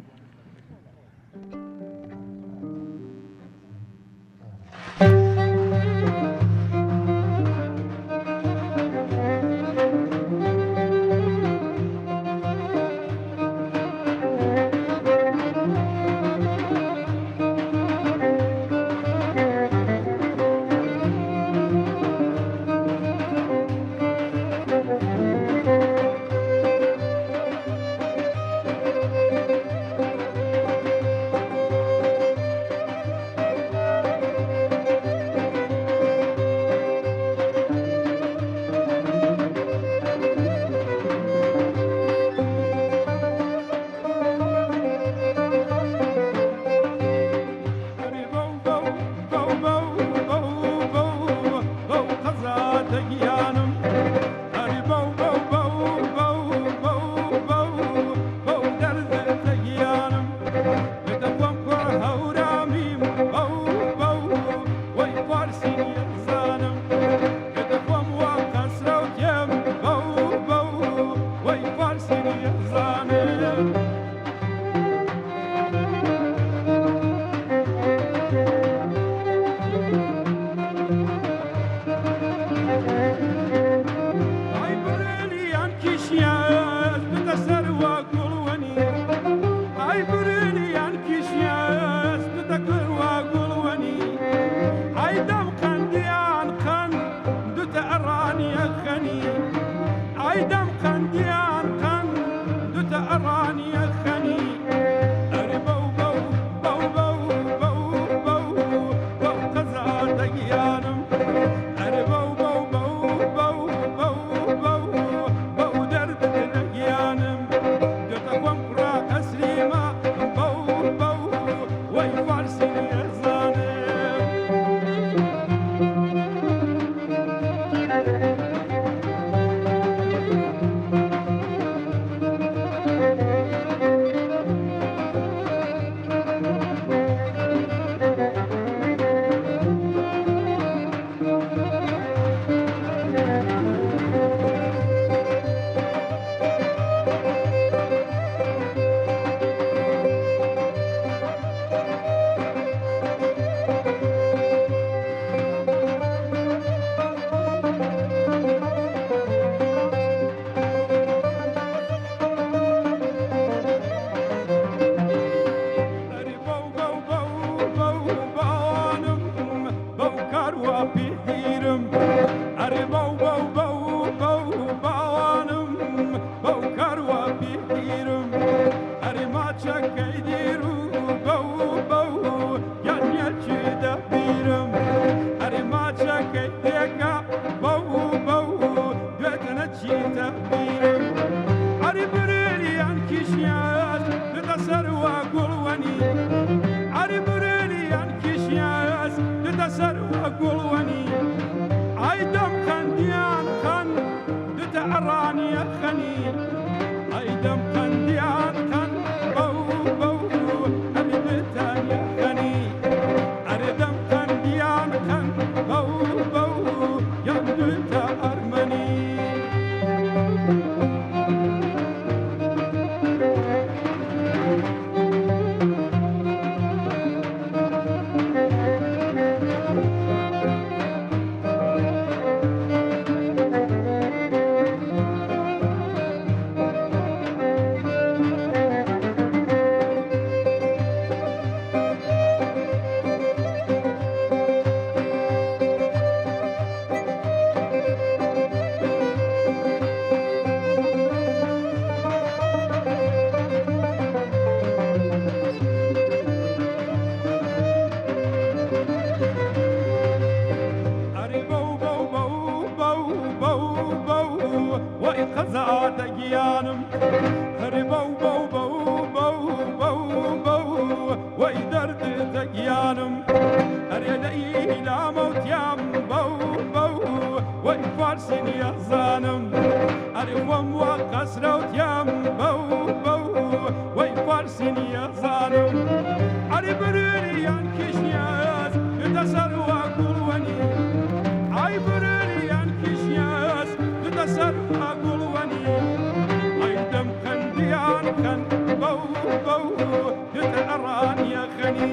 خن بو بو دت أران يا خني